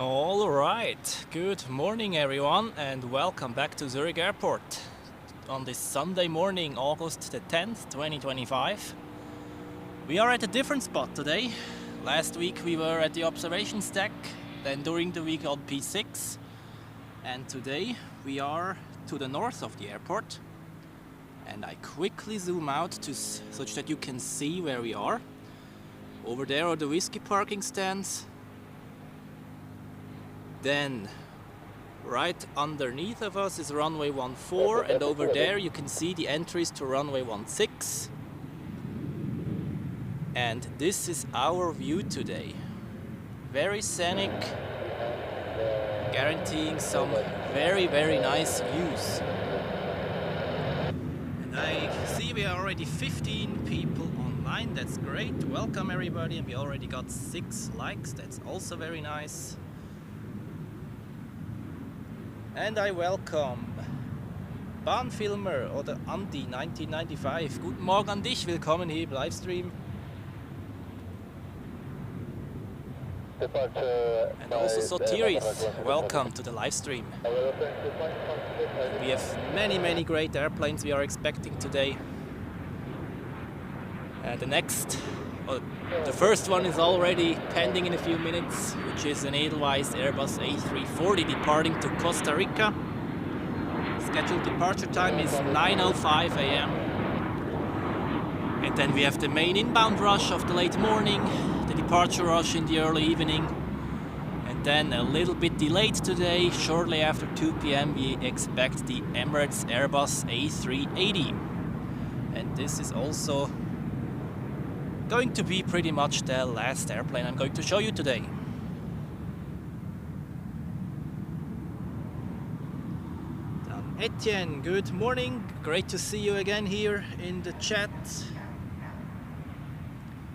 Alright, good morning everyone and welcome back to Zurich Airport on this Sunday morning, August the 10th, 2025. We are at a different spot today. Last week we were at the observations deck, then during the week on P6, and today we are to the north of the airport. And I quickly zoom out such that you can see where we are. Over there are the whiskey parking stands. Then, right underneath of us is runway 14, and over there you can see the entries to runway 16. And this is our view today. Very scenic, guaranteeing some very nice views. And I see we are already 15 people online, that's great. Welcome everybody, and we already got 6 likes, that's also very nice. And I welcome Bahnfilmer oder Andi 1995. Guten Morgen an dich, willkommen hier im Livestream. And also Sotiris, welcome to the livestream. We have many great airplanes we are expecting today. The first one is already pending in a few minutes, which is an Edelweiss Airbus A340 departing to Costa Rica. Scheduled departure time is 9:05 a.m. And then we have the main inbound rush of the late morning, the departure rush in the early evening, and then a little bit delayed today, shortly after 2 p.m. we expect the Emirates Airbus A380. And this is also going to be pretty much the last airplane I'm going to show you today. Etienne, good morning. Great to see you again here in the chat.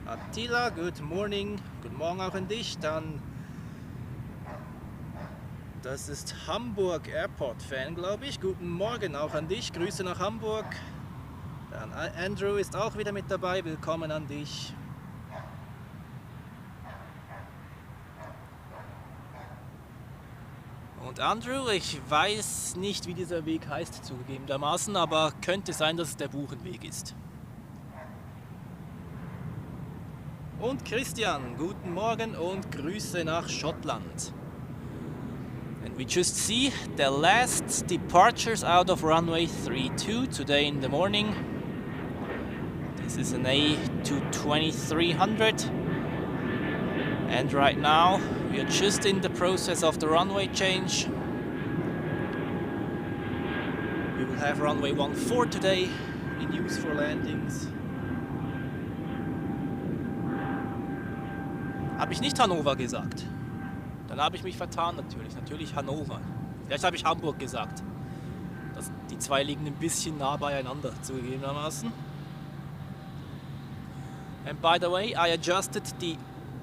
Attila, good morning. Guten Morgen auch an dich. Dann, das ist Hamburg Airport Fan, glaube ich. Guten Morgen auch an dich. Grüße nach Hamburg. Dann Andrew ist auch wieder mit dabei, willkommen an dich. Und Andrew, ich weiß nicht, wie dieser Weg heißt zugegebenermaßen, aber könnte sein, dass es der Buchenweg ist. Und Christian, guten Morgen und Grüße nach Schottland. And we just see the last departures out of runway 32 today in the morning. This is an A220-300, and right now we are just in the process of the runway change. We will have runway 14 today in use for landings. Habe ich nicht Hannover gesagt? Dann habe ich mich vertan natürlich Hannover. Vielleicht habe ich Hamburg gesagt. Die zwei liegen ein bisschen nah beieinander zugegebenermaßen. And by the way, I adjusted the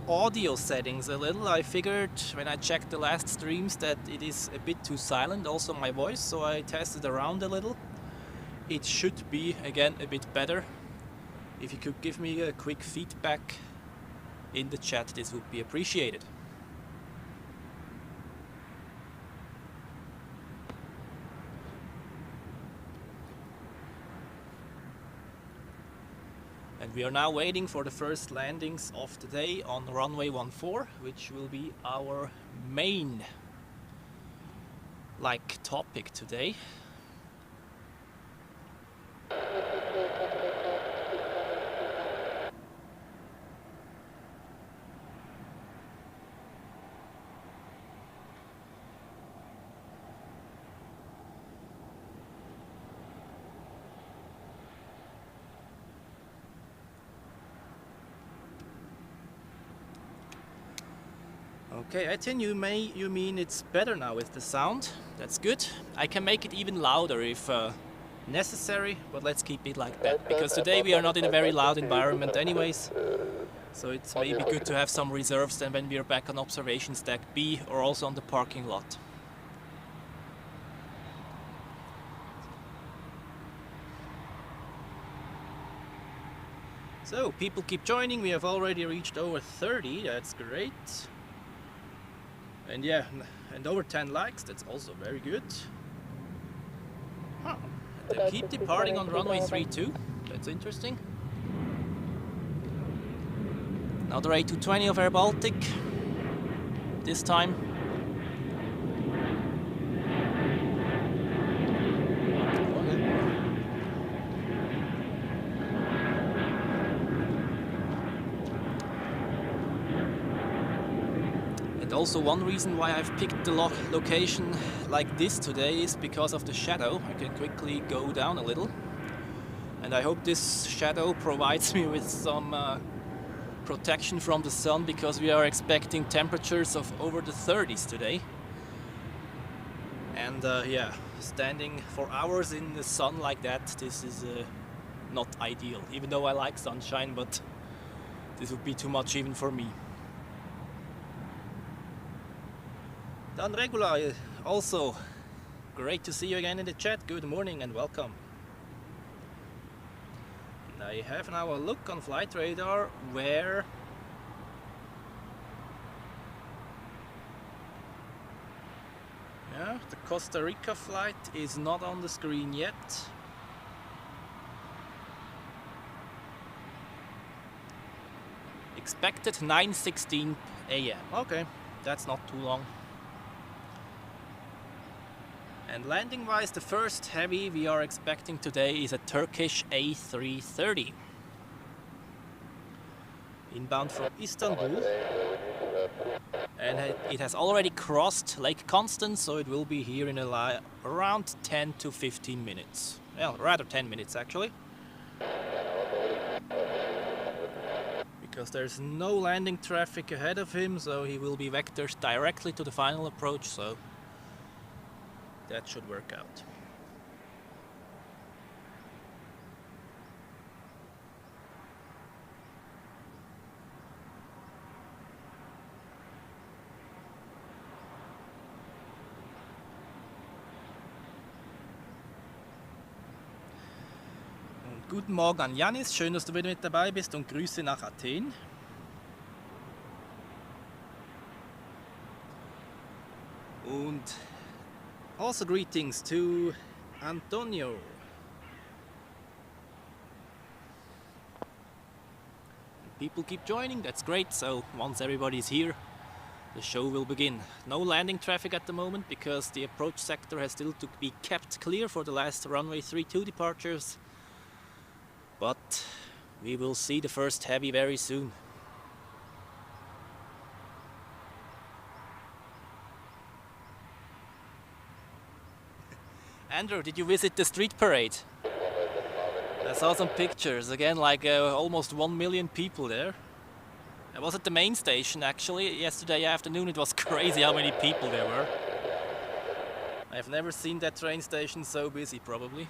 audio settings a little. I figured when I checked the last streams that it is a bit too silent, also my voice, so I tested around a little. It should be, again, a bit better. If you could give me a quick feedback in the chat, this would be appreciated. And we are now waiting for the first landings of the day on runway 14, which will be our main topic today. Okay, Etienne, you mean it's better now with the sound? That's good. I can make it even louder if necessary, but let's keep it like that, because today we are not in a very loud environment anyways. So it's maybe good to have some reserves then when we are back on observations deck B or also on the parking lot. So people keep joining. We have already reached over 30. That's great. And yeah, and over 10 likes, that's also very good. Huh. And they keep departing on runway 32, that's interesting. Another A220 of Air Baltic, this time. Also, one reason why I've picked the location like this today is because of the shadow. I can quickly go down a little, and I hope this shadow provides me with some protection from the sun, because we are expecting temperatures of over the 30s today. And yeah, standing for hours in the sun like that, this is not ideal, even though I like sunshine, but this would be too much even for me. Dan Regula, also great to see you again in the chat. Good morning and welcome. And I have now a look on flight radar where the Costa Rica flight is not on the screen yet. Expected 9:16 a.m. Okay, that's not too long. And landing wise, the first heavy we are expecting today is a Turkish A330. Inbound from Istanbul. And it has already crossed Lake Constance, so it will be here in around 10 to 15 minutes. Well, rather 10 minutes actually. Because there's no landing traffic ahead of him, so he will be vectored directly to the final approach, so that should work out. Und guten Morgen an Janis, schön, dass du wieder mit dabei bist, und Grüße nach Athen. Und also greetings to Antonio. People keep joining, that's great. So once everybody's here, the show will begin. No landing traffic at the moment because the approach sector has still to be kept clear for the last runway 32 departures. But we will see the first heavy very soon. Andrew, did you visit the street parade? I saw some pictures, again, like almost 1 million people there. I was at the main station actually. Yesterday afternoon it was crazy how many people there were. I've never seen that train station so busy, probably.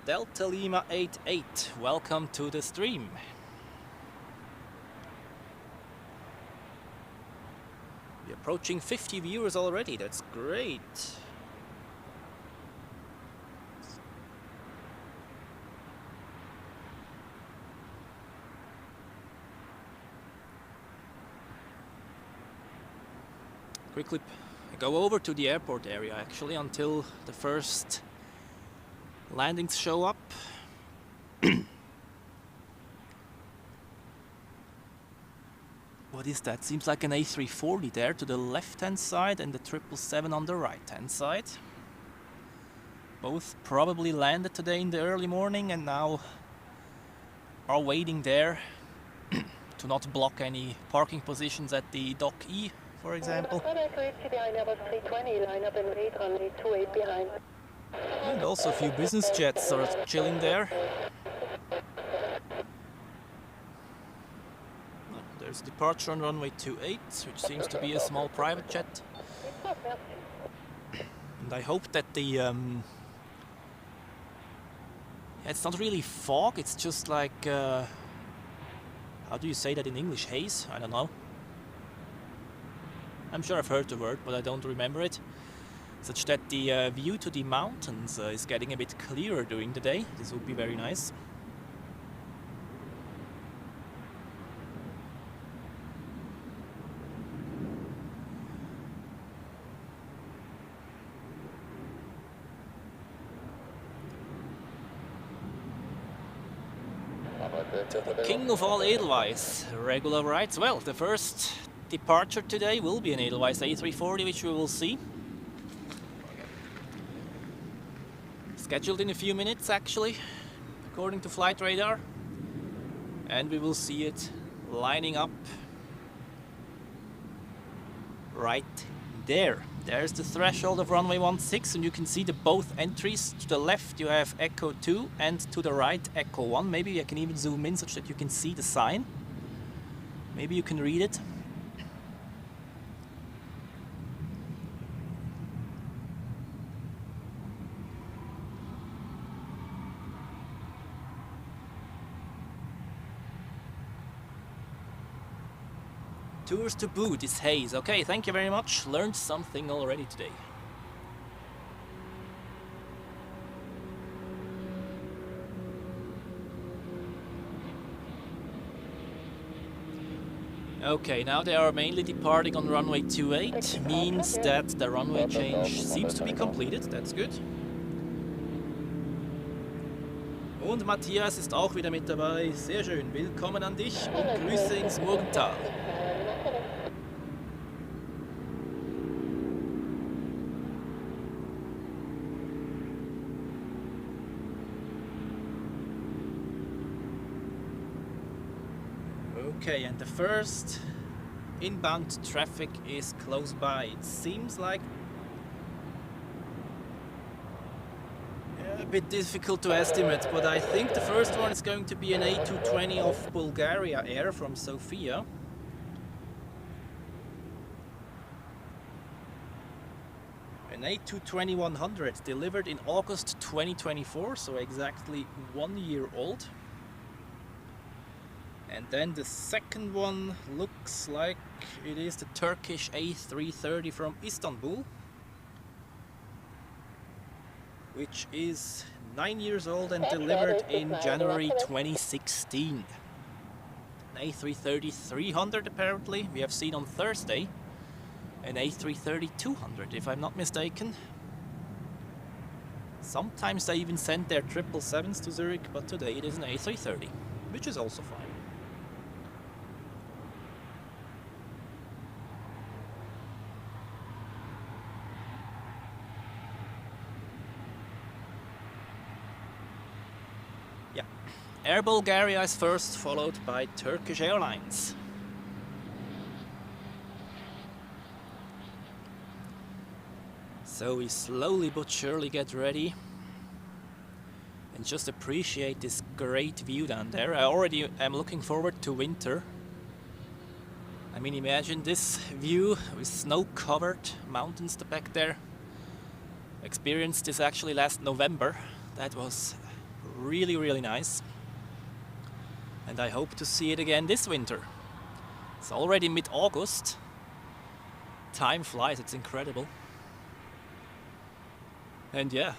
Delta Lima 88, welcome to the stream. We're approaching 50 viewers already, that's great. Quickly go over to the airport area actually until the first landings show up. What is that? Seems like an A340 there to the left hand side and the 777 on the right hand side. Both probably landed today in the early morning and now are waiting there to not block any parking positions at the Dock E, for example. And also a few business jets are chilling there. There's a departure on runway 28, which seems to be a small private jet. And I hope that the... it's not really fog, it's just like... how do you say that in English? Haze? I don't know. I'm sure I've heard the word, but I don't remember it. Such that the view to the mountains is getting a bit clearer during the day. This would be very nice. The king of all Edelweiss regular rights. Well, the first departure today will be an Edelweiss A340, which we will see. Scheduled in a few minutes, actually, according to flight radar. And we will see it lining up right there. There's the threshold of runway 16, and you can see the both entries. To the left you have Echo 2 and to the right Echo 1. Maybe I can even zoom in such that you can see the sign. Maybe you can read it. Tours to boot is haze. Okay, thank you very much. Learned something already today. Okay, now they are mainly departing on runway 28. Means that the runway change seems to be completed. That's good. Und Matthias ist auch wieder mit dabei. Sehr schön. Willkommen an dich und Grüße ins Morgental. Okay, and the first inbound traffic is close by. It seems like a bit difficult to estimate, but I think the first one is going to be an A220 of Bulgaria Air from Sofia. An A220-100 delivered in August 2024, so exactly 1 year old. And then the second one looks like it is the Turkish A330 from Istanbul, which is 9 years old and delivered in January 2016. An A330-300 apparently, we have seen on Thursday. An A330-200 if I'm not mistaken. Sometimes they even send their 777s to Zurich, but today it is an A330, which is also fine. Air Bulgaria is first, followed by Turkish Airlines. So we slowly but surely get ready and just appreciate this great view down there. I already am looking forward to winter. I mean, imagine this view with snow-covered mountains back there. Experienced this actually last November. That was really, really nice. And I hope to see it again this winter. It's already mid-August. Time flies, it's incredible. And yeah,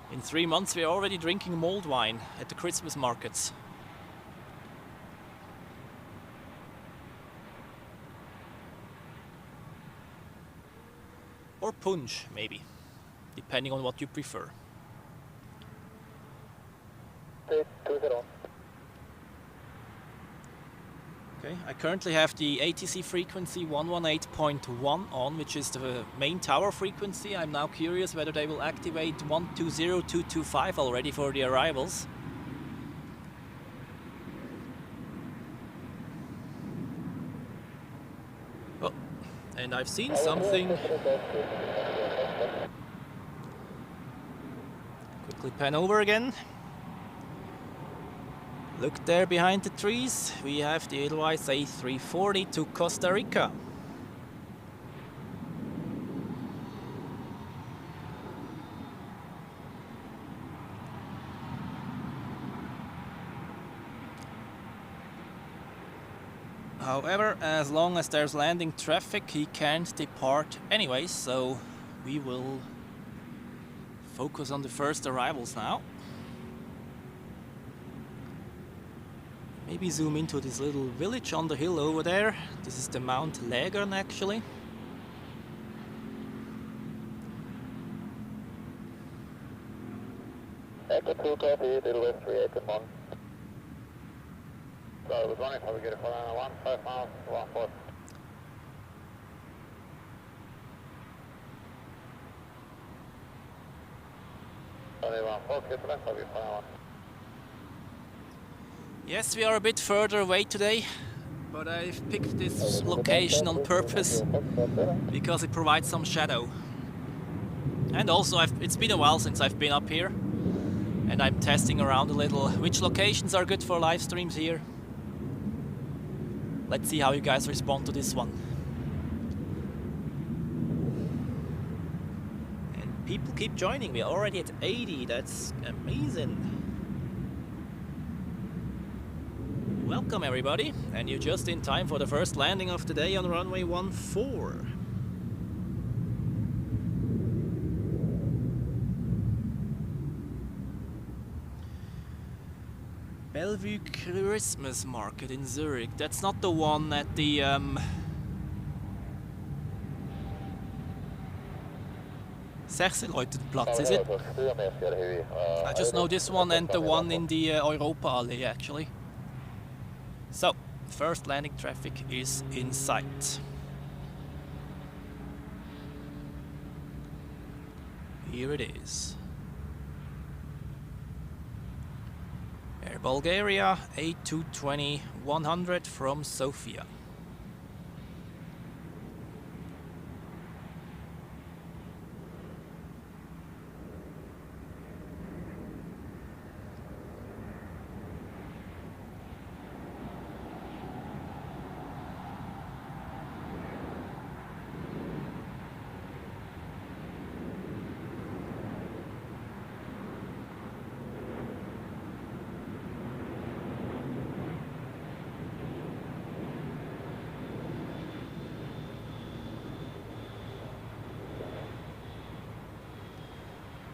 in 3 months we're already drinking mulled wine at the Christmas markets. Or punch, maybe, depending on what you prefer. Okay, I currently have the ATC frequency 118.1 on, which is the main tower frequency. I'm now curious whether they will activate 120225 already for the arrivals. Oh, and I've seen something. Quickly pan over again. Look there behind the trees, we have the Edelweiss A340 to Costa Rica. However, as long as there's landing traffic, he can't depart anyway, so we will focus on the first arrivals now. Maybe zoom into this little village on the hill over there. This is the Mount Lägern actually. Echo 2 copy, Edelweiss 381. So good morning, we get a 5 miles, 14. Yes, we are a bit further away today, but I've picked this location on purpose because it provides some shadow. And also, it's been a while since I've been up here, and I'm testing around a little which locations are good for live streams here. Let's see how you guys respond to this one. And people keep joining me, already at 80, that's amazing. Welcome everybody, and you're just in time for the first landing of the day on runway 14. Bellevue Christmas Market in Zurich. That's not the one at the Sechseleutenplatz, is it? I just know this one and the one in the Europa Allee actually. So, first landing traffic is in sight. Here it is. Air Bulgaria A220-100 from Sofia.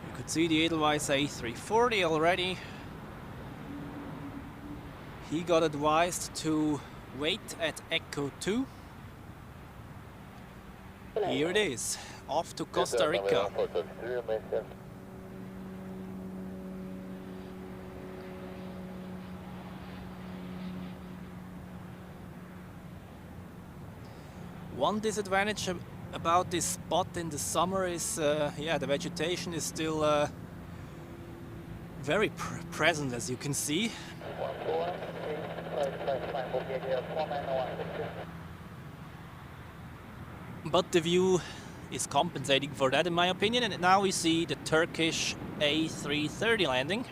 You could see the Edelweiss A340 already. He got advised to wait at Echo 2. Here it is, off to Costa Rica. One disadvantage about this spot in the summer is, yeah, the vegetation is still very present, as you can see. But the view is compensating for that, in my opinion. And now we see the Turkish A330 landing.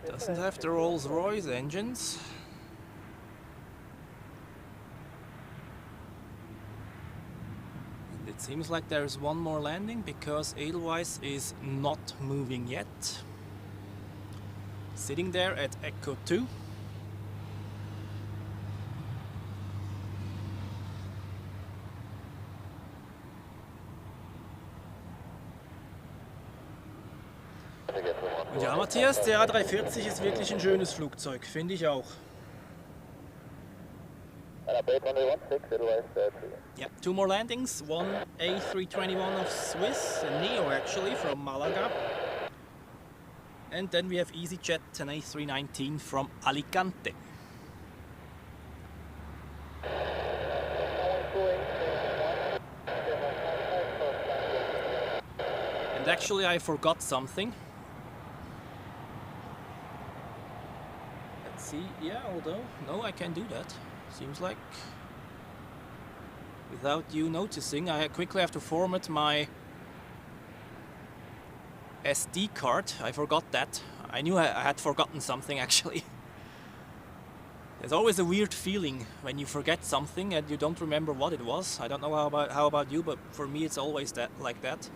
Doesn't have the Rolls-Royce engines. And it seems like there's one more landing because Edelweiss is not moving yet. Sitting there at Echo 2. Ja, Matthias, der A340 ist wirklich ein schönes Flugzeug, finde ich auch. Yeah, two more landings, one A321 of Swiss, a Neo actually, from Malaga. And then we have EasyJet, an A319 from Alicante. And actually I forgot something. See, yeah, although, no, I can do that. Seems like, without you noticing, I quickly have to format my SD card. I forgot that. I knew I had forgotten something, actually. There's always a weird feeling when you forget something and you don't remember what it was. I don't know how about you, but for me it's always like that.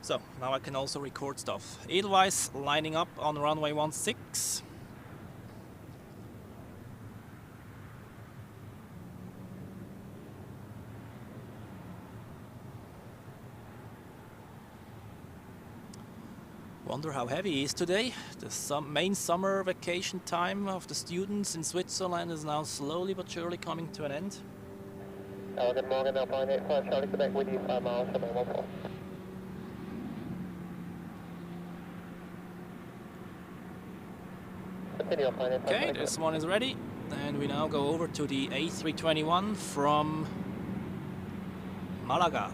So now I can also record stuff. Edelweiss lining up on runway 16. Wonder how heavy he is today. The main summer vacation time of the students in Switzerland is now slowly but surely coming to an end. Good morning, Alpine 85 Charlie, Quebec with you, 5 miles, 714. Continue, Alpine 85. Okay, this one is ready. And we now go over to the A321 from Malaga.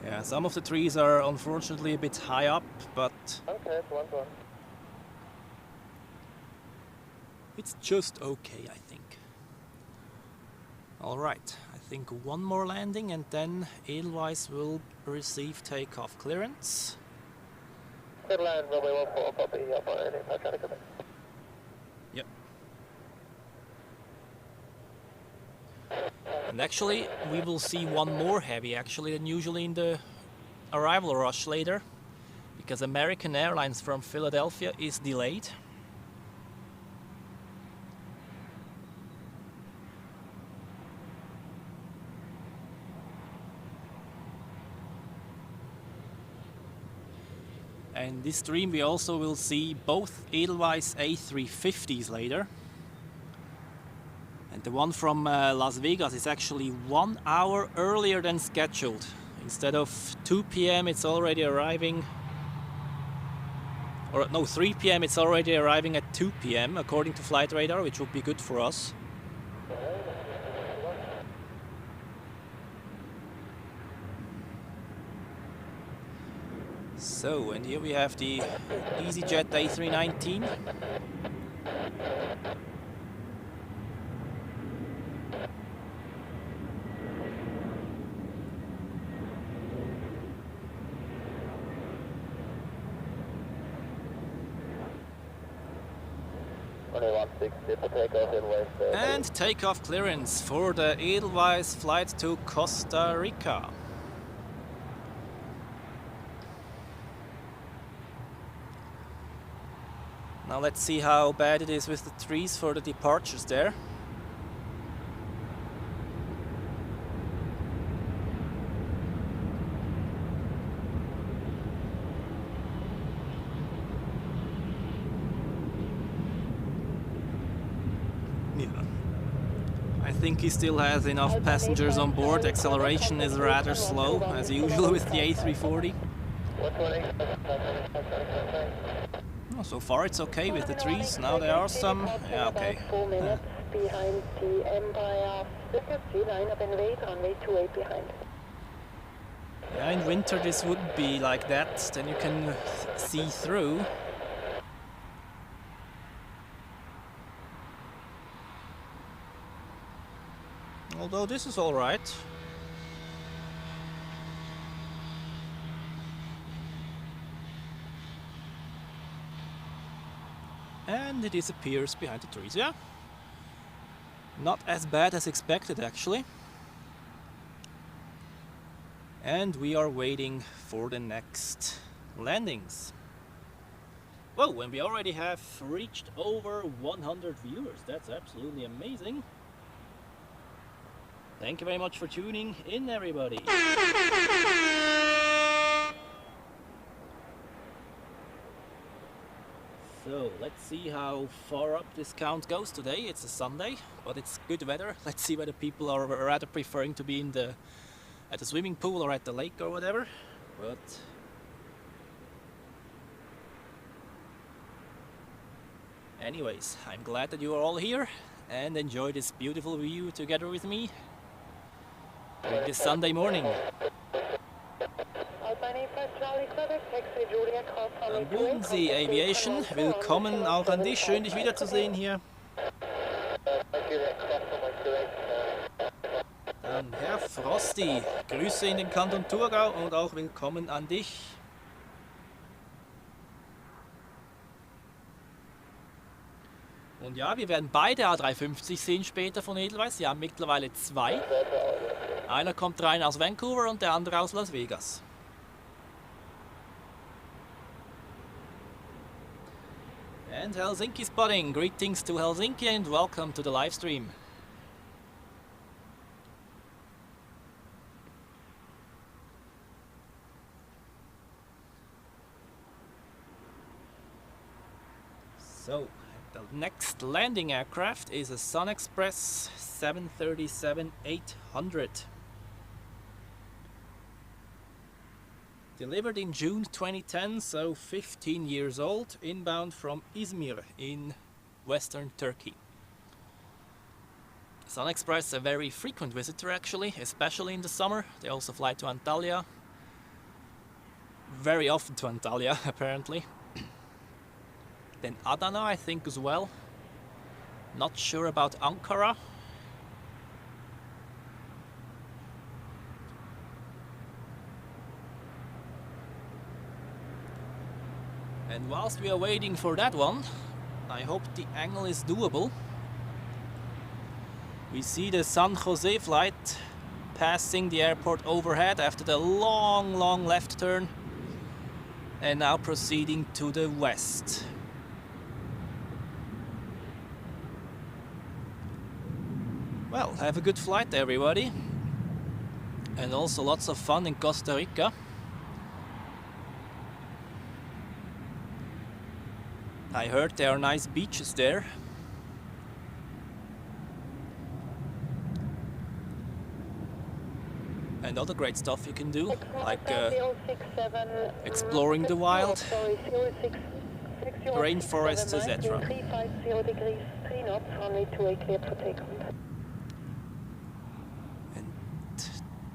Yeah, some of the trees are unfortunately a bit high up, but Okay, it's 1-1. it's just okay, I think. Alright, I think one more landing and then Edelweiss will receive takeoff clearance. Good land, runway 14, copy, Alpine 85 Charlie, Quebec. Yep. And actually, we will see one more heavy actually than usually in the arrival rush later, because American Airlines from Philadelphia is delayed. And this stream we also will see both Edelweiss A350s later. And the one from Las Vegas is actually 1 hour earlier than scheduled. Instead of 2 p.m. it's already arriving, or no, 3 p.m. it's already arriving at 2 p.m. according to flight radar, which would be good for us. So, and here we have the EasyJet A319. And takeoff clearance for the Edelweiss flight to Costa Rica. Now let's see how bad it is with the trees for the departures there. I think he still has enough passengers on board. Acceleration is rather slow, as usual with the A340. Oh, so far it's okay with the trees. Now there are some... Yeah, okay. 4 minutes behind the Empire. Line up and wait, runway 28 behind. Yeah, in winter this would be like that. Then you can see through. Although this is all right. And it disappears behind the trees, yeah. Not as bad as expected, actually. And we are waiting for the next landings. Whoa, and we already have reached over 100 viewers. That's absolutely amazing. Thank you very much for tuning in, everybody. So, let's see how far up this count goes today. It's a Sunday, but it's good weather. Let's see whether people are rather preferring to be in at the swimming pool or at the lake or whatever. But anyways, I'm glad that you are all here and enjoy this beautiful view together with me this Sunday morning. Boomsy Aviation, willkommen auch an dich, schön dich wiederzusehen hier. Dann Herr Frosty, Grüße in den Kanton Thurgau und auch willkommen an dich. Und ja, wir werden beide A350 sehen später von Edelweiss. Wir haben mittlerweile zwei. Einer kommt rein aus Vancouver und der andere aus Las Vegas. And Helsinki spotting. Greetings to Helsinki and welcome to the live stream. So, the next landing aircraft is a SunExpress 737-800. Delivered in June 2010, so 15 years old, inbound from Izmir in western Turkey. SunExpress a very frequent visitor actually, especially in the summer. They also fly to Antalya. Very often to Antalya, apparently. Then Adana, I think, as well. Not sure about Ankara. And whilst we are waiting for that one, I hope the angle is doable. We see the San Jose flight passing the airport overhead after the long left turn and now proceeding to the west. Well, have a good flight everybody, and also lots of fun in Costa Rica. I heard there are nice beaches there. And other great stuff you can do, like exploring the wild, rainforests, etc.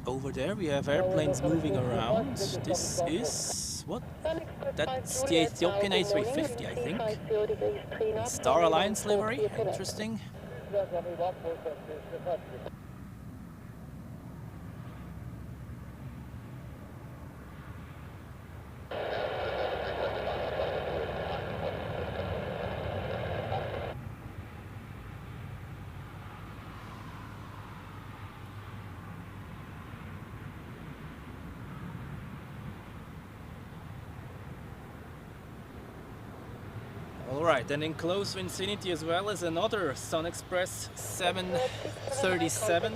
Over there we have airplanes moving around. This is what? That's the Ethiopian A350, I think. Star Alliance livery, interesting. Alright, and in close vicinity as well as another SunExpress 737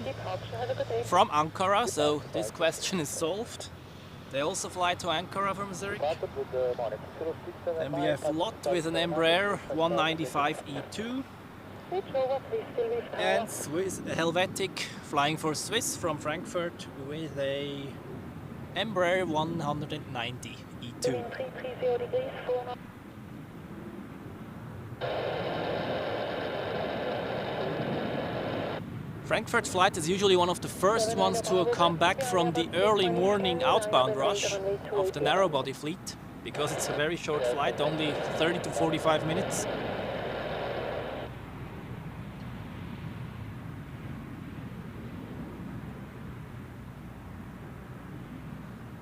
from Ankara, so this question is solved. They also fly to Ankara from Zurich. And we have Lot with an Embraer 195 E2. And Swiss, Helvetic flying for Swiss from Frankfurt with a Embraer 190 E2. Frankfurt flight is usually one of the first ones to come back from the early morning outbound rush of the narrow-body fleet, because it's a very short flight, only 30 to 45 minutes.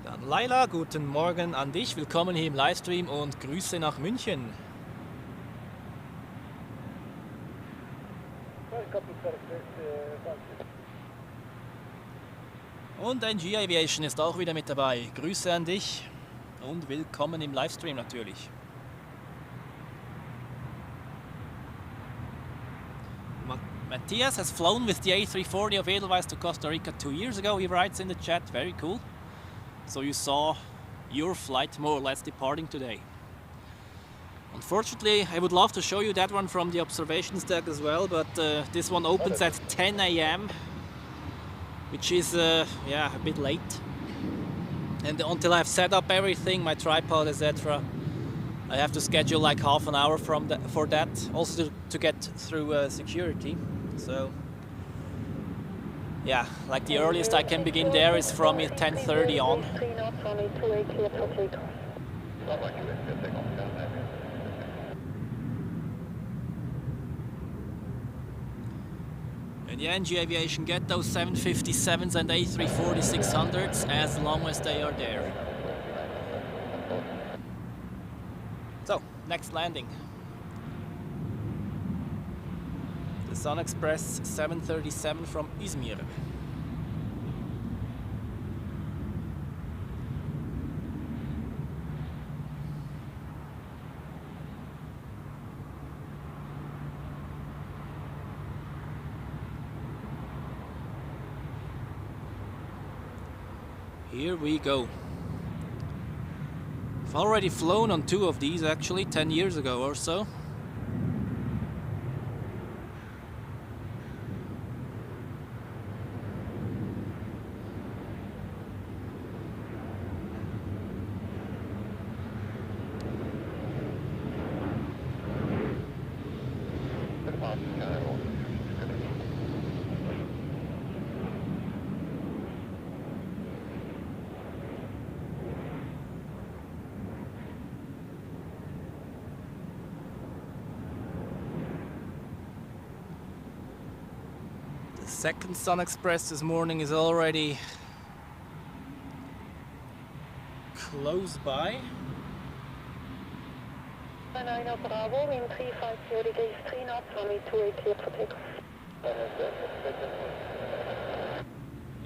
Dann Laila, guten Morgen an dich, willkommen hier im Livestream und Grüße nach München. Und ein G-Aviation ist auch wieder mit dabei. Grüße an dich und willkommen im Livestream natürlich. Matthias has flown with the A340 of Edelweiss to Costa Rica 2 years ago, he writes in the chat. Very cool. So you saw your flight more or less departing today. Unfortunately, I would love to show you that one from the observations deck as well, but this one opens at 10 AM, which is yeah, a bit late. And until I've set up everything, my tripod, etc., I have to schedule like half an hour for that, also to get through security. So Yeah, like the earliest I can begin there is from 10:30 on. 3 knots, runway 28 clear for takeoff. And yeah, NG Aviation, get those 757s and A340-600s as long as they are there. So, next landing. The Sun Express 737 from Izmir. Here we go. I've already flown on 2 of these actually, 10 years ago or so. Second Sun Express this morning is already close by. 9 Bravo, wind 350 degrees, 3 knots, runway 28 clear for takeoff.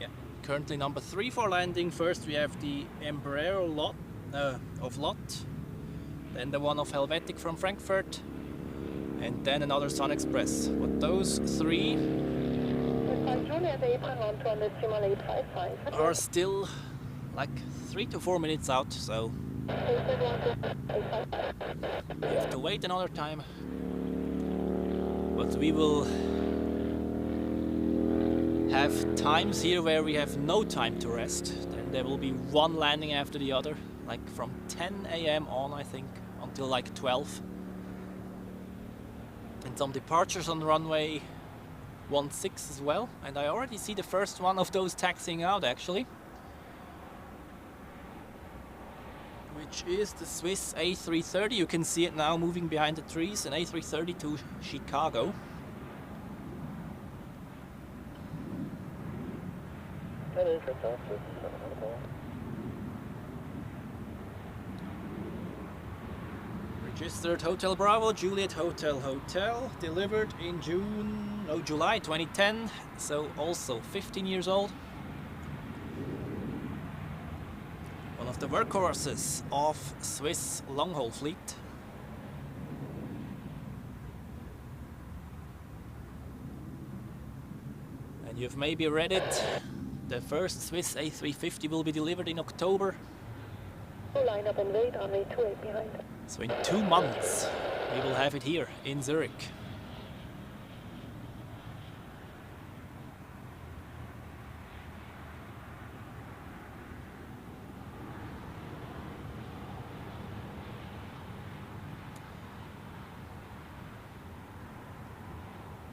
Yeah, currently number 3 for landing. First we have the Embraer lot of LOT, then the one of Helvetic from Frankfurt, and then another Sun Express. But those 3 are still like 3 to 4 minutes out, so we have to wait another time. But we will have times here where we have no time to rest. Then there will be one landing after the other, like from 10 AM on, I think, until like 12. And some departures on the runway 16 as well, and I already see the first one of those taxiing out actually, which is the Swiss A330. You can see it now moving behind the trees, an A330 to Chicago. Registered Hotel Bravo, Juliet Hotel Hotel, delivered in July 2010, so also 15 years old. One of the workhorses of Swiss long-haul fleet. And you've maybe read it, the first Swiss A350 will be delivered in October. Line up and wait, runway 28 behind. So in 2 months we will have it here in Zurich.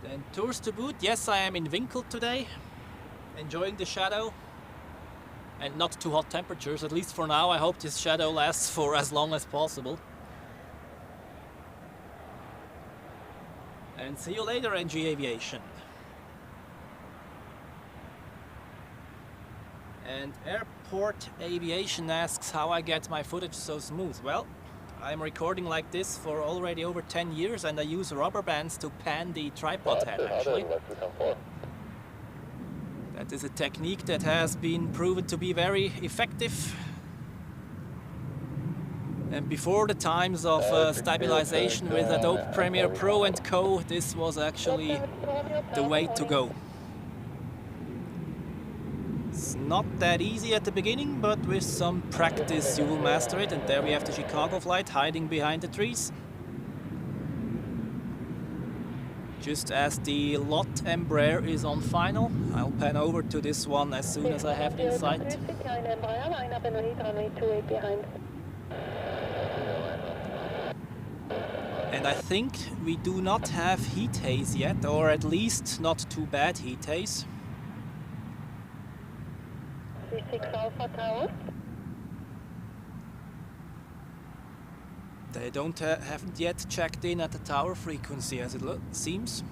Then tours to boot. Yes, I am in Winkel today, enjoying the shadow and not too hot temperatures, at least for now. I hope this shadow lasts for as long as possible. And see you later, NG Aviation. And Airport Aviation asks how I get my footage so smooth. Well, I'm recording like this for already over 10 years, and I use rubber bands to pan the tripod head actually. That is a technique that has been proven to be very effective. And before the times of stabilization with Adobe Premiere Pro and Co, this was actually the way to go. It's not that easy at the beginning, but with some practice you will master it. And there we have the Chicago flight hiding behind the trees. Just as the LOT Embraer is on final, I'll pan over to this one as soon as I have it in sight. And I think we do not have heat haze yet, or at least not too bad heat haze. 36 Alpha Tower. They haven't yet checked in at the tower frequency as it seems.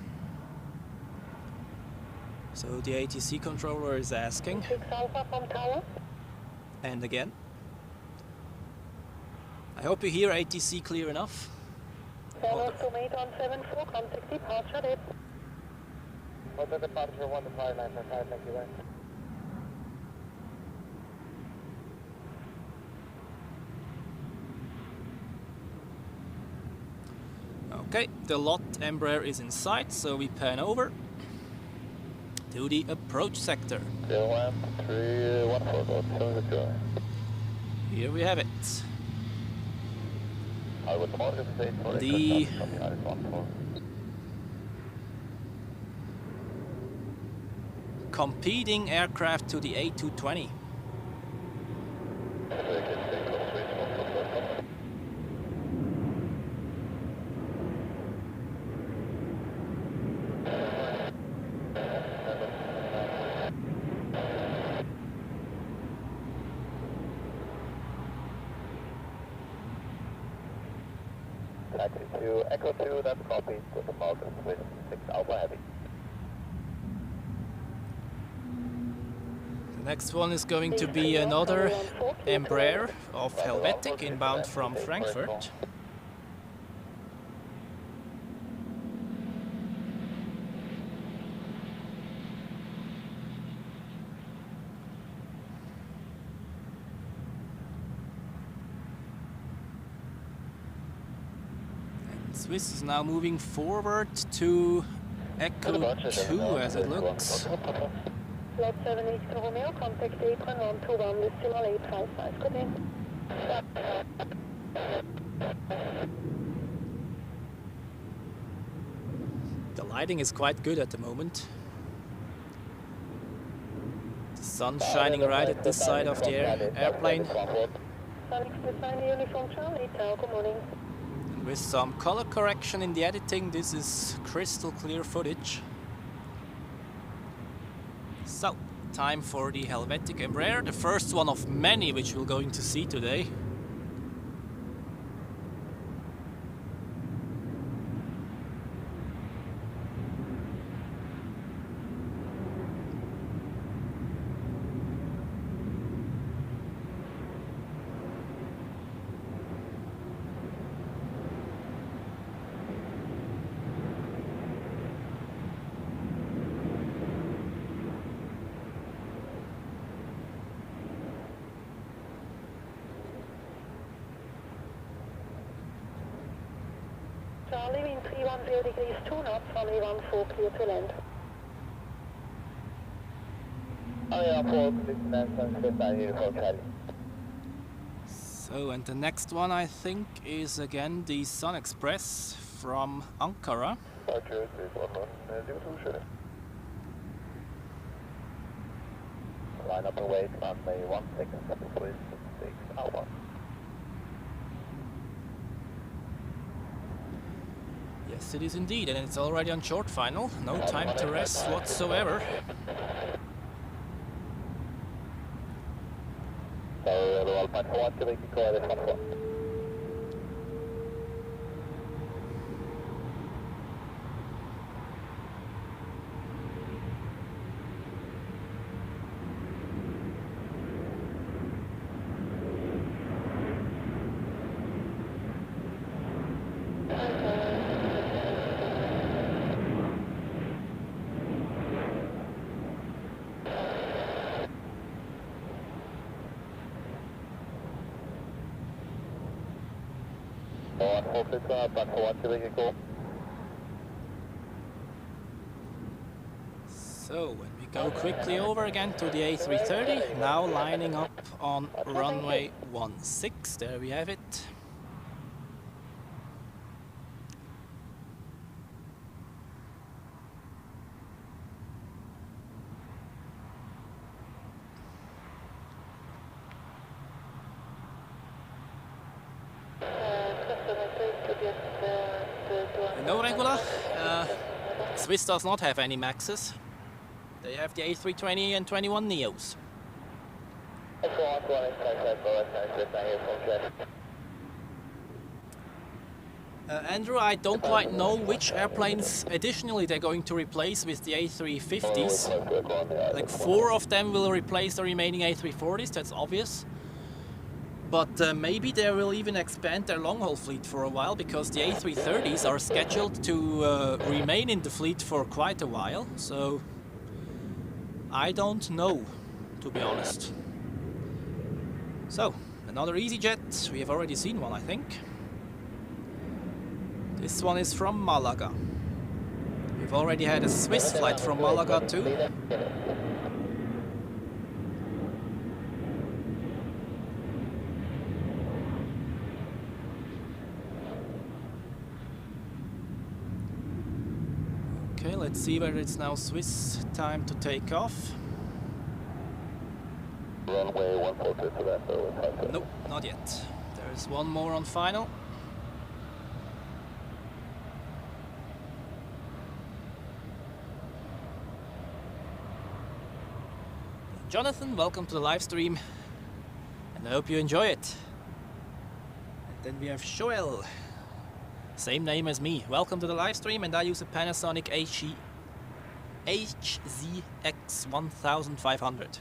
So the ATC controller is asking. 6 Alpha from tower. And again. I hope you hear ATC clear enough. Follow to mate on 74, contact departure date. What's the departure 1 to 59 for 5, thank you very much. Okay, the lot Embraer is in sight, so we pan over to the approach sector. 314, Here we have it. The competing aircraft to the A220. Taxi to Echo 2, that's copied with the Malcolm with 6 Alpha Heavy. The next one is going to be another Embraer of Helvetic inbound from Frankfurt. Swiss is now moving forward to Echo 2 as it looks. Lot 7 Romeo, contact apron 121 decimal 855, good in. The lighting is quite good at the moment. The sun's shining right at this side of the airplane. Uniform Charlie, Tower, good morning. With some color correction in the editing, this is crystal clear footage. So, time for the Helvetic Embraer, the first one of many which we're going to see today. Charlie, wind 310 degrees 2 knots, runway 14 clear to land. So, and the next one I think is again the Sun Express from Ankara. Line up and wait, runway 16, 76 Alpha. Yes, it is indeed, and it's already on short final. No time to rest whatsoever. So, the 1.4 to make the call is 1.4. So, when we go quickly over again to the A330, now lining up on runway 16, there we have it. No regular. Swiss does not have any Maxes. They have the A320 and 21 Neos. Andrew, I don't quite know which airplanes additionally they're going to replace with the A350s. Like 4 of them will replace the remaining A340s, that's obvious. But maybe they will even expand their long-haul fleet for a while, because the A330s are scheduled to remain in the fleet for quite a while. So I don't know, to be honest. So, another EasyJet. We have already seen one, I think. This one is from Malaga. We've already had a Swiss flight from Malaga too. Okay, let's see whether it's now Swiss time to take off. Runway 142 to that. Nope, not yet. There's one more on final. Jonathan, welcome to the live stream, and I hope you enjoy it. And then we have Joel, same name as me. Welcome to the live stream, and I use a Panasonic HZX 1500.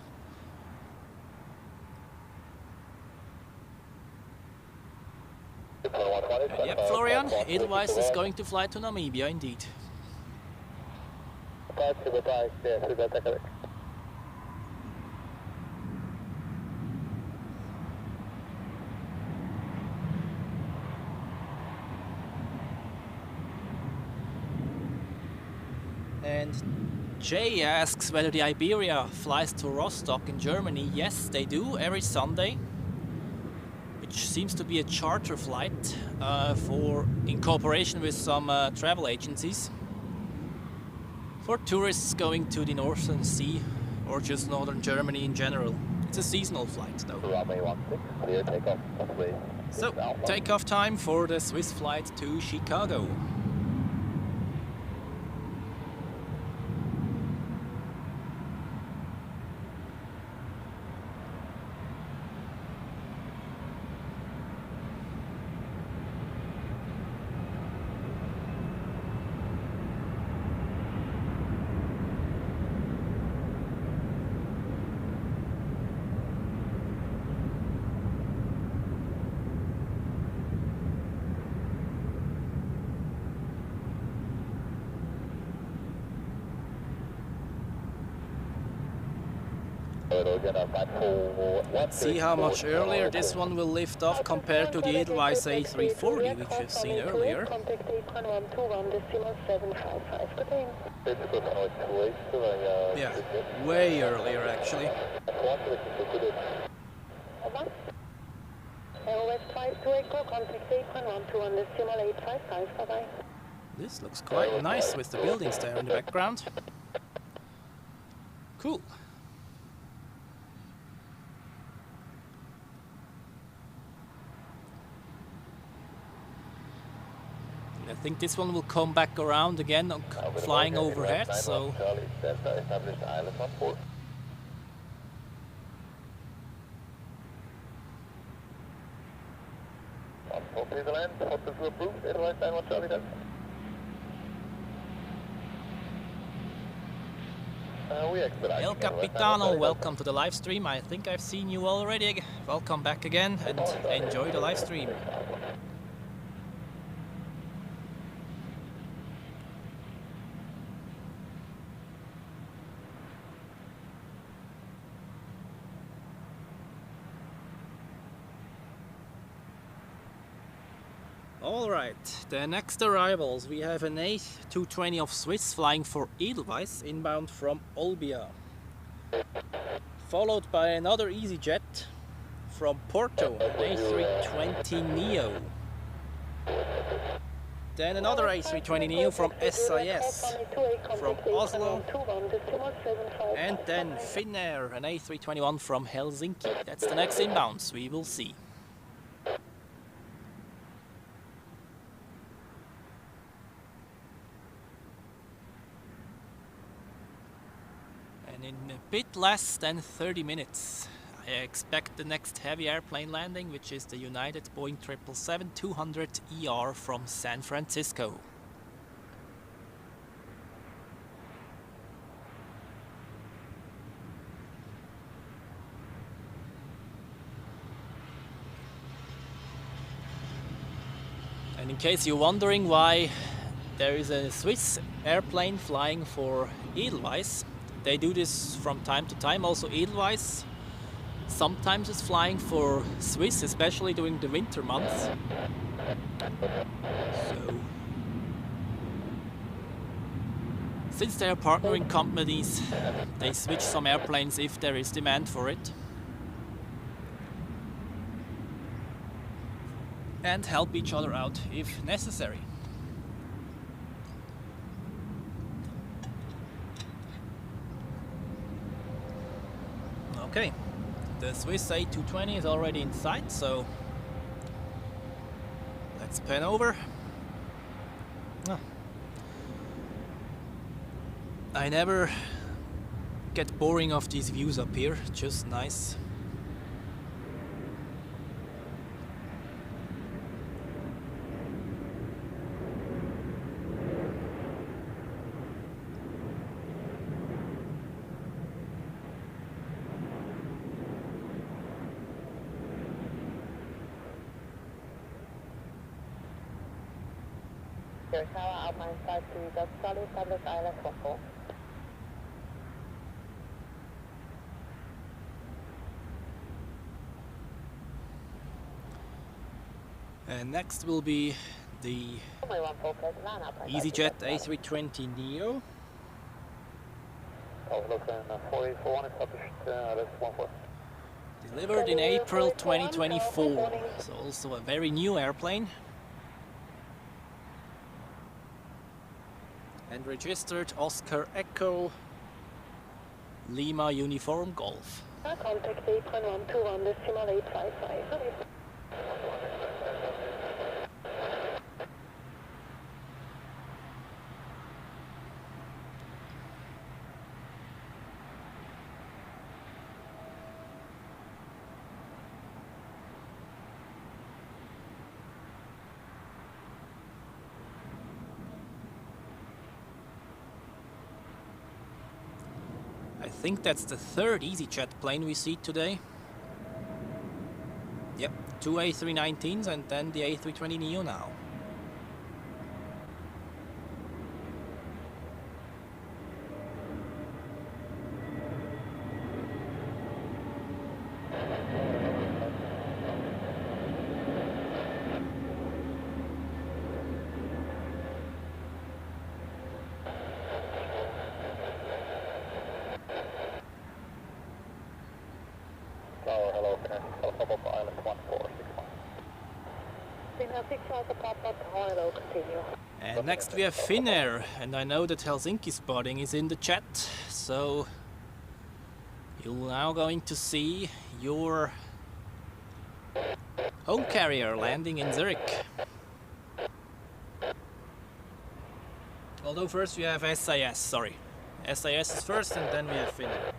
And yep, Florian, Edelweiss is going to fly to Namibia indeed. And Jay asks whether the Iberia flies to Rostock in Germany. Yes, they do, every Sunday, which seems to be a charter flight in cooperation with some travel agencies for tourists going to the Northern Sea or just northern Germany in general. It's a seasonal flight though. So, takeoff time for the Swiss flight to Chicago. Let's see how much earlier this one will lift off compared to the Edelweiss A340, which we've seen earlier. Yeah, way earlier actually. This looks quite nice with the buildings there in the background. Cool. I think this one will come back around again, flying overhead, so... El Capitano, welcome to the live stream. I think I've seen you already. Welcome back again and enjoy the live stream. Alright, the next arrivals, we have an A220 of Swiss flying for Edelweiss inbound from Olbia. Followed by another EasyJet from Porto, an A320neo. Then another A320neo from SIS, from Oslo. And then Finnair, an A321 from Helsinki. That's the next inbounds, we will see. In a bit less than 30 minutes, I expect the next heavy airplane landing, which is the United Boeing 777-200ER from San Francisco. And in case you're wondering why there is a Swiss airplane flying for Edelweiss, they do this from time to time. Also Edelweiss sometimes is flying for Swiss, especially during the winter months. So, since they are partnering companies, they switch some airplanes if there is demand for it. And help each other out if necessary. Okay, the Swiss A220 is already in sight, so let's pan over. I never get boring of these views up here, just nice. Zurich Tower, outline 53, that's solid, Public Island 44. And next will be the EasyJet A320neo. Delivered in April 2024, so also a very new airplane. And registered Oscar Echo Lima Uniform Golf. Contact 81121.855. I think that's the third EasyJet plane we see today. Yep, 2 A319s and then the A320neo now. Hello, Papa Island 1461. Hello, continue. And next we have Finnair, and I know that Helsinki spotting is in the chat, so you're now going to see your home carrier landing in Zurich. Although first we have SAS, sorry. SAS is first and then we have Finnair.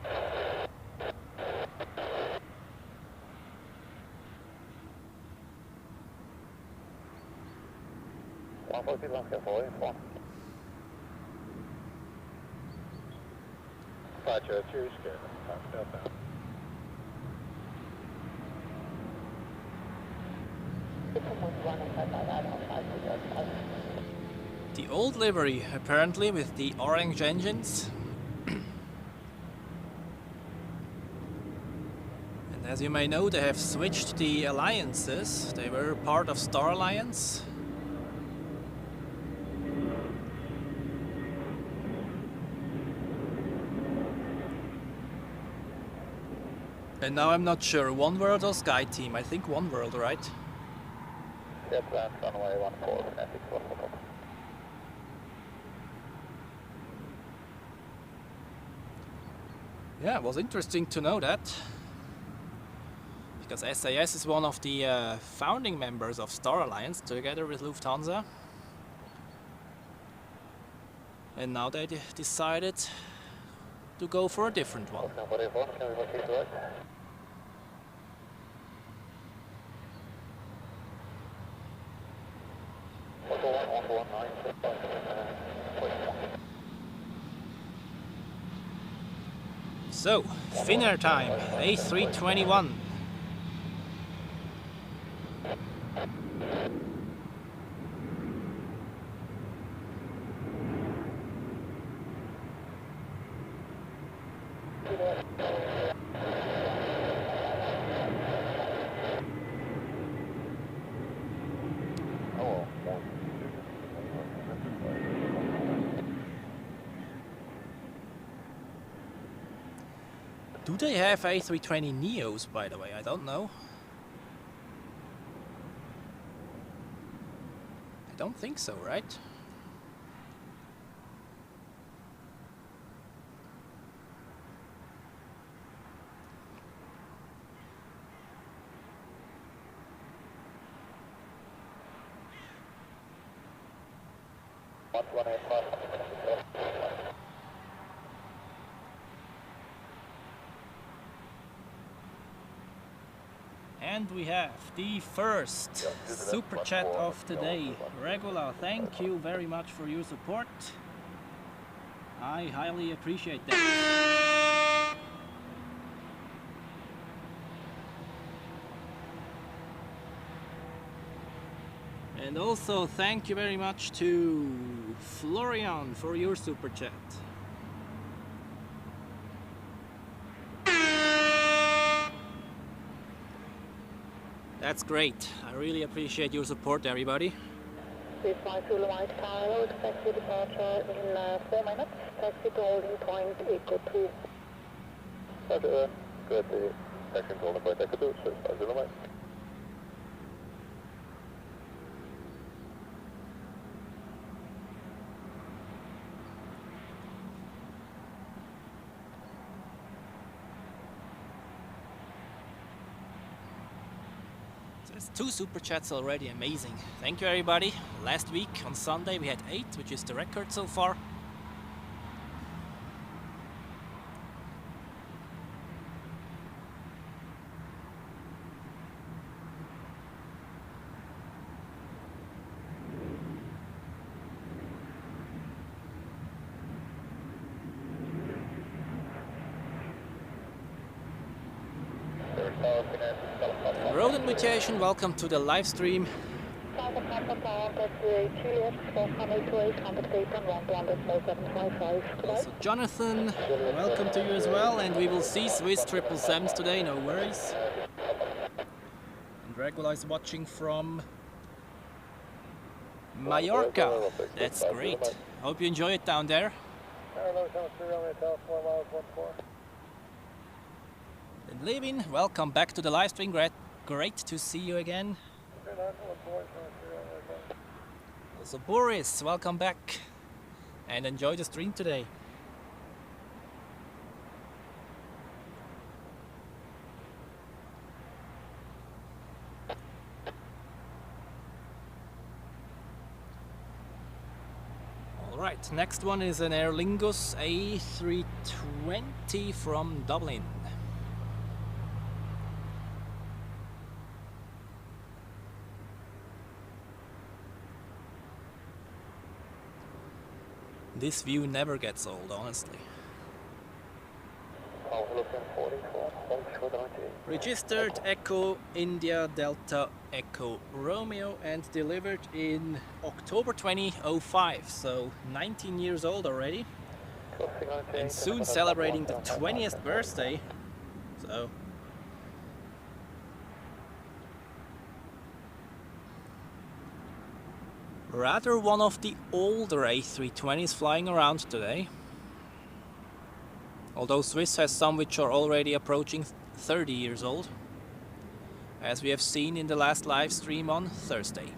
The old livery, apparently, with the orange engines. And as you may know, they have switched the alliances. They were part of Star Alliance. And now I'm not sure, One World or Sky Team? I think One World, right? Yep, land runway 14, traffic. Yeah, it was interesting to know that. Because SAS is one of the founding members of Star Alliance, together with Lufthansa. And now they decided to go for a different one. So, Finnair time, A321. Do they have A320 Neos, by the way? I don't know. I don't think so, right? And we have the first super chat of the day. Regula, thank you very much for your support. I highly appreciate that. And also thank you very much to Florian for your super chat. That's great. I really appreciate your support, everybody. We fly to White Tower, taxi departure in 4 minutes. Taxi to holding point Echo 2. Roger, good. Taxi to holding point Echo 2, so 5 There's 2 super chats already, amazing. Thank you everybody. Last week on Sunday we had 8, which is the record so far. Road invitation, welcome to the live stream. Also Jonathan, welcome to you as well, and we will see Swiss 777s today, no worries. And Regula is watching from Mallorca, that's great. Hope you enjoy it down there. And Levin, welcome back to the live stream. Great to see you again. Also Boris, welcome back and enjoy the stream today. Alright, next one is an Aer Lingus A320 from Dublin. This view never gets old, honestly. Registered Echo India Delta Echo Romeo and delivered in October 2005, so 19 years old already. And soon celebrating the 20th birthday, so... rather one of the older A320s flying around today. Although Swiss has some which are already approaching 30 years old, as we have seen in the last live stream on Thursday.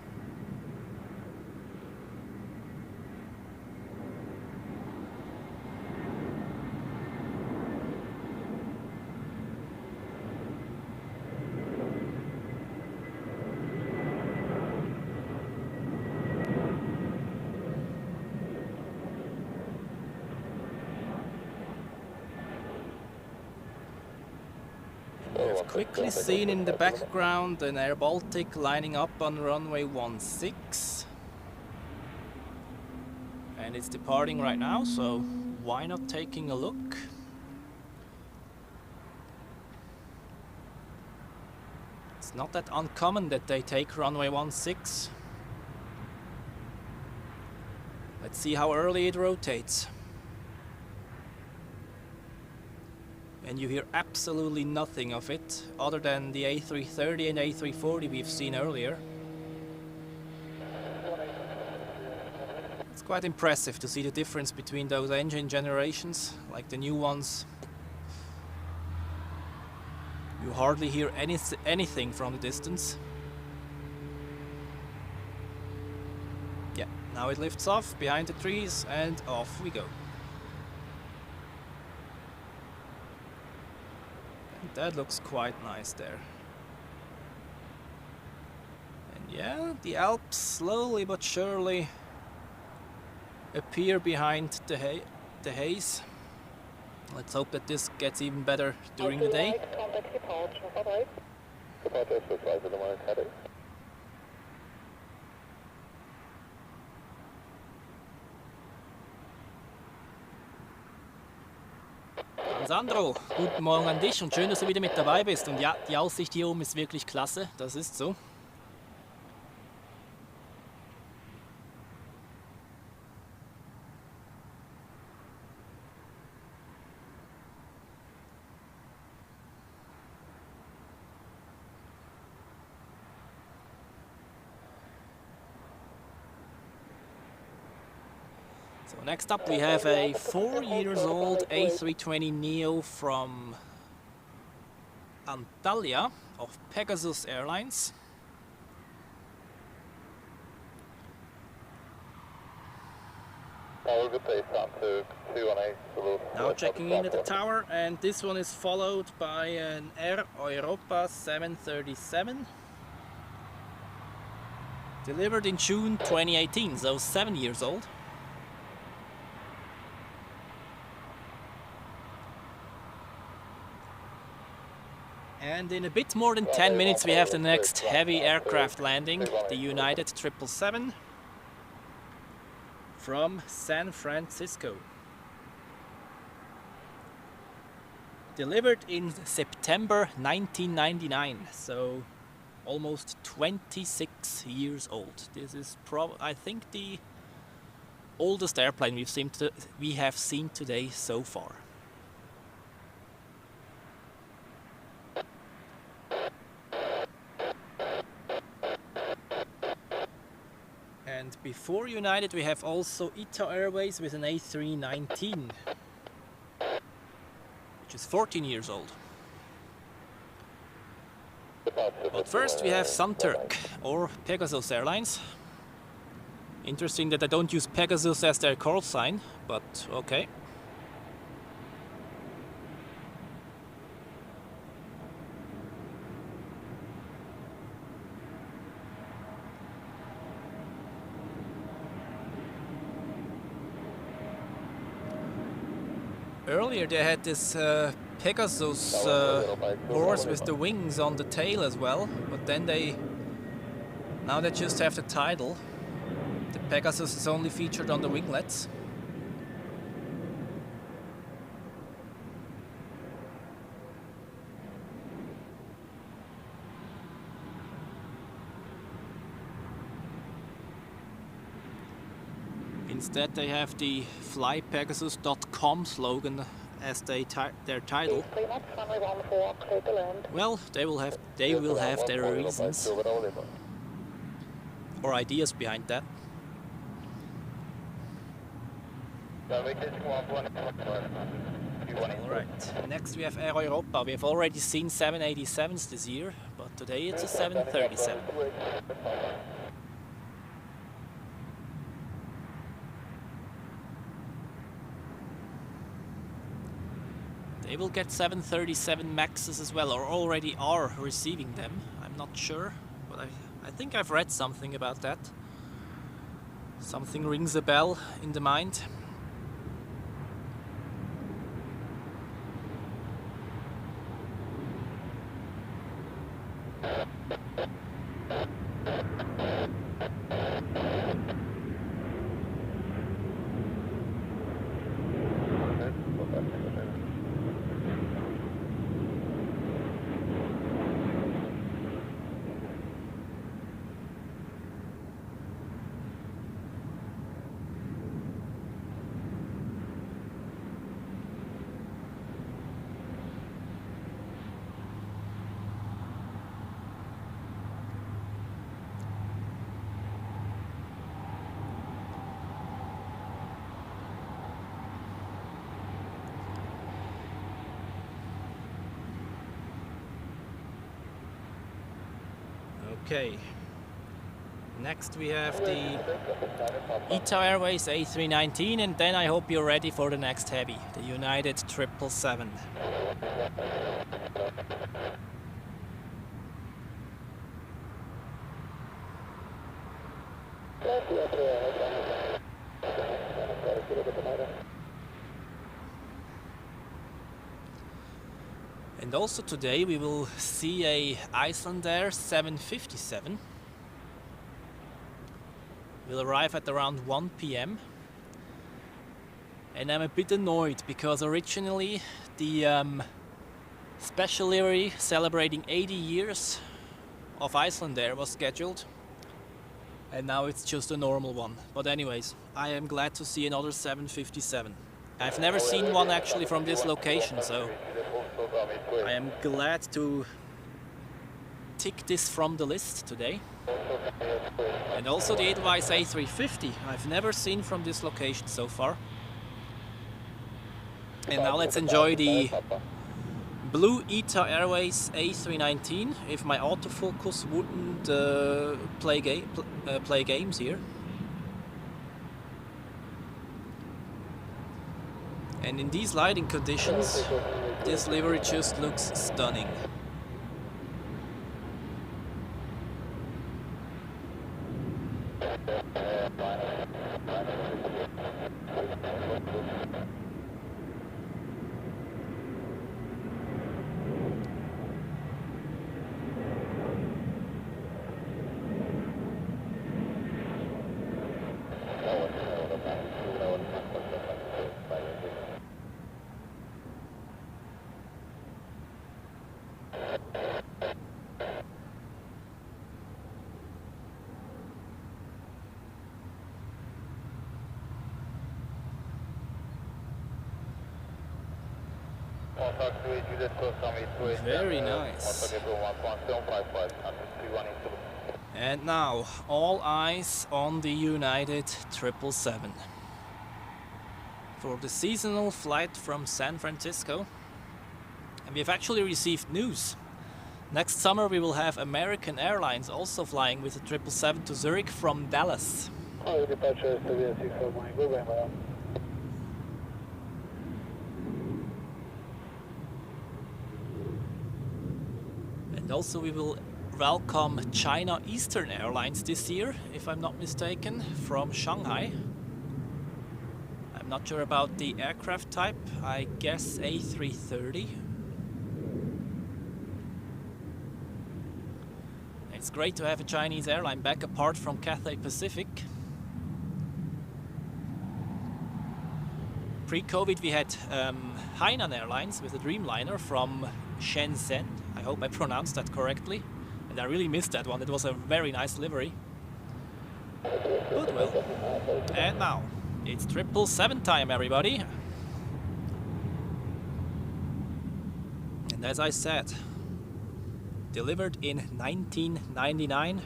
Quickly seen in the background an Air Baltic lining up on runway 16, and it's departing right now, so why not taking a look? It's not that uncommon that they take runway 16. Let's see how early it rotates. And you hear absolutely nothing of it, other than the A330 and A340 we've seen earlier. It's quite impressive to see the difference between those engine generations, like the new ones. You hardly hear anything from the distance. Yeah, now it lifts off behind the trees and off we go. And that looks quite nice there. And yeah, the Alps slowly but surely appear behind the haze. Let's hope that this gets even better during the day. Sandro, guten Morgen an dich und schön, dass du wieder mit dabei bist. Und ja, die Aussicht hier oben ist wirklich klasse, das ist so. So next up we have a 4-year-old A320neo from Antalya of Pegasus Airlines. Now checking in at the tower, and this one is followed by an Air Europa 737 delivered in June 2018, so 7 years old. And in a bit more than 10 minutes we have the next heavy aircraft landing, the United 777 from San Francisco. Delivered in September 1999, so almost 26 years old. This is I think the oldest airplane we have seen today so far. And before United we have also ITA Airways with an A319, which is 14 years old. But first we have Sunturk, or Pegasus Airlines. Interesting that I don't use Pegasus as their call sign, but okay. Earlier they had this Pegasus horse with the wings on the tail as well, but then now they just have the title. The Pegasus is only featured on the winglets. Instead they have the flypegasus.com slogan as their title. Well, they will have their reasons or ideas behind that. Alright, next we have Air Europa. We have already seen 787s this year, but today it's a 737. They will get 737 Maxes as well, or already are receiving them. I'm not sure, but I think I've read something about that. Something rings a bell in the mind. Okay. Next we have the ITA Airways A319, and then I hope you're ready for the next heavy, the United 777. And also today we will see a Icelandair 757. Will arrive at around 1 p.m. And I'm a bit annoyed because originally the special livery celebrating 80 years of Icelandair was scheduled, and now it's just a normal one. But anyways, I am glad to see another 757. I've never seen one actually from this location, so I am glad to tick this from the list today. And also the Edelweiss A350, I've never seen from this location so far. And now let's enjoy the blue ITA Airways A319, if my autofocus wouldn't play games here. And in these lighting conditions, this livery just looks stunning. Very nice. And now, all eyes on the United 777 for the seasonal flight from San Francisco. And we've actually received news. Next summer we will have American Airlines also flying with the 777 to Zurich from Dallas. And also we will welcome China Eastern Airlines this year, if I'm not mistaken, from Shanghai. I'm not sure about the aircraft type, I guess A330. It's great to have a Chinese airline back apart from Cathay Pacific. Pre-COVID we had Hainan Airlines with a Dreamliner from Shenzhen. I hope I pronounced that correctly. And I really missed that one. It was a very nice livery. But well. And now, it's 777 time, everybody. And as I said, delivered in 1999.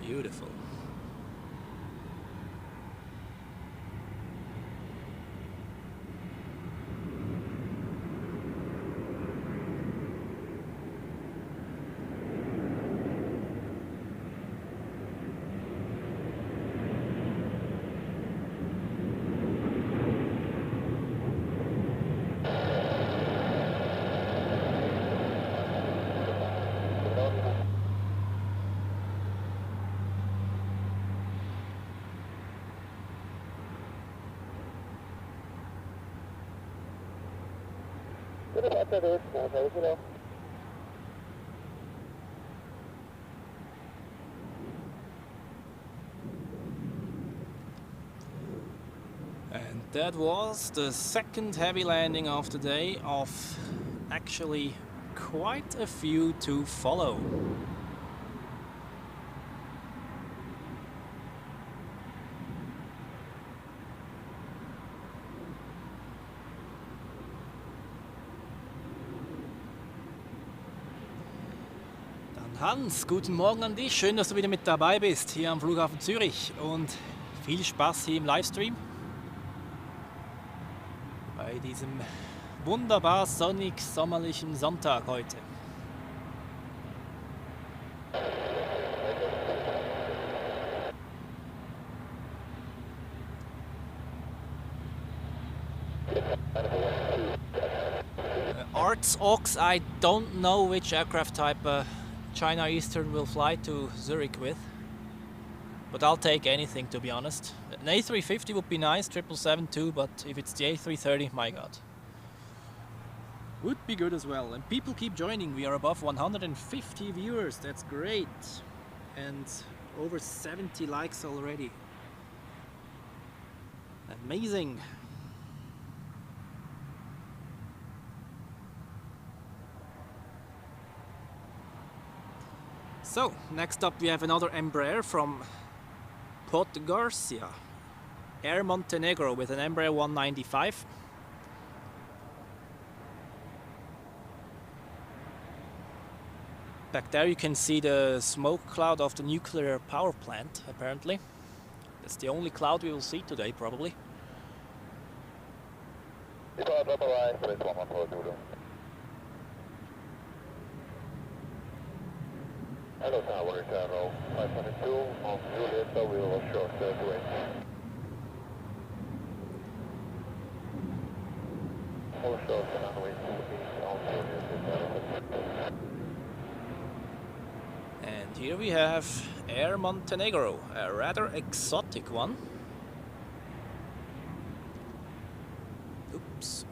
Beautiful. And that was the second heavy landing of the day, of actually quite a few to follow. Hans, guten Morgen an dich. Schön, dass du wieder mit dabei bist hier am Flughafen Zürich und viel Spaß hier im Livestream bei diesem wunderbar sonnig sommerlichen Sonntag heute. Arts Ox, I don't know which aircraft type China Eastern will fly to Zurich with, but I'll take anything, to be honest. An A350 would be nice, 777 too, but if it's the A330, my god. Would be good as well. And people keep joining. We are above 150 viewers. That's great. And over 70 likes already. Amazing. So, next up we have another Embraer from Port Garcia, Air Montenegro, with an Embraer 195. Back there you can see the smoke cloud of the nuclear power plant, apparently. That's the only cloud we will see today, probably. Hello Tower, return row 502 on Juliet, so we will short to it. All short runway 2 on Juliet. And here we have Air Montenegro, a rather exotic one. Oops.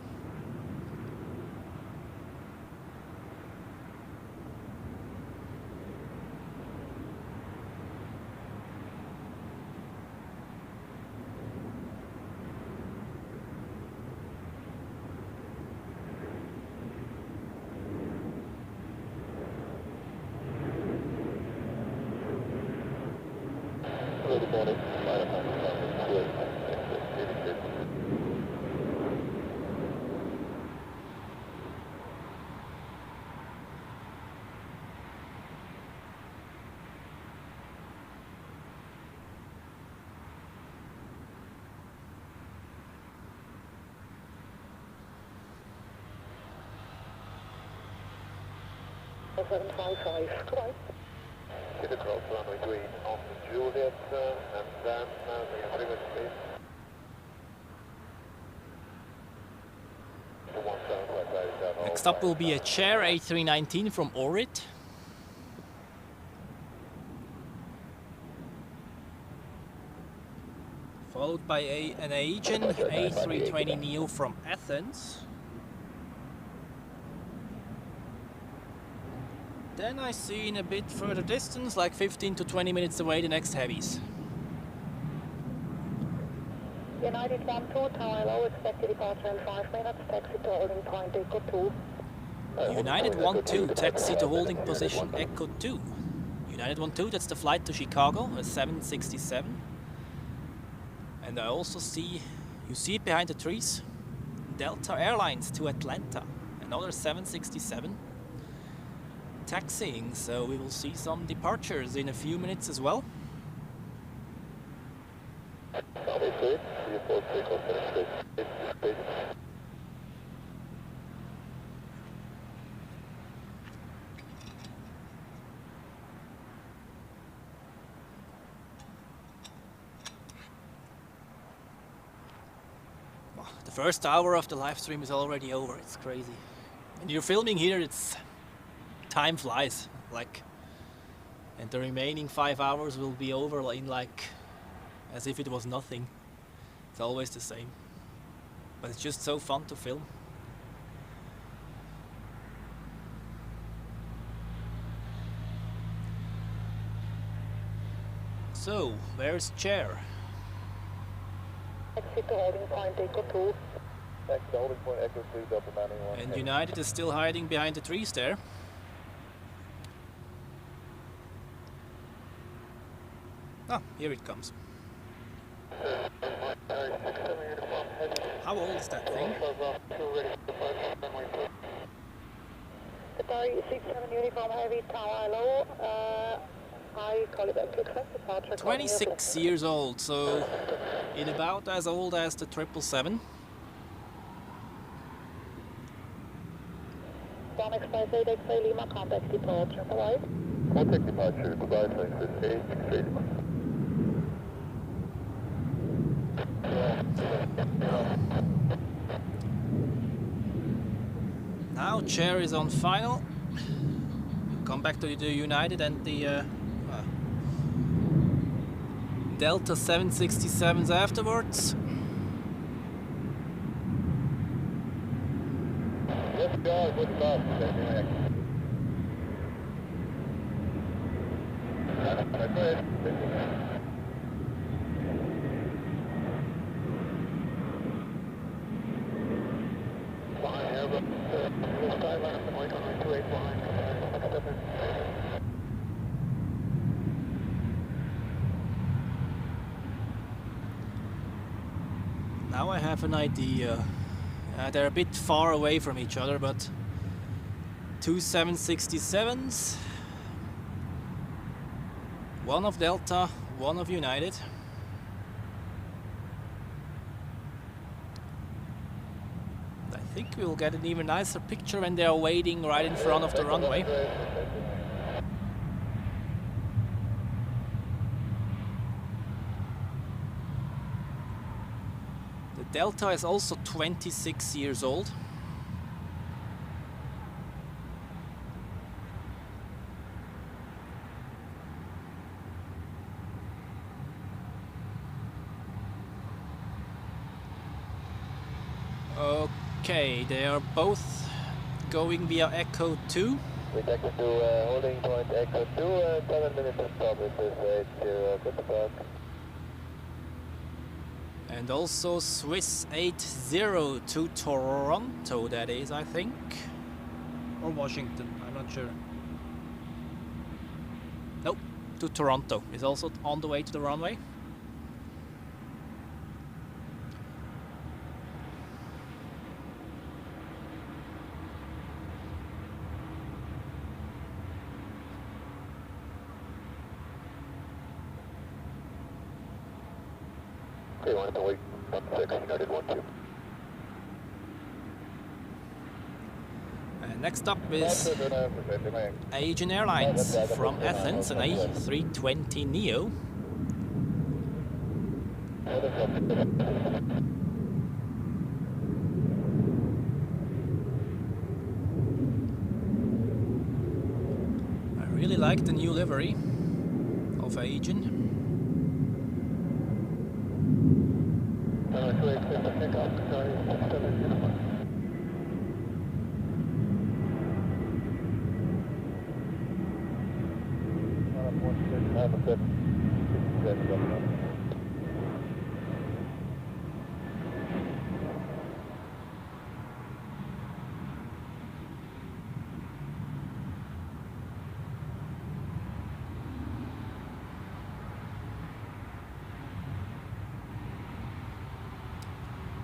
Hit the cross runway 3 on Juliet, and then we have river space. Next up will be a Chair A319 from Orit. Followed by an Aegean A320neo from Athens. Then I see in a bit further distance, like 15 to 20 minutes away, the next heavies. United 1-2, tower low, expected departure in 5 minutes, taxi to holding point Echo 2. United 1-2, taxi to holding position Echo 2. United 1-2, that's the flight to Chicago, a 767. And I also see, you see it behind the trees, Delta Airlines to Atlanta, another 767. Taxiing, so we will see some departures in a few minutes as well. The first hour of the live stream is already over, it's crazy. And you're filming here, it's time flies, like, and the remaining 5 hours will be over in like as if it was nothing. It's always the same, but it's just so fun to film. So, where's Chair? Taxi to holding point Echo 2. Taxi to holding point Echo 3, Delta 91. And United is still hiding behind the trees there. Ah, here it comes. How old is that thing? Qatar 67 uniform heavy, tower low, high caliber to accept departure. 26 years old, so in about as old as the 777. Express 8X-ray Lima, contact departure, bye-bye. Contact departure, goodbye, thanks, it's 8 Now chair is on final. Come back to the United and the Delta 767s afterwards. Let's go, good luck. Now I have an idea. They're a bit far away from each other, but two 767s, one of Delta, one of United. I think we'll get an even nicer picture when they are waiting right in front of the runway. The Delta is also 26 years old. Okay, they are both going via Echo 2. We take it to holding point Echo 2 and 7 minutes to stop. It is 80, good luck. And also Swiss 80 to Toronto, that is, I think. Or Washington, I'm not sure. Nope, to Toronto. Is also on the way to the runway. Okay, one to wait. 16, United 12. And next up is Asian Airlines from Athens, an A320 Neo. I really like the new livery of Asian.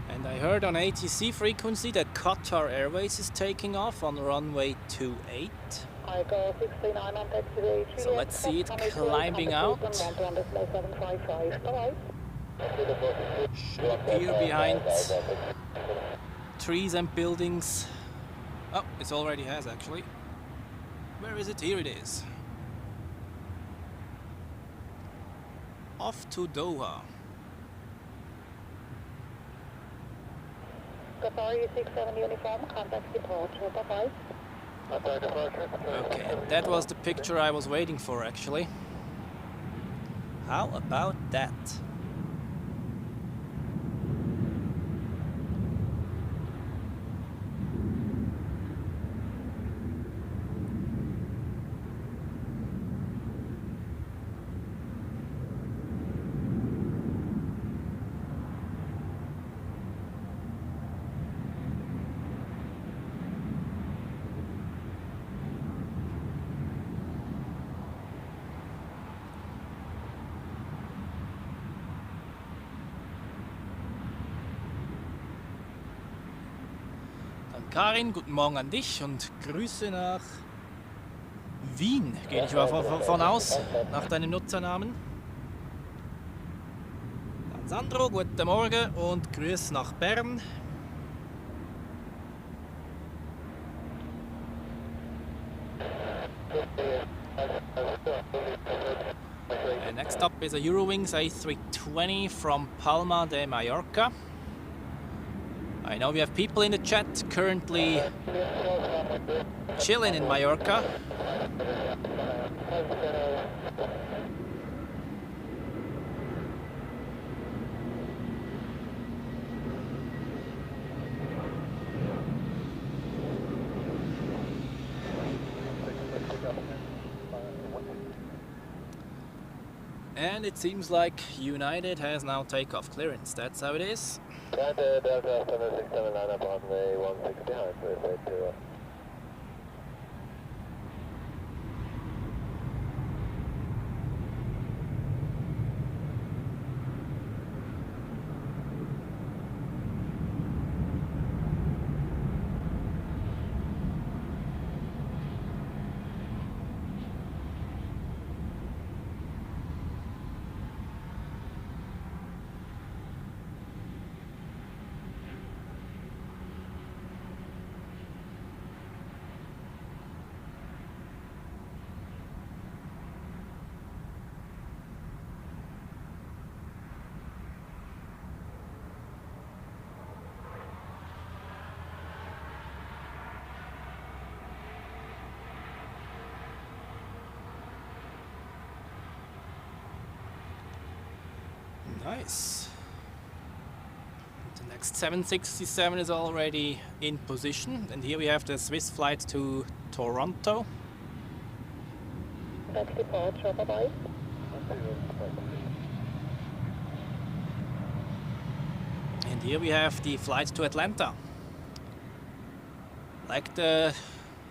And I heard on ATC frequency that Qatar Airways is taking off on runway 28. I go 69 on taxiway. So let's see it climbing out. Should appear behind trees and buildings. Oh, it already has actually. Where is it? Here it is. Off to Doha. Qatar 67 uniform, contact departure, bye-bye. Okay, that was the picture I was waiting for actually. How about that? Karin, guten Morgen an dich und Grüße nach Wien, gehe ich mal von aus, nach deinem Nutzernamen. Dann Sandro, guten Morgen und Grüße nach Bern. And next up is a Eurowings A320 from Palma de Mallorca. I know we have people in the chat currently chilling in Mallorca. And it seems like United has now takeoff clearance. That's how it is. Delta 767 line up on runway 16 behind, please, 80. Nice. The next 767 is already in position, and here we have the Swiss flight to Toronto. That's departure, bye-bye. And here we have the flight to Atlanta. Like the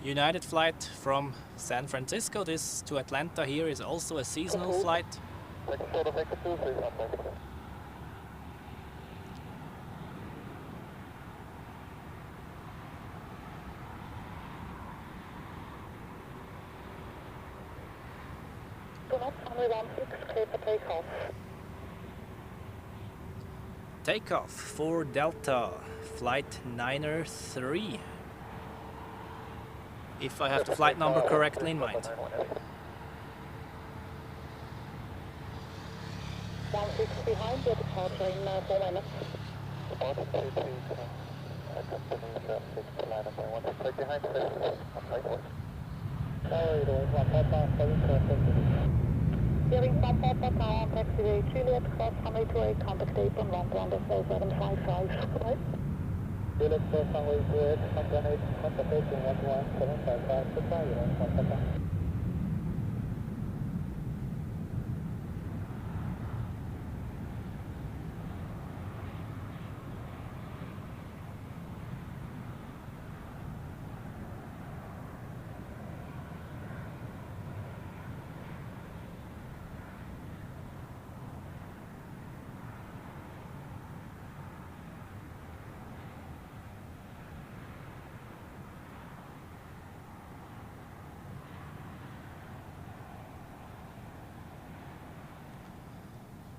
United flight from San Francisco, this to Atlanta here is also a seasonal flight. Second short of vector 2, please, up next. Do not runway 16, clear for takeoff. Takeoff for Delta, flight 903. If I have the flight number correctly in mind. 16 behind, your departure in 4 minutes. Departure 2, please. Company traffic line up on 16 behind, please. Sorry, there was one Papa, Hearing from Papa Tower, taxiway Juliet, cross runway 28, contact date on 11755. Right? Juliet, cross runway 28, contact date on 11755. Goodbye, you know, Papa.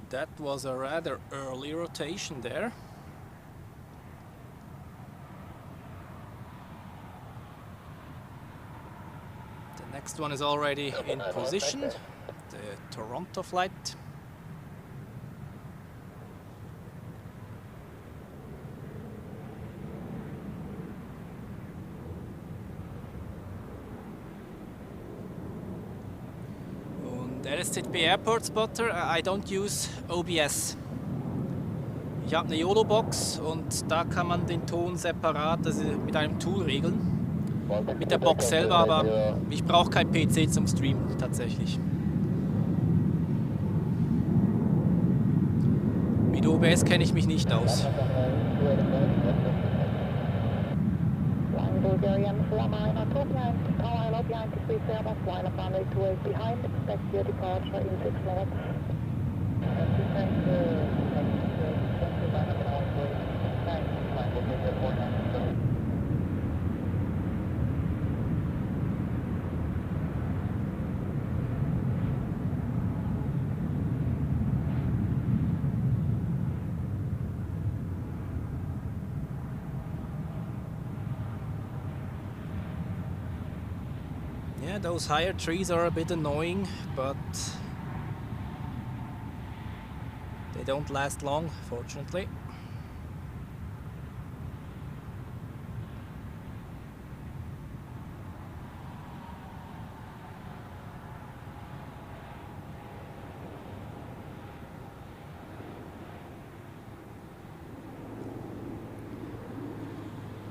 That was a rather early rotation there. The next one is already in position, the Toronto flight. Der ist ZB Airport Spotter. I don't use OBS. Ich habe eine YOLO-Box und da kann man den Ton separat mit einem Tool regeln. Mit der Box selber, aber ich brauche kein PC zum Streamen tatsächlich. Mit OBS kenne ich mich nicht aus. Bulgarian 49, Tower LO behind the Swiss Airbus, line up runway 28 behind, expect your departure in 6 minutes. Yeah, those higher trees are a bit annoying, but don't last long, fortunately.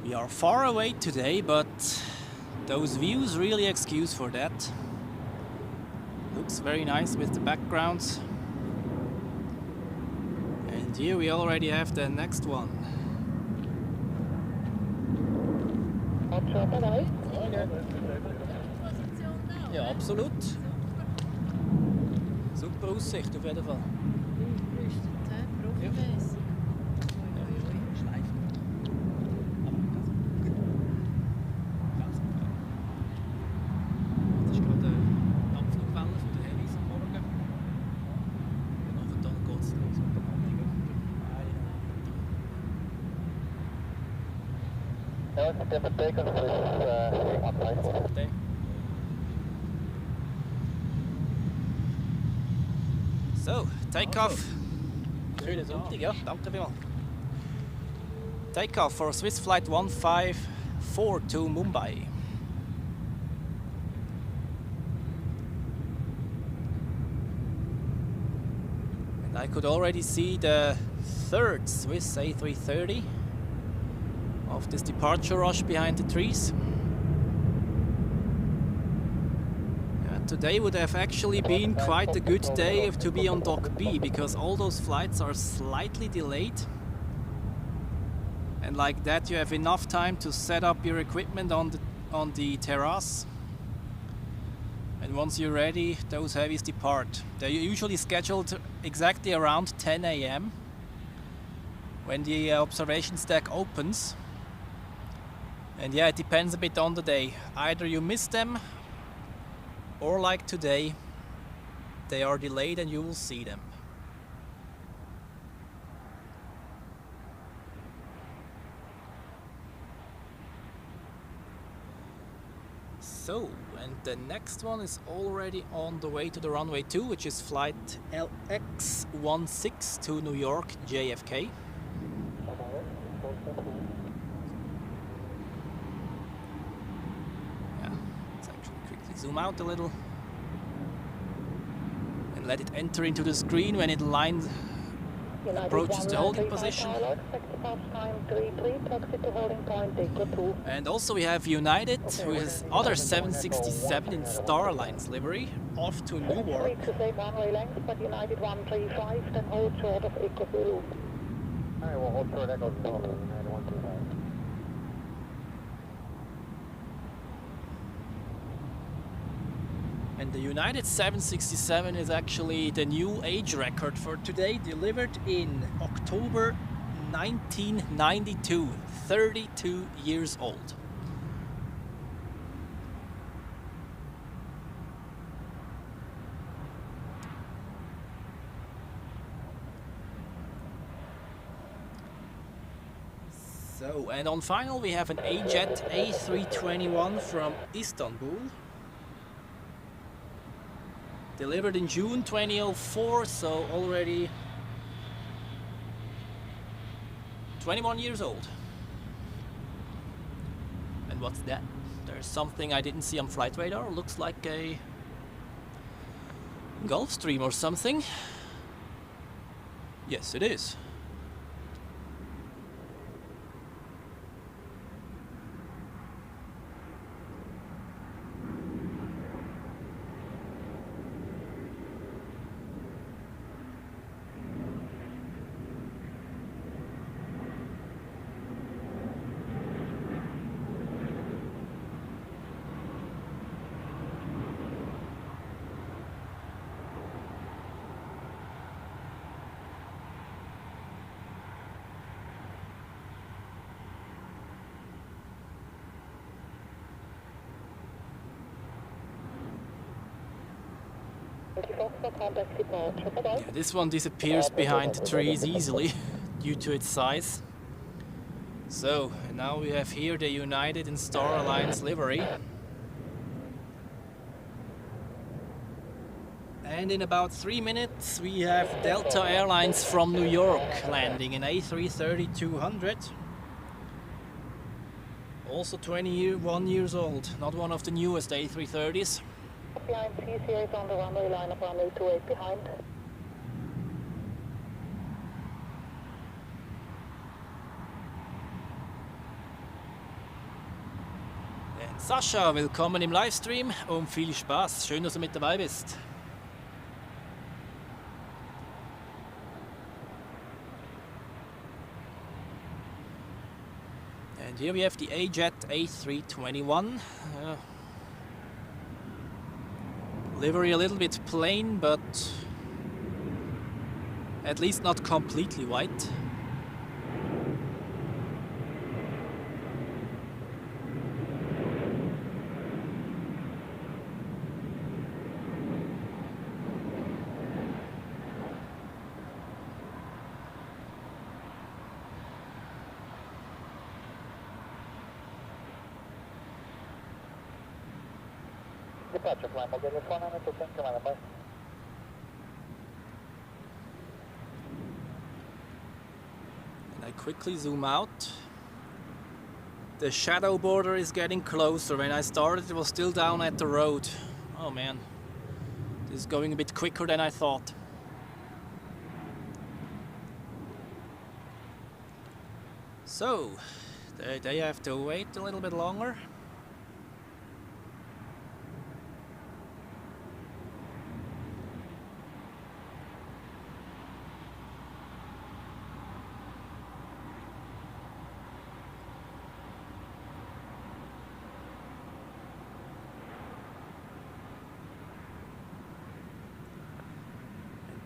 We are far away today, but those views really excuse for that. Looks very nice with the backgrounds. And here we already have the next one. Ja, absolut. Super Aussicht auf jeden Fall. Ja. Different takeoff with one flight. So, takeoff. Schöne Sonntag, ja, danke vielmals. Takeoff for Swiss flight 154 to Mumbai. And I could already see the third Swiss A330 of this departure rush behind the trees. Today would have actually been quite a good day to be on Dock B, because all those flights are slightly delayed. And like that you have enough time to set up your equipment on the terrace. And once you're ready, those heavies depart. They're usually scheduled exactly around 10 AM when the observation deck opens. And yeah, it depends a bit on the day. Either you miss them, or like today, they are delayed and you will see them. So, and the next one is already on the way to the runway 2, which is flight LX16 to New York JFK. Zoom out a little and let it enter into the screen when it approaches the holding position. And also we have United with other 767 in Star Alliance livery off to Newark. And the United 767 is actually the new age record for today, delivered in October 1992, 32 years old. So, and on final we have an A-Jet A321 from Istanbul. Delivered in June 2004, so already 21 years old. And what's that? There's something I didn't see on flight radar. Looks like a Gulfstream or something. Yes, it is. Yeah, this one disappears behind the trees easily due to its size. So, now we have here the United and Star Alliance livery. And in about 3 minutes we have Delta Airlines from New York landing in A330-200. Also 21 years old, not one of the newest A330s. Behind C-Series on the runway, line up runway 28 behind. Sascha, willkommen im Livestream und viel Spaß. Schön, dass du mit dabei bist. And here we have the A-Jet A321. Livery a little bit plain, but at least not completely white. Departure climb, I'll get this one on it, thank you, bye. And I quickly zoom out. The shadow border is getting closer. When I started, it was still down at the road. Oh man, this is going a bit quicker than I thought. So, they have to wait a little bit longer.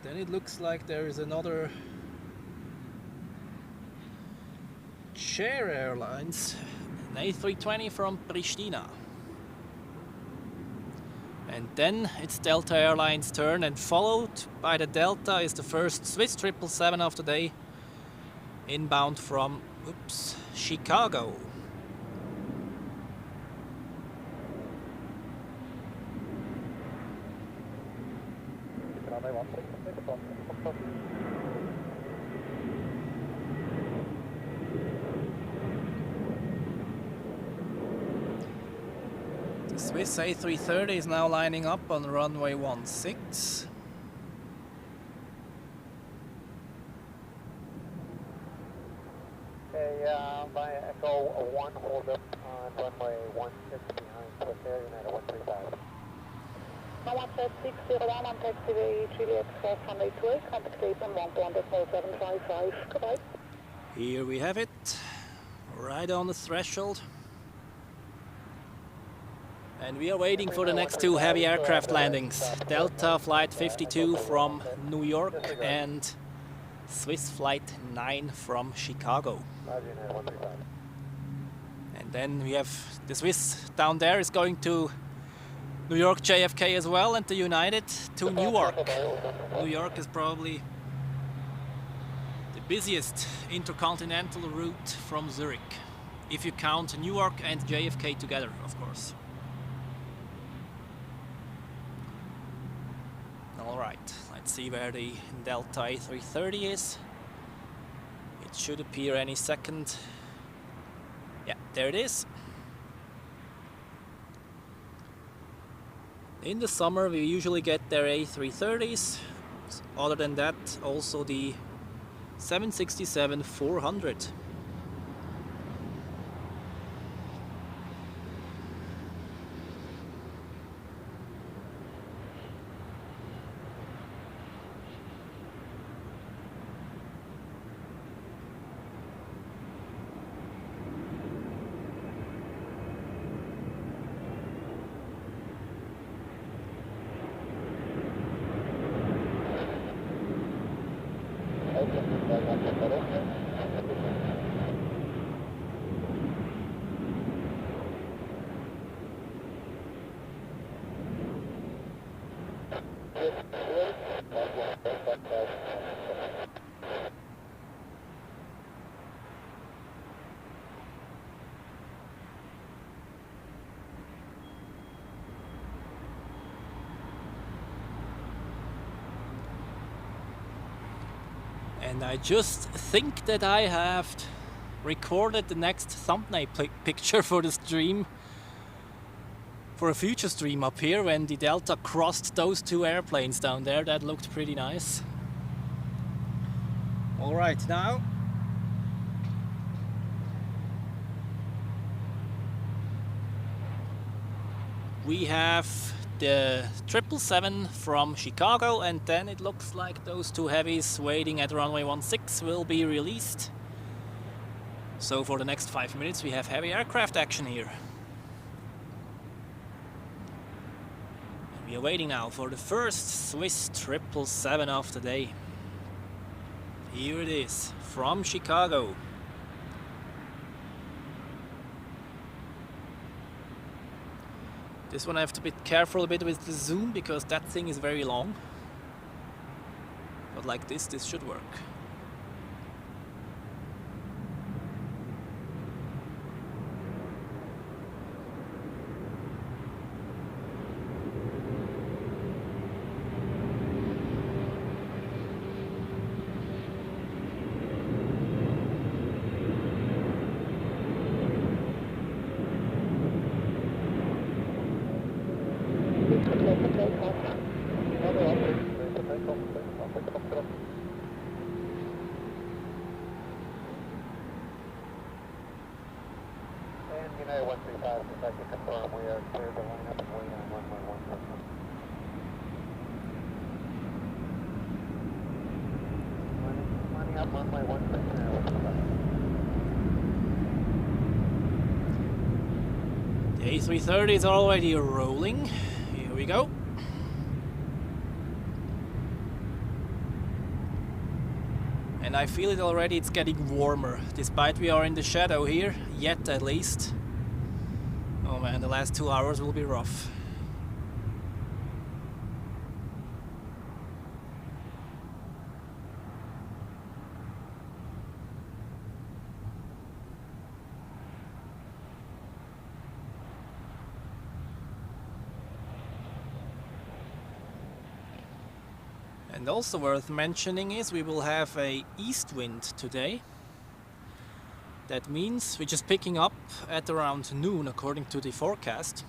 Then it looks like there is another Share Airlines, an A320 from Pristina. And then it's Delta Airlines' turn, and followed by the Delta is the first Swiss 777 of the day, inbound from Chicago. The Swiss A330 is now lining up on runway 16. Okay, by Echo 1, hold up on runway 16 behind Swiss Air United 135. Now 17601 on taxiway Juliet Cross runway 28, contact station 1.0755. Goodbye. Here we have it, right on the threshold. And we are waiting for the next two heavy aircraft landings. Delta Flight 52 from New York and Swiss Flight 9 from Chicago. And then we have the Swiss down there is going to New York JFK as well, and the United to Newark. New York is probably the busiest intercontinental route from Zurich, if you count Newark and JFK together, of course. Alright, let's see where the Delta A330 is. It should appear any second. Yeah, there it is. In the summer we usually get their A330s. Other than that, also the 767-400. And I just think that I have recorded the next thumbnail picture for the stream, for a future stream up here, when the Delta crossed those two airplanes down there. That looked pretty nice. Alright, now we have the 777 from Chicago, and then it looks like those two heavies waiting at runway 16 will be released. So for the next 5 minutes we have heavy aircraft action here. And we are waiting now for the first Swiss 777 of the day. Here it is, from Chicago. This one I have to be careful a bit with the zoom, because that thing is very long. But like this should work. The A330 is already rolling. Here we go. And I feel it already, it's getting warmer, despite we are in the shadow here, yet at least. Oh man, the last 2 hours will be rough. And also worth mentioning is we will have a east wind today. That means we're just picking up at around noon according to the forecast.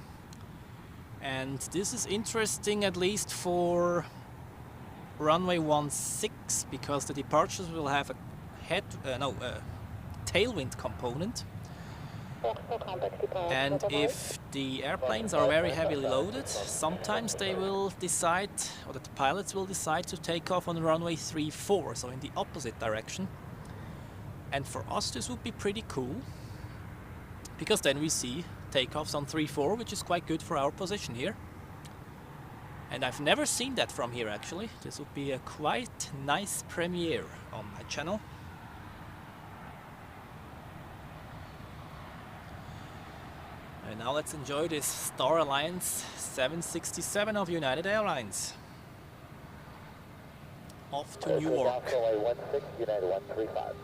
And this is interesting, at least for runway 16, because the departures will have a tailwind component. And if the airplanes are very heavily loaded, sometimes they will decide, or the pilots will decide to take off on runway 34, so in the opposite direction. And for us this would be pretty cool, because then we see takeoffs on 34, which is quite good for our position here. And I've never seen that from here actually. This would be a quite nice premiere on my channel. And now let's enjoy this Star Alliance 767 of United Airlines. Off to New York. United 135.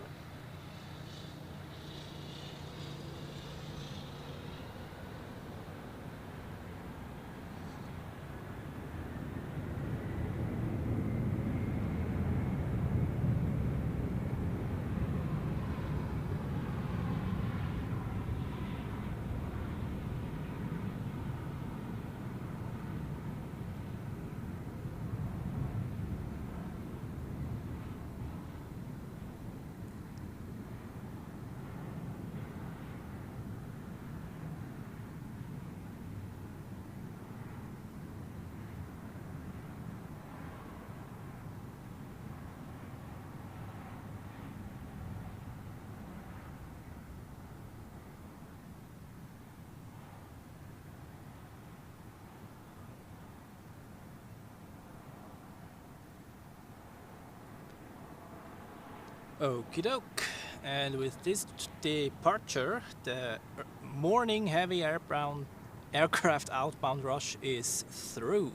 Okie doke. And with this departure, the morning heavy aircraft outbound rush is through.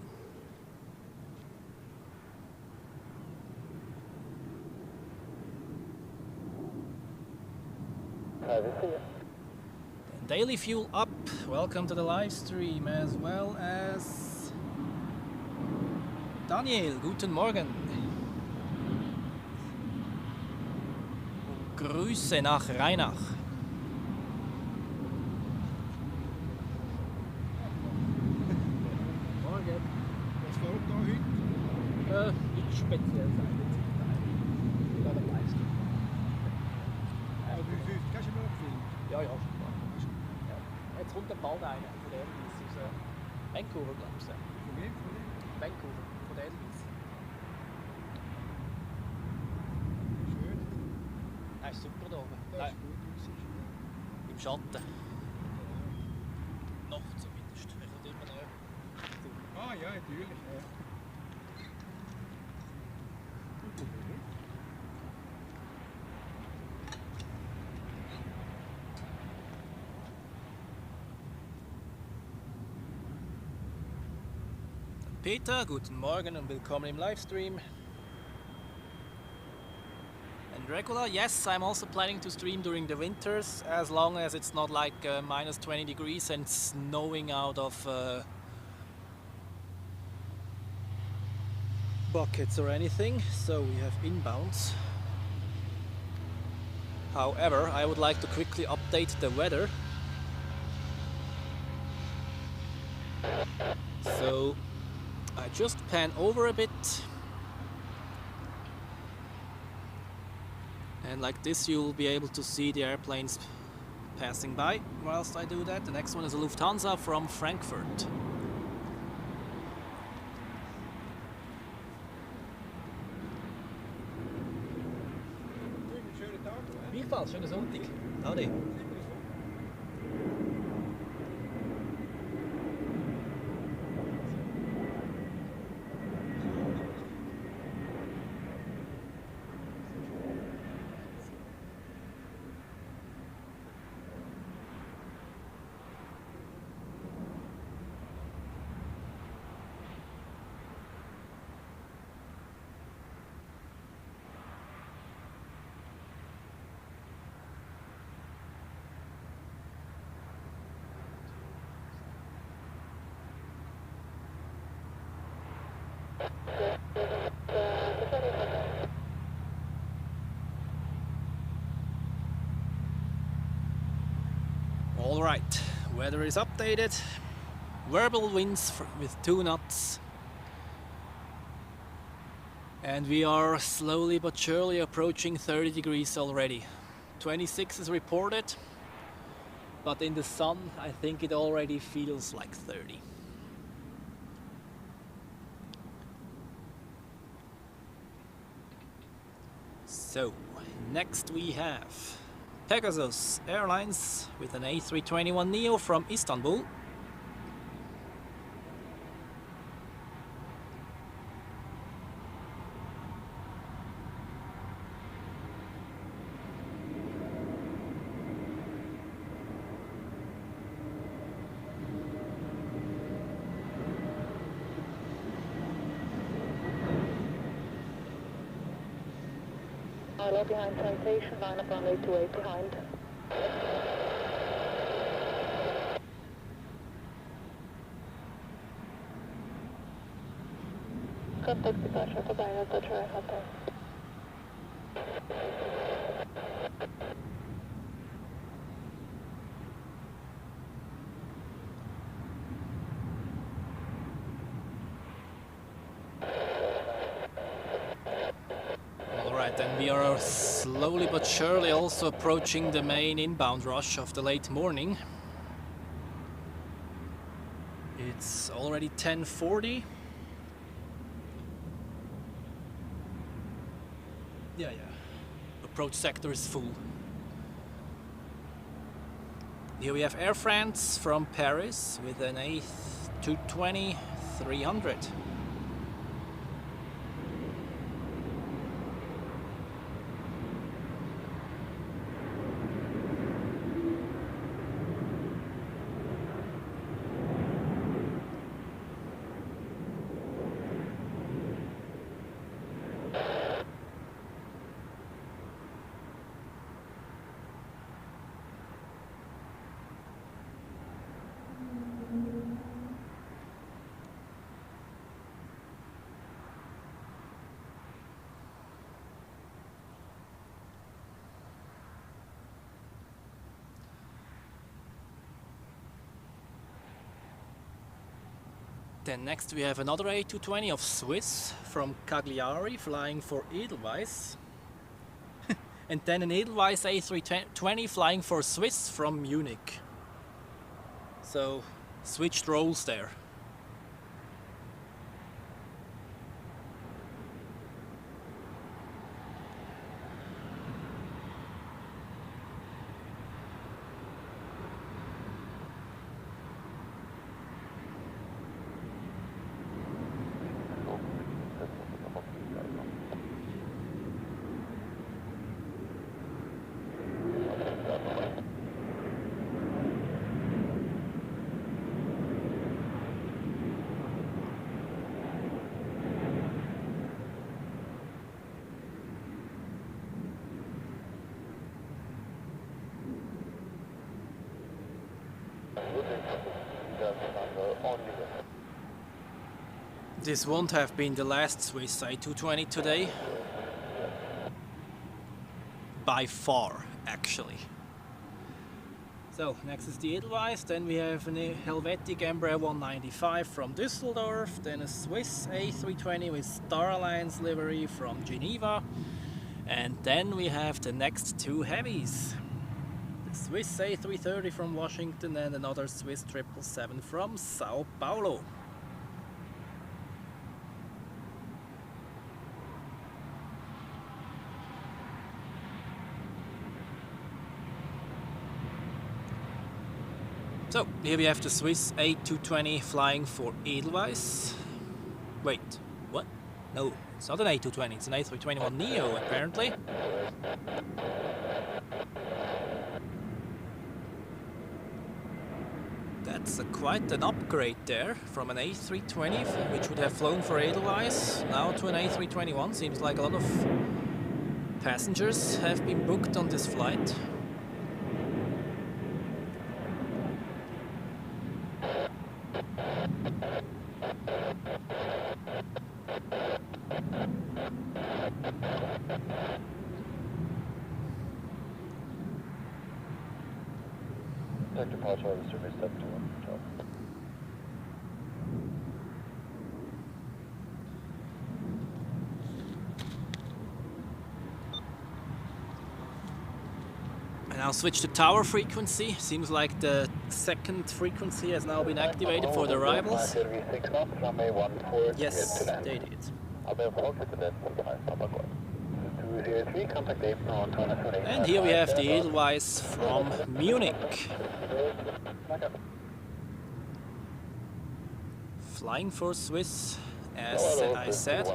Daily fuel up. Welcome to the live stream, as well as Daniel. Guten Morgen. Grüße nach Rheinach. Morgen. Was fährt da heute? Nichts Spezielles eigentlich. Ja, der meiste. Aber du hast schon mal gefilmt? Ja, ja, schon mal. Ja. Jetzt kommt bald einer von der Edelweiss aus Vancouver, glaube ich. Von wem? Von wem? Vancouver, von der Edelweiss. Schön. Das ist super da oben. Das ist gut, Aussicht. Im Schatten. Noch zumindest. Er kommt immer näher. Ah ja, natürlich. Ja. Peter, guten Morgen und willkommen im Livestream. And regular, yes, I'm also planning to stream during the winters, as long as it's not like minus 20 degrees and snowing out of buckets or anything. So we have inbounds. However, I would like to quickly update the weather. So I just pan over a bit, and like this you'll be able to see the airplanes passing by whilst I do that. The next one is a Lufthansa from Frankfurt. Schönen Tag, oder? Gleichfalls, schönen Sonntag. Ade. Alright, weather is updated. Variable winds with 2 knots. And we are slowly but surely approaching 30 degrees already. 26 is reported, but in the sun I think it already feels like 30. So, next we have Pegasus Airlines with an A321neo from Istanbul. ILO behind citation, line up runway 28 behind. Contact departure for Delta Boeing Hotel. Alright, then we are slowly but surely also approaching the main inbound rush of the late morning. It's already 10:40. Yeah. Approach sector is full. Here we have Air France from Paris with an A220-300. Then next we have another A220 of Swiss from Cagliari flying for Edelweiss. And then an Edelweiss A320 flying for Swiss from Munich. So switched roles there. This won't have been the last Swiss A220 today. By far, actually. So, next is the Edelweiss, then we have a Helvetic Embraer 195 from Düsseldorf, then a Swiss A320 with Star Alliance livery from Geneva, and then we have the next two heavies. The Swiss A330 from Washington and another Swiss 777 from Sao Paulo. So, here we have the Swiss A220 flying for Edelweiss. Wait, what? No, it's not an A220, it's an A321neo apparently. That's quite an upgrade there from an A320, which would have flown for Edelweiss, now to an A321. Seems like a lot of passengers have been booked on this flight. Departure of service up to 1 top. And I'll switch to tower frequency. Seems like the second frequency has now been activated for the arrivals. Yes, they did. And here we have the Edelweiss from Munich. Flying for Swiss, as I said.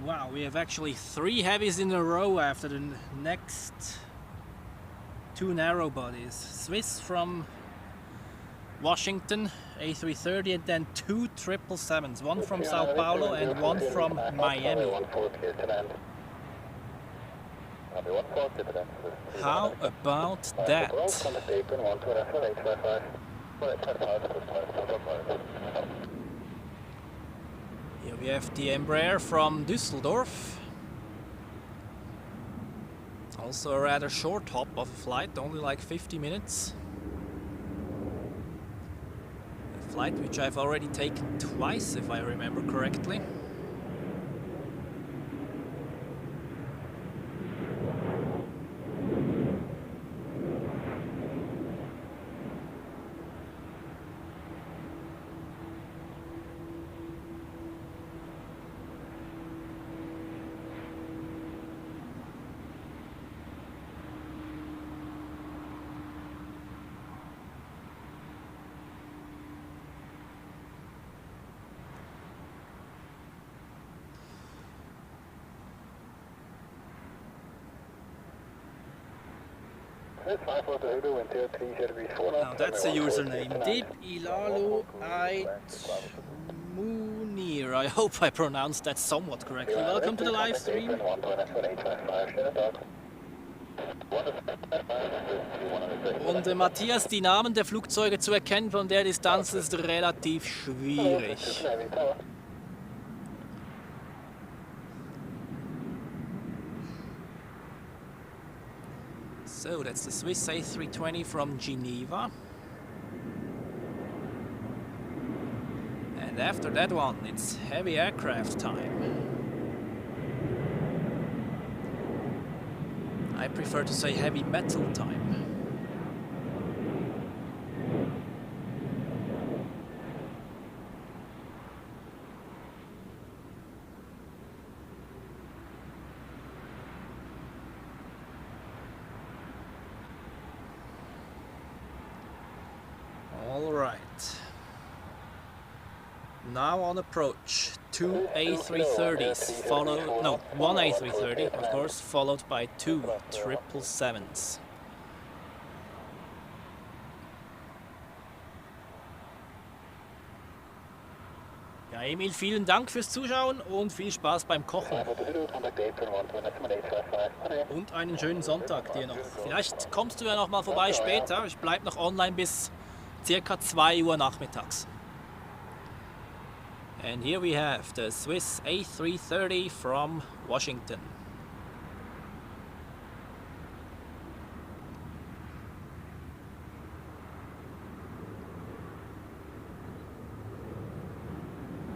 Wow, we have actually 3 heavies in a row after the next 2 narrow bodies. Swiss from Washington, A330, and then 2 777s, one from Sao Paulo and one from Miami. How about that? Here we have the Embraer from Düsseldorf. Also a rather short hop of a flight, only like 50 minutes. A flight which I've already taken twice, if I remember correctly. Now that's a username. Dib Ilalu Munir. I hope I pronounced that somewhat correctly. Welcome to the live stream. Und Matthias, die Namen der Flugzeuge zu erkennen von der Distanz ist relativ schwierig. So that's the Swiss A320 from Geneva. And after that one, it's heavy aircraft time. I prefer to say heavy metal time. Now on approach, two A330s, one A330, of course, followed by two 777s. Ja, Emil, vielen Dank fürs Zuschauen und viel Spaß beim Kochen. Und einen schönen Sonntag dir noch. Vielleicht kommst du ja noch mal vorbei später. Ich bleibe noch online bis circa 2 Uhr nachmittags. And here we have the Swiss A330 from Washington.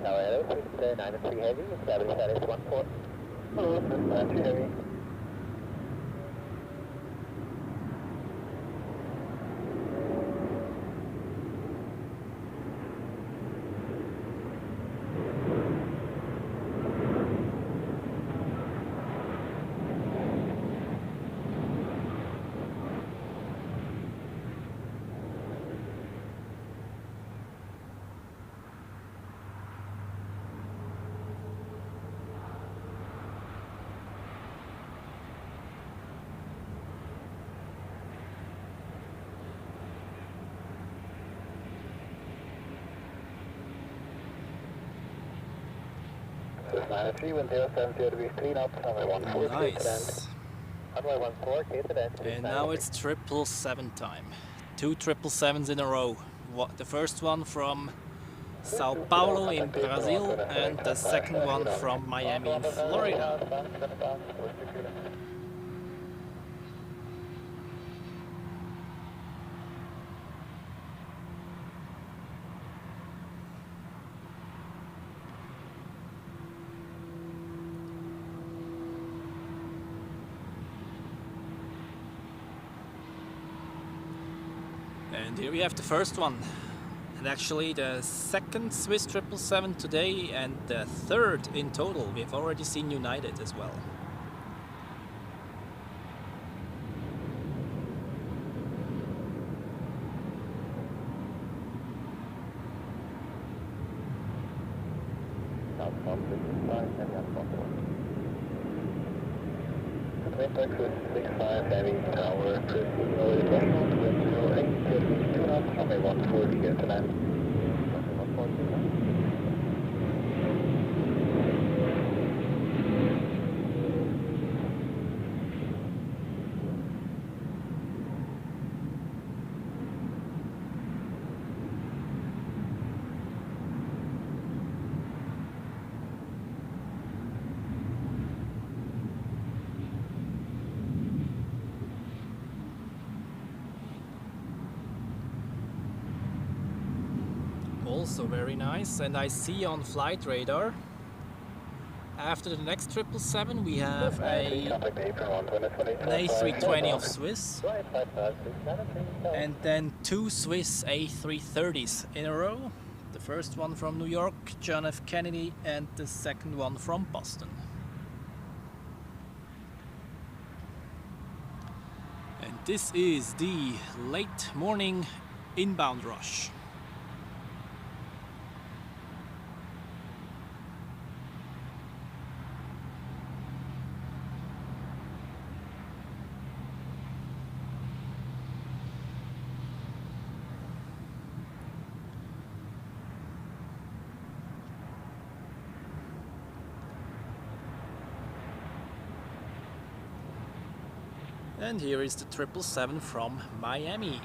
Hello, this is 93 Heavy, establish status 14. Hello, this is 93 Heavy. This is 93, 1070 degrees, clean up, runway 14, Nice. runway 14, And now it's 777 time. Two 777s in a row. The first one from Sao Paulo in Brazil and the second one from Miami in Florida. And here we have the first one, and actually the second Swiss 777 today and the third in total. We've already seen United as well. Texas 65 Heavy Tower, proceed over the threshold, wind 08, 2 knots, runway 140 here to land. Also very nice, and I see on flight radar after the next 777 we have an A320 of Swiss and then two Swiss A330s in a row. The first one from New York, John F. Kennedy, and the second one from Boston. And this is the late morning inbound rush. And here is the 777 from Miami.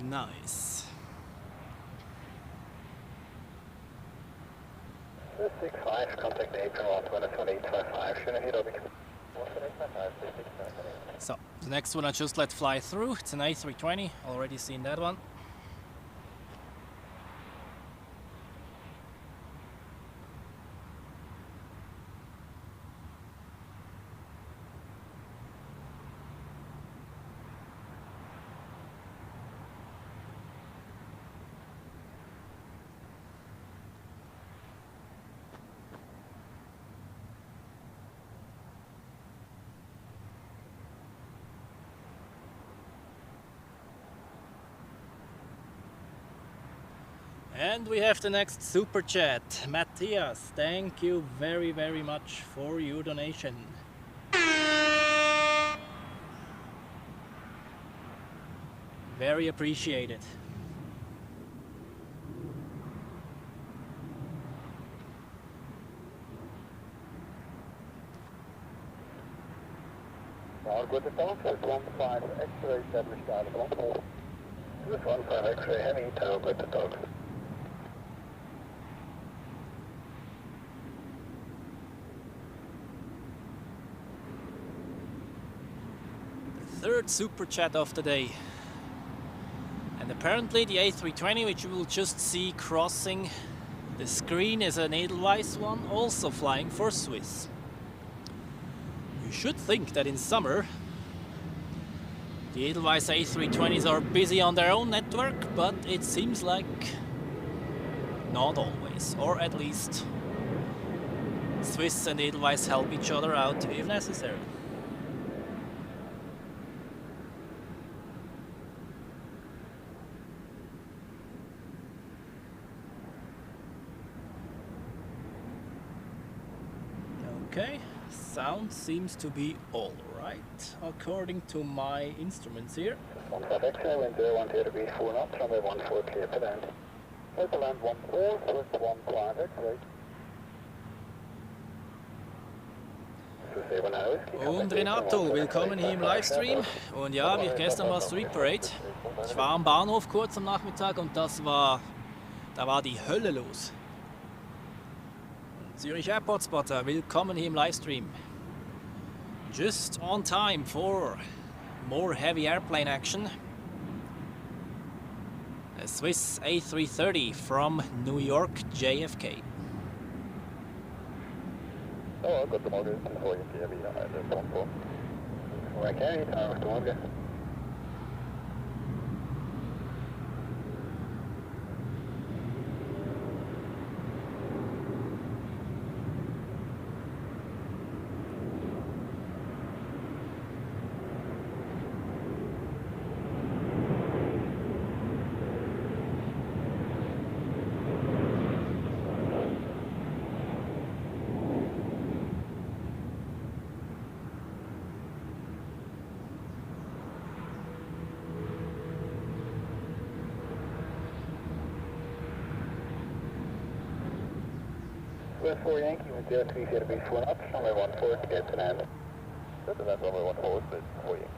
Nice. 65, contact April 12855, So, the next one I just let fly through, it's an A320, already seen that one. And we have the next super chat. Matthias, thank you very, very much for your donation. Very appreciated. All good to talk, 15 X-ray established out of Longpole. 15 X-ray heavy, tower good to talk. Third super chat of the day, and apparently the A320, which you will just see crossing the screen, is an Edelweiss one, also flying for Swiss. You should think that in summer the Edelweiss A320s are busy on their own network, but it seems like not always, or at least Swiss and Edelweiss help each other out if necessary. Okay, sound seems to be all right, according to my instruments here. 15 X-ray, wind 010 degrees 4 knots, runway 14 clear to land. Local land 14, Swiss 15 X-ray. Und Renato, willkommen hier im Livestream. Und ja, wie gestern war Street Parade. Ich war am Bahnhof kurz am Nachmittag und da war die Hölle los. Zurich Airport Spotter, willkommen hier im Livestream. Just on time for more heavy airplane action. A Swiss A330 from New York JFK. Oh, got the motor for you, heavy, okay, tower to morgen. West 4 Yankee with 03 degrees 4 knots, runway 14 to get to land. Good to land, runway 14 is 4 Yankee.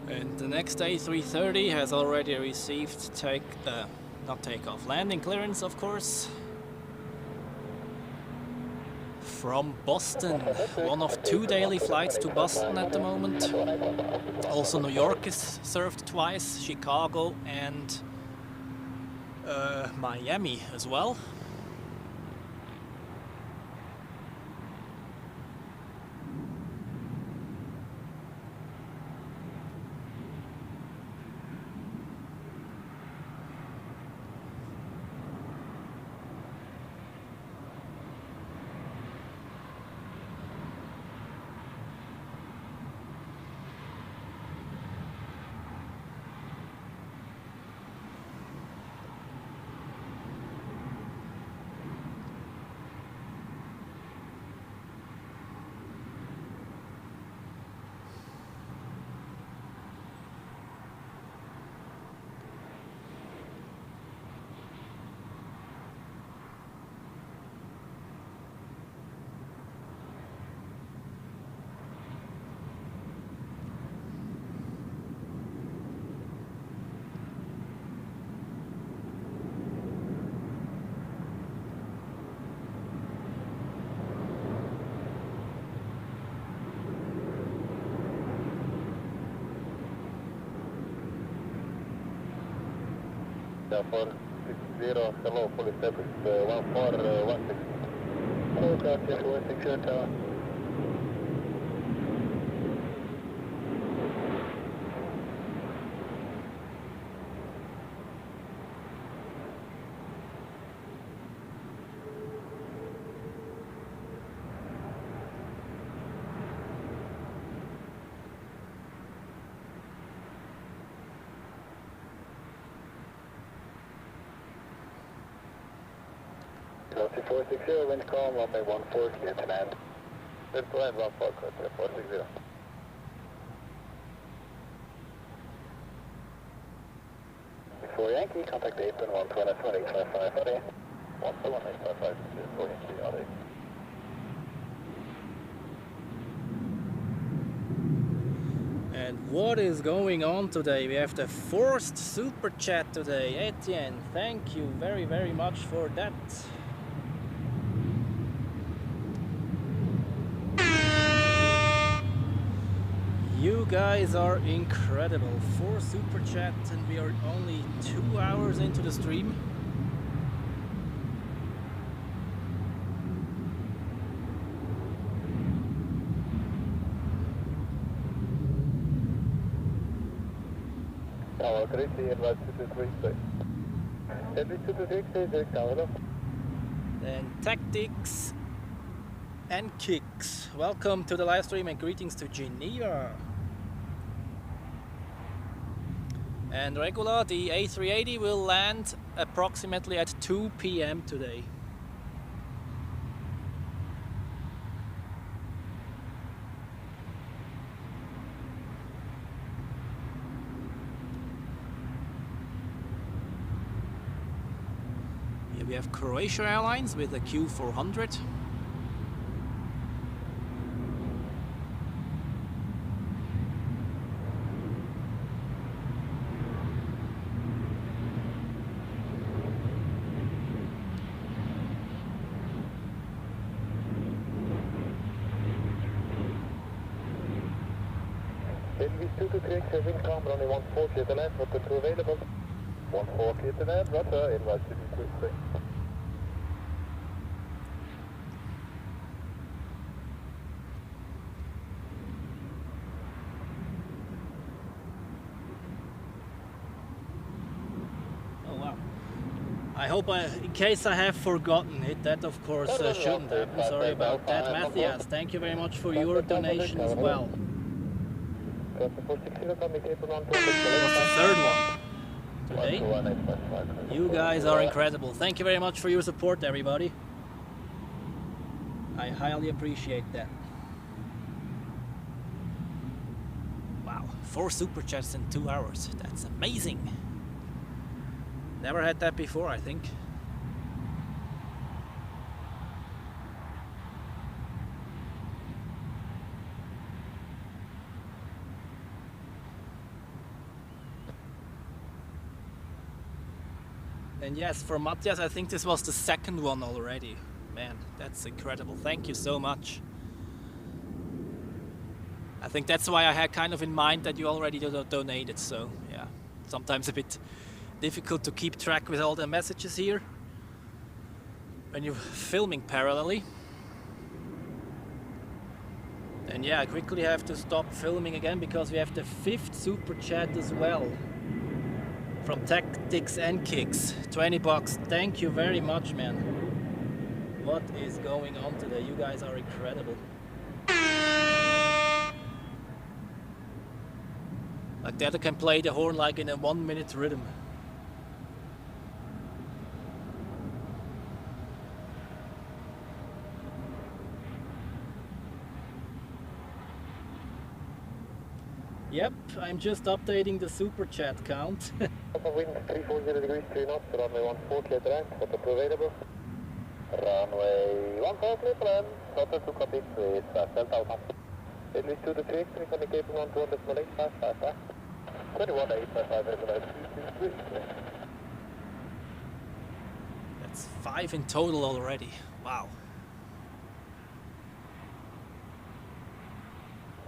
And the next A330 has already received landing clearance, of course, from Boston. One of 2 daily flights to Boston at the moment. Also New York is served twice, Chicago and Miami as well. Delta 460, hello, full established, 1416. Hello, Delta 460 tower. Delta 460, wind calm, runway 14, clear to land. Clear to land, 14, Delta 460. Before Yankee, contact apron 121.855, ready. 121.855, before Yankee, ready. And what is going on today? We have the forced super chat today. Etienne, thank you very, very much for that. You guys are incredible. 4 super chats and we are only 2 hours into the stream. Tower, greatly advise 223. Every 223, tower. Then tactics and kicks. Welcome to the live stream and greetings to Geneva. And regular, the A380 will land approximately at 2 p.m. today. Here we have Croatia Airlines with a Q400. Envy 223, wind calm, runway 14, clear to land, rotor 2 available. 14, clear to land, rotor, advise 223. I hope, in case I have forgotten it, that of course shouldn't happen. Sorry about that. Matthias, thank you very much for your donation as well. That was the third one today. You guys are incredible. Thank you very much for your support, everybody. I highly appreciate that. Wow, 4 super chats in 2 hours. That's amazing. Never had that before, I think. And yes, for Matthias, I think this was the second one already. Man, that's incredible. Thank you so much. I think that's why I had kind of in mind that you already donated, so yeah, sometimes a bit difficult to keep track with all the messages here when you're filming parallelly. And yeah, I quickly have to stop filming again because we have the 5th super chat as well from Tactics and Kicks. 20 bucks. Thank you very much, man. What is going on today? You guys are incredible. Like that, I can play the horn like in a 1-minute rhythm. Yep, I'm just updating the super chat count. Wind 340 degrees, 3 knots, runway 14 clear to land, hotel 2 available. Runway 14 clear to land, hotel 2 copy, with Delta Boeing. At least 2 to 3, click on the gate 1 to 1.855. 21.855, That's 5 in total already. Wow.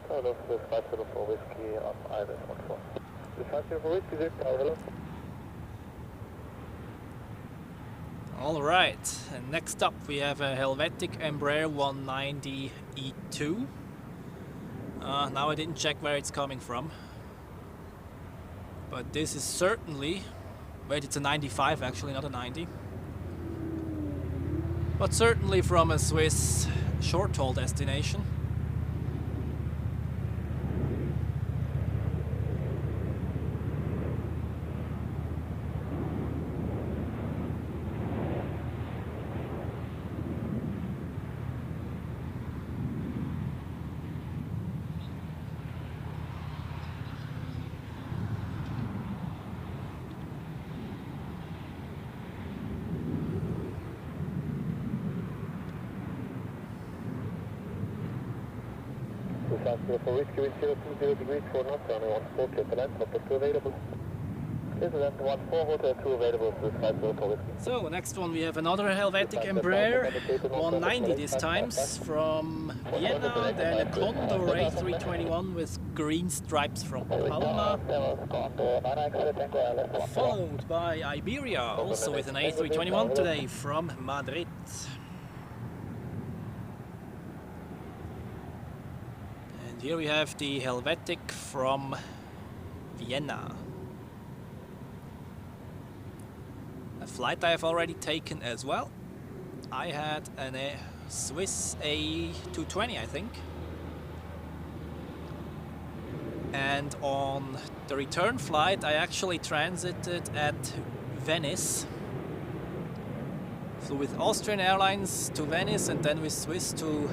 Hello, this 504 whiskey on Iris 14. This 504 whiskey, Zurich, hello. All right, and next up we have a Helvetic Embraer 190 E2. Now I didn't check where it's coming from, but this is certainly, wait, it's a 95 actually, not a 90, but certainly from a Swiss short-haul destination. For whiskey wind 020 degrees, 4 knots, runway 14 clear to land, hotel 2 available. This is land 14, hotel 2 available, this 504 whiskey. So next one we have another Helvetic Embraer 190 this time from Vienna, then a Condor A321 with green stripes from Palma, followed by Iberia, also with an A321 today from Madrid. Here we have the Helvetic from Vienna. A flight I have already taken as well. I had a Swiss A220, I think. And on the return flight I actually transited at Venice. Flew with Austrian Airlines to Venice and then with Swiss to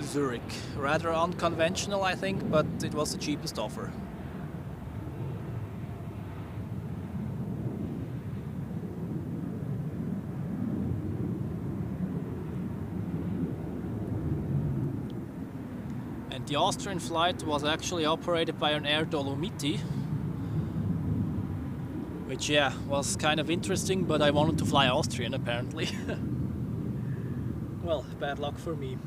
Zurich. Rather unconventional, I think, but it was the cheapest offer. And the Austrian flight was actually operated by an Air Dolomiti, which, yeah, was kind of interesting, but I wanted to fly Austrian apparently. Well, bad luck for me.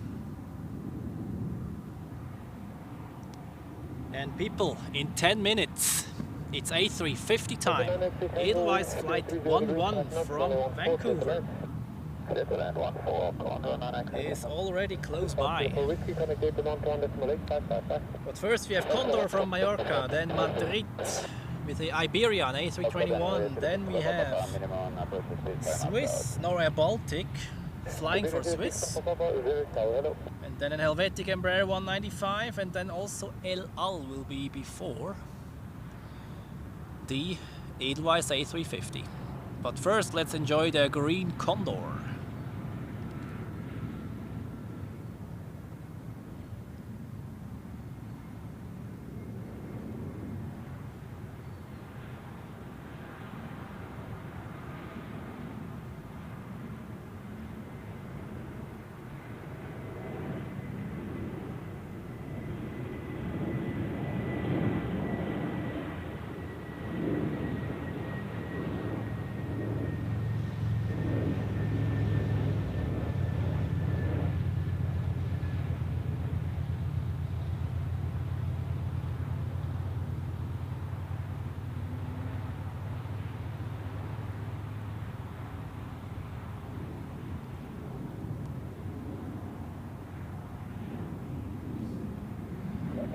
And people, in 10 minutes, it's A350 time. Edelweiss flight 11 from Vancouver is already close by. But first we have Condor from Mallorca, then Madrid with the Iberian A321, then we have Swiss, Norway Baltic, flying for Swiss, and then an Helvetic Embraer 195, and then also El Al will be before the Edelweiss A350. But first let's enjoy the green Condor.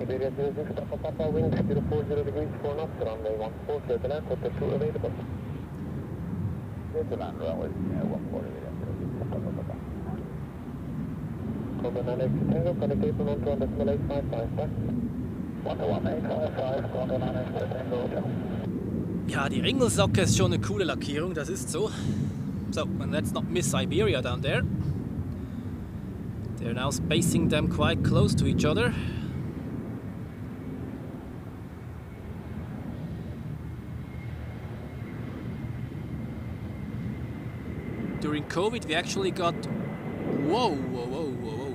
Iberia 06 Papa Papa, wind 040 degrees 4 knots, runway 14, clear to land, hotel 2 available. Clear to land, runway 14, Iberia 06 Papa Papa. Command Alex Tango, connect April 121.855, 11855, Command Alex Tango. Ja, die Ringelsocke ist schon eine coole Lackierung, das ist so. So, and let's not miss Iberia down there. They're now spacing them quite close to each other. During COVID, we actually got... Whoa, whoa, whoa, whoa, whoa.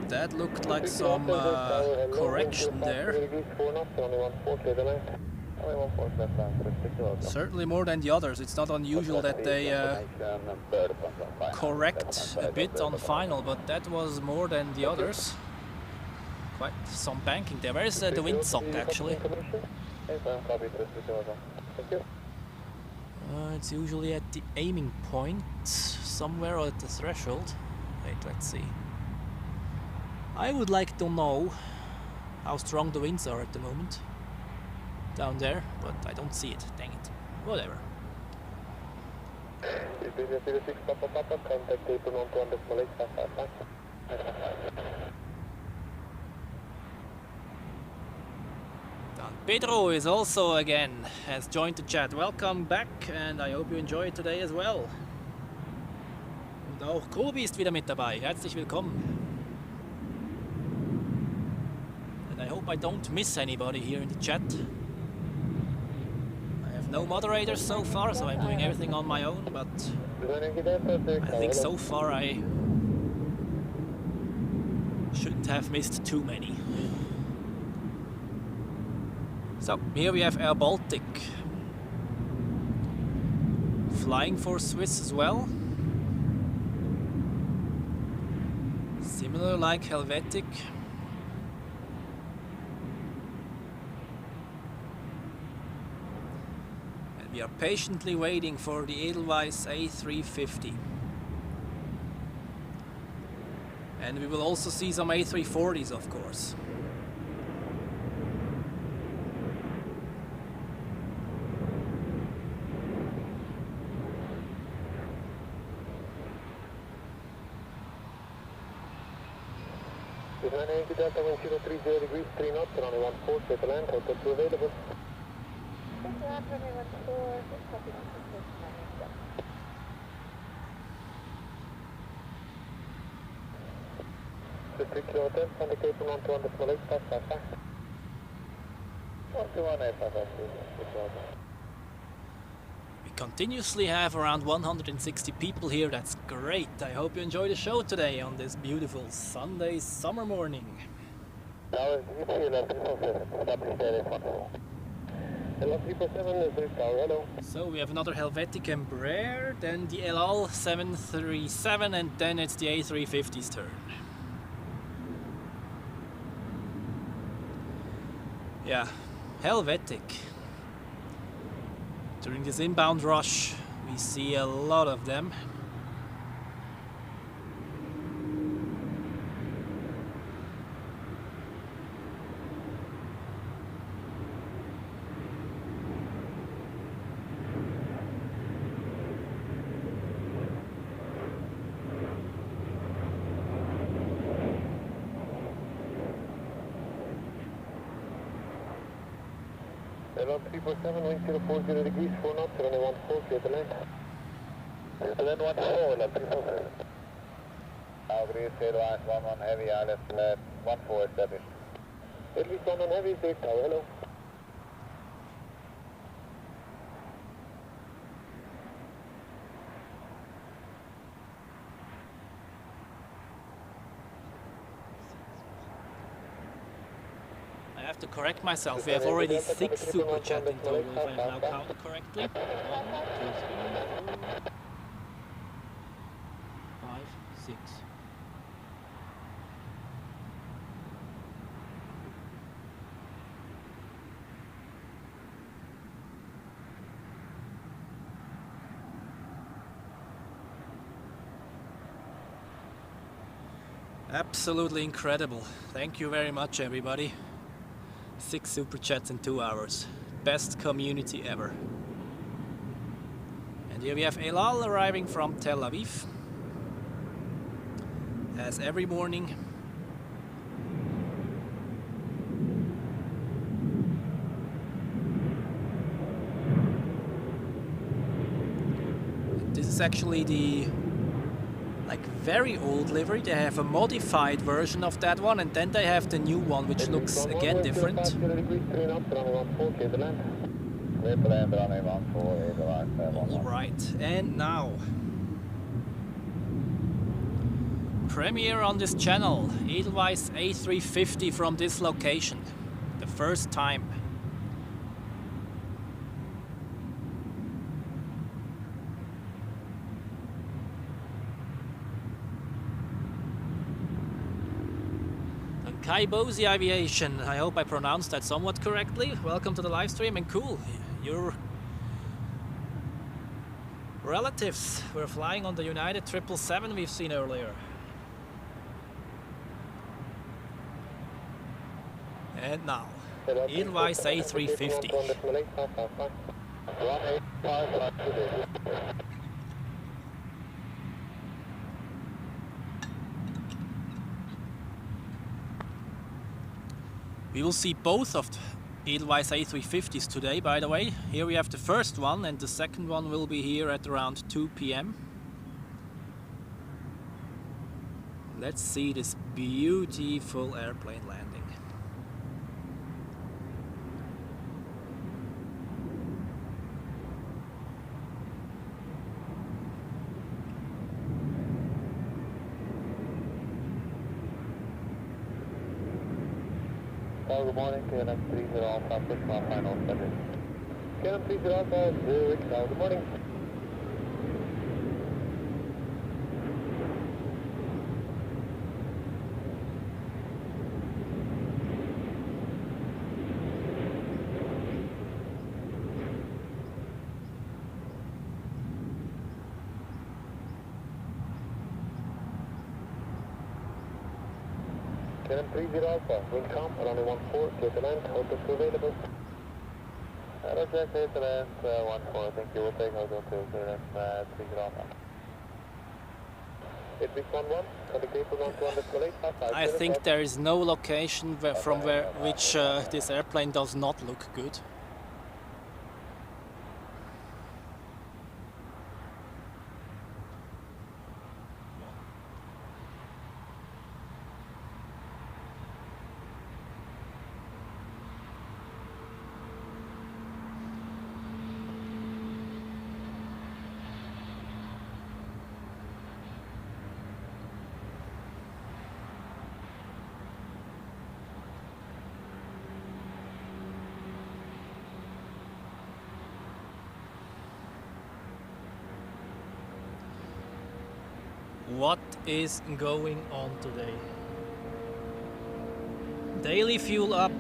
That looked like some correction there. Certainly more than the others. It's not unusual that they correct a bit on final, but that was more than the others. Quite some banking there. Where is the windsock actually? It's usually at the aiming point, somewhere or at the threshold. Wait, let's see. I would like to know how strong the winds are at the moment down there, but I don't see it. Dang it. Whatever. Dan Pedro is also has joined the chat. Welcome back, and I hope you enjoy it today as well. Und auch Kobi ist wieder mit dabei. Herzlich willkommen. And I hope I don't miss anybody here in the chat. I have no moderators so far, so I'm doing everything on my own, but I think so far I shouldn't have missed too many. So, here we have Air Baltic, flying for Swiss as well. Similar like Helvetic. And we are patiently waiting for the Edelweiss A350. And we will also see some A340s, of course. Delta Boeing 030 degrees 3 knots, runway 14, clear to land, hotel 2 available. District Hotel, contact April 121.855. 121.855. We continuously have around 160 people here. That's great. I hope you enjoy the show today on this beautiful Sunday summer morning. So we have another Helvetic Embraer, then the El Al 737, and then it's the A350's turn. Yeah, Helvetic. During this inbound rush, we see a lot of them. Airline 347, wind 040 degrees, 4 knots, runway 14, clear to land. Clear to land 14, Airline 347. Agreed, Airlines 11 heavy, ILS 14 established. Airlines 11 heavy, Zurich Tower, hello. I have to correct myself. We have already 6 super chat in total, if I have now counted correctly. 1, 2, 3, 4, 5, 6. Absolutely incredible. Thank you very much, everybody. 6 super chats in 2 hours. Best community ever. And here we have Elal arriving from Tel Aviv. As every morning. This is actually the very old livery. They have a modified version of that one, and then they have the new one, which looks again different. Alright, and now premiere on this channel, Edelweiss A350 from this location. The first time. Kai Bozy Aviation, I hope I pronounced that somewhat correctly. Welcome to the live stream, and cool, your relatives were flying on the United 777 we've seen earlier. And now, Edelweiss A350. We will see both of the Edelweiss A350s today, by the way. Here we have the first one, and the second one will be here at around 2 p.m. Let's see this beautiful airplane landing. Good morning, KLM 30 Alpha, 6 mile final service. KLM 30 Alpha, Zurich, good morning. KLM 30 Alpha, wind calm, runway 14, clear to land, hotel 2 available. Hello Jack, clear to land, 14, thank you, we'll take hotel 2, clear to land, 30 Alpha. 8611, contact April 1208, I think there is no location from which this airplane does not look good. What is going on today? Daily fuel up.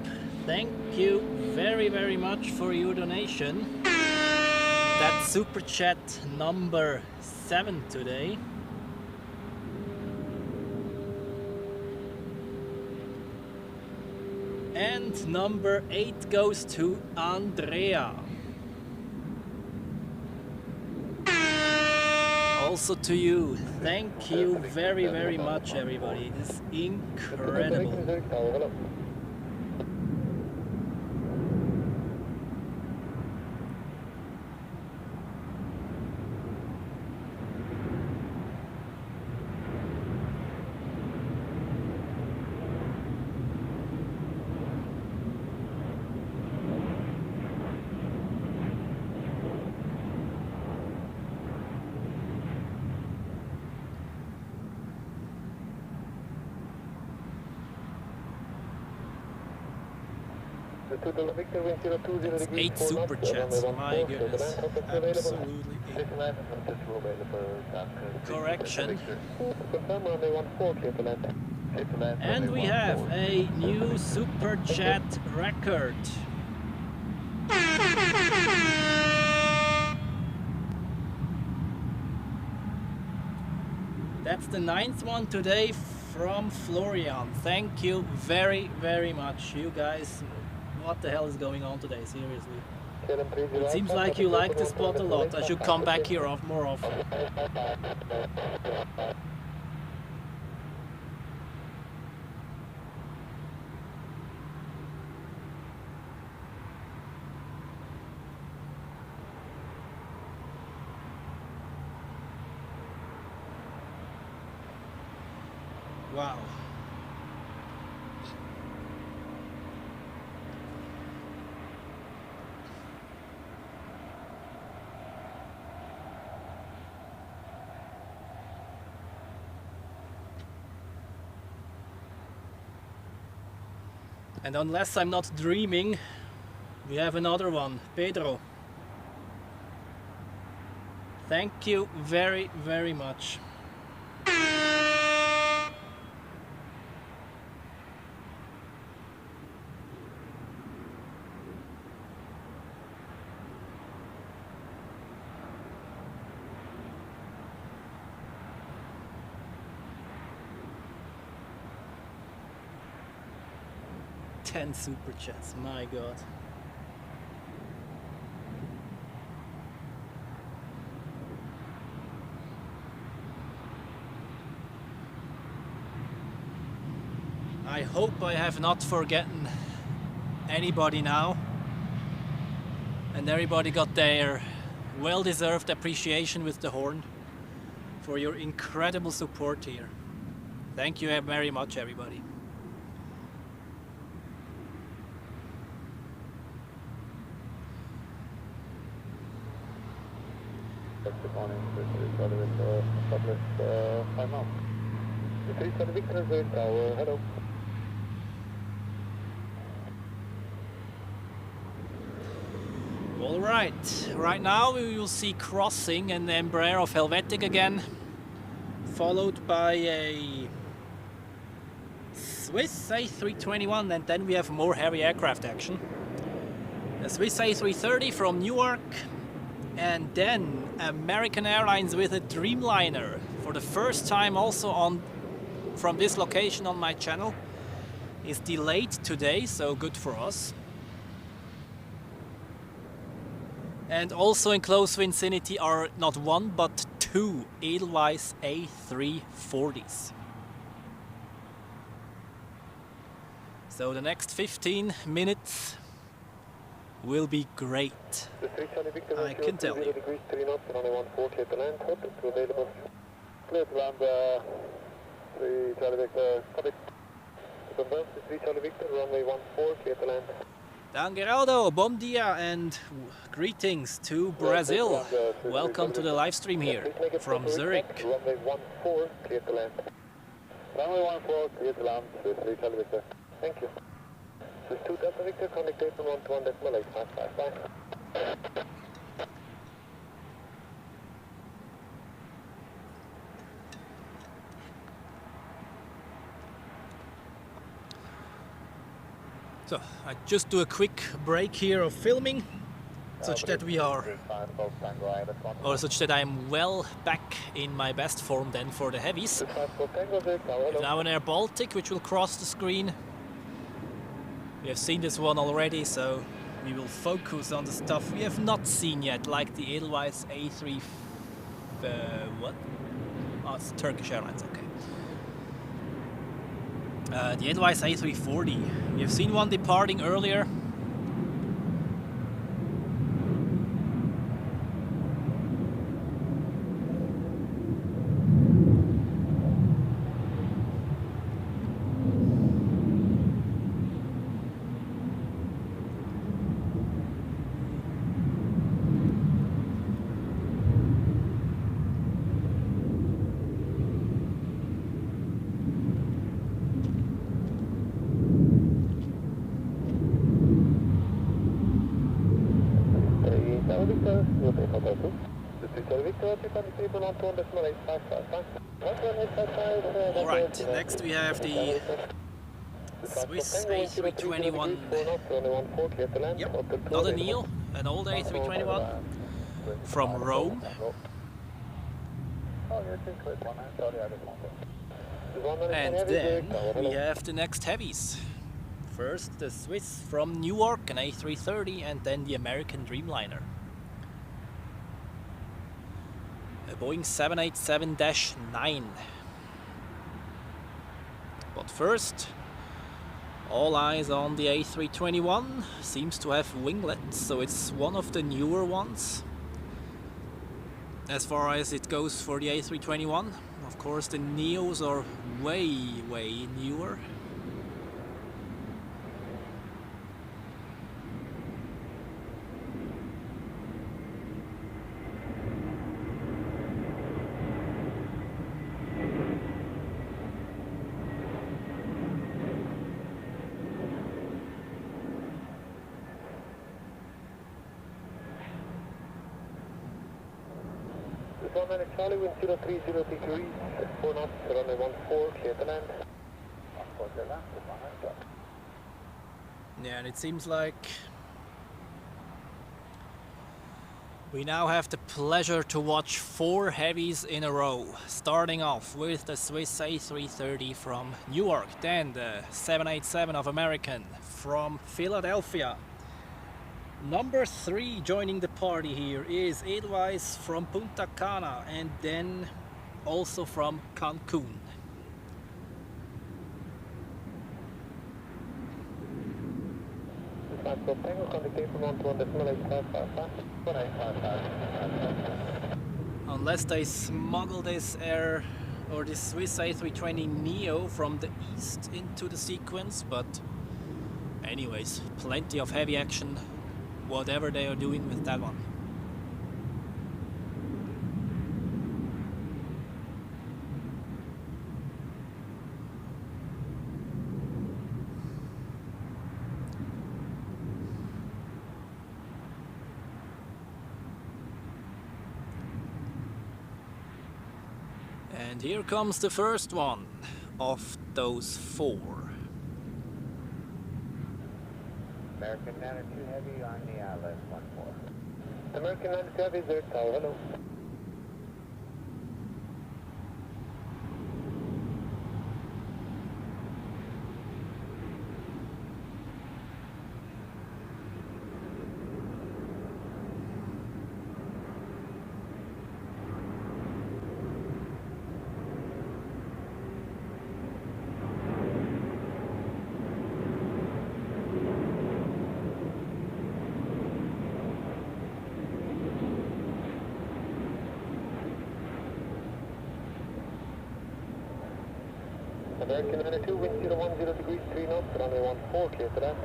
Thank you very, very much for your donation. That's super chat number 7 today. And number 8 goes to Andrea. Also to you, thank you very, very much, everybody. It is incredible. That's 8 super chats, my goodness. Absolutely. Correction. And we have a new super chat record. That's the 9th one today from Florian. Thank you very, very much. You guys, what the hell is going on today? Seriously. It seems like you like the spot a lot. I should come back here more often. Wow. And unless I'm not dreaming, we have another one. Pedro. Thank you very, very much. Super chats, my god. I hope I have not forgotten anybody now, and everybody got their well-deserved appreciation with the horn for your incredible support here. Thank you very much, everybody. Good morning, this is Edelweiss established 5 miles. This is Victor Great Tower, hello. Alright, right now we will see crossing an Embraer of Helvetic again, followed by a Swiss A321, and then we have more heavy aircraft action. A Swiss A330 from Newark, and then American Airlines with a Dreamliner for the first time also from this location on my channel. Is delayed today, so good for us. And also in close vicinity are not one but two Edelweiss A340s. So the next 15 minutes will be great. I can tell you. Dan Geraldo, bom dia, and greetings to Brazil. Welcome to the live stream here from Zurich. Runway 14, clear to land. Runway 14, clear to land, Swiss Charlie Victor. Thank you. Swiss 2 Delta Victor, contact 121.855. So, I just do a quick break here of filming, such that we are, or such that I'm well back in my best form then for the heavies. We have now an Air Baltic which will cross the screen. We have seen this one already, so we will focus on the stuff we have not seen yet, like the Edelweiss A3... what? Oh, it's Turkish Airlines, okay. The Edelweiss A340. We have seen one departing earlier. Alright, next we have the Swiss A321. Yep, not a Neo, an old A321 from Rome. And then we have the next heavies. First the Swiss from Newark, an A330, and then the American Dreamliner. A Boeing 787-9. But first, all eyes on the A321. Seems to have winglets, so it's one of the newer ones. As far as it goes for the A321, of course the Neos are way newer. Charlie, wind 030 degrees, 4 knots, runway 14, clear to land. Yeah, and it seems like we now have the pleasure to watch 4 heavies in a row, starting off with the Swiss A330 from Newark, then the 787 of American from Philadelphia. Number 3 joining the party here is Edelweiss from Punta Cana, and then also from Cancun. Unless they smuggle this air or this Swiss A320 Neo from the east into the sequence, but anyways, plenty of heavy action, whatever they are doing with that one. And here comes the first one of those 4. American 92 Heavy on the left 14. American 92 Heavy, there, tower, hello. American 92, wind 010 degrees, 3 knots, runway 14, clear to land.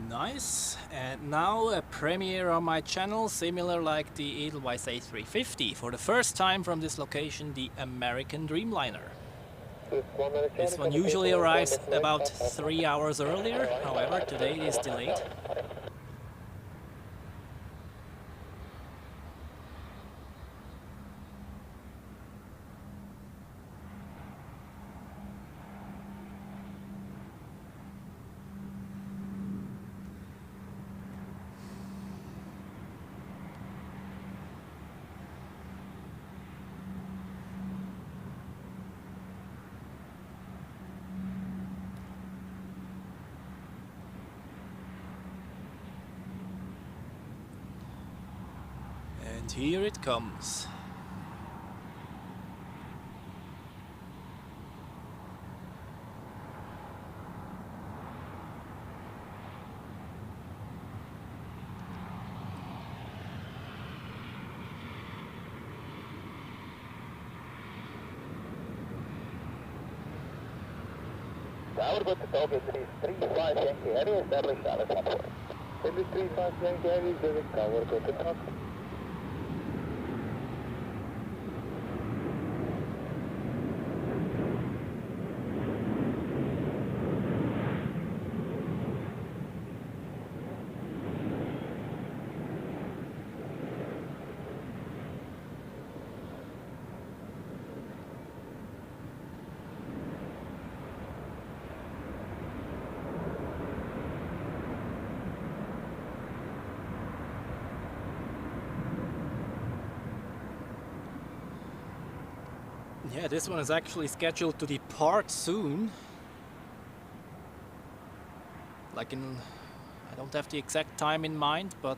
Nice, and now a premiere on my channel, similar like the Edelweiss A350. For the first time from this location, the American Dreamliner. This one usually arrives about 3 hours earlier, however today it is delayed. And here it comes. Tower, good to talk, it's 35 Yankee Heavy, establish Dallas 14. 35 Yankee Heavy, Zurich, tower, good to talk. Yeah, this one is actually scheduled to depart soon. Like in, I don't have the exact time in mind, but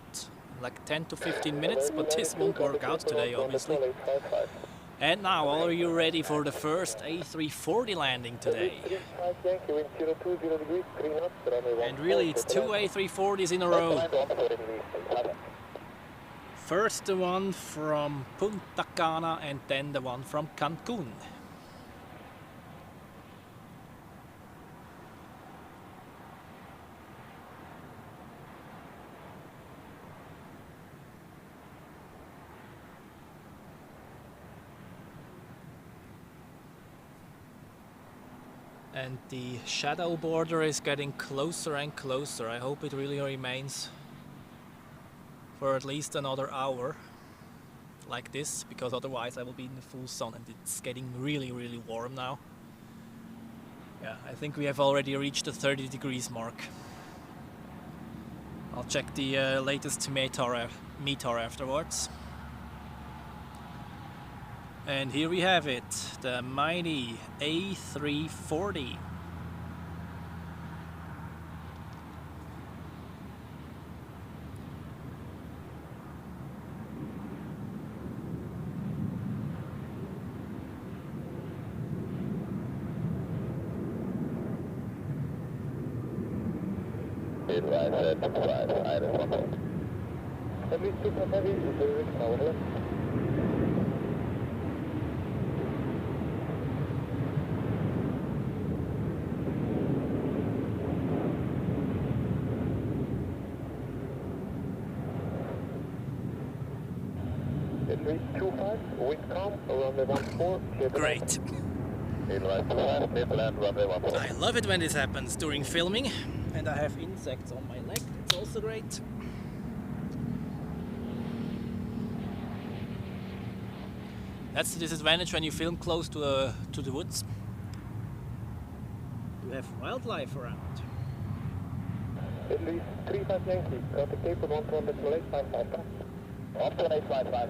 like 10 to 15 minutes, but this won't work out today, obviously. And now, are you ready for the first A340 landing today? And really, it's two A340s in a row. First the one from Punta Cana and then the one from Cancun. And the shadow border is getting closer and closer. I hope it really remains for at least another hour like this, because otherwise I will be in the full sun and it's getting really, really warm now. Yeah, I think we have already reached the 30 degrees mark. I'll check the latest meter afterwards. And here we have it, the mighty A340. Edelweiss Airbus at least 2 heavy, Zurich, over. At least 25, wind calm, runway 14. Great. I love it when this happens during filming. And I have insects on my leg, it's also great. That's the disadvantage when you film close to the woods. You have wildlife around. At least 35 Yankee, got the tape on 12855. Up to 855.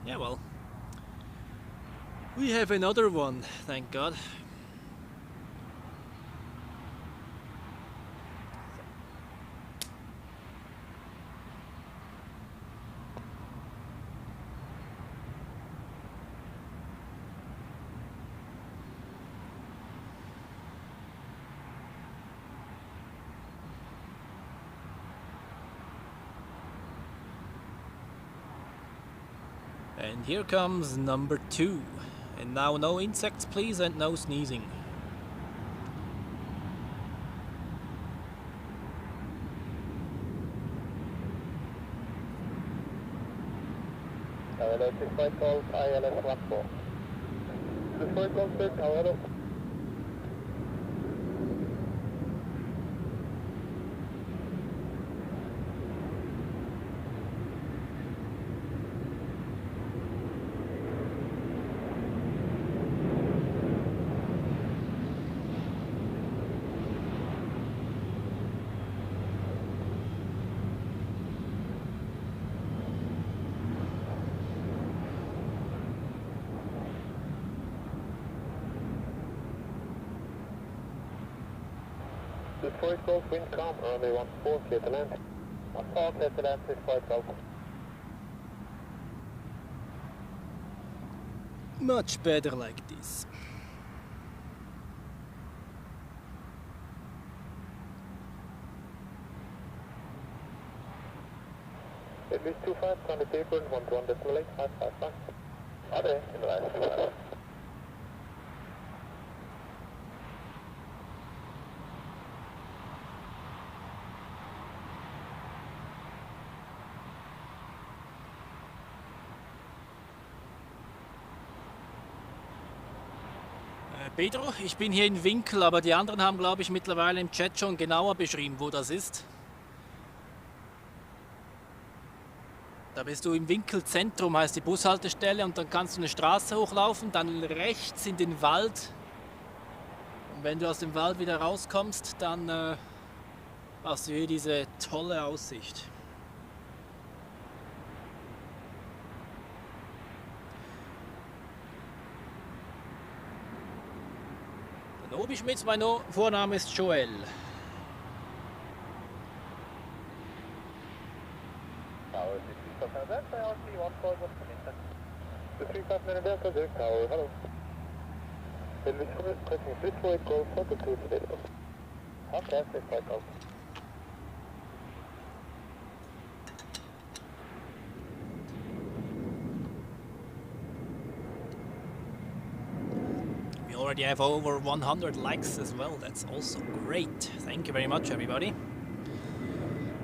Yeah, well, we have another one, thank God. And here comes number 2. And now no insects please, and no sneezing. Hello, 65 calls, ILS 14. 65 calls, sir, hello. Detroit Golf, wind calm, runway 14, clear to land. 14, clear to land, 65 Golf. Much better like this. At least 25, on the taper, 121.855. Other, in the last 25. Pedro, ich bin hier in Winkel, aber die anderen haben, glaube ich, mittlerweile im Chat schon genauer beschrieben, wo das ist. Da bist du im Winkelzentrum, heißt die Bushaltestelle, und dann kannst du eine Straße hochlaufen, dann rechts in den Wald. Und wenn du aus dem Wald wieder rauskommst, dann Hast du hier diese tolle Aussicht? Dann Obi Schmitz, mein Vorname ist Joel. Tower 65 Delta, RC 14 The 35 Delta, Zurich Tower, hello. Elvis Schmitz, pressing 348 Golf, 42 available. Okay, stay flight Golf. We already have over 100 likes as well, that's also great. Thank you very much everybody.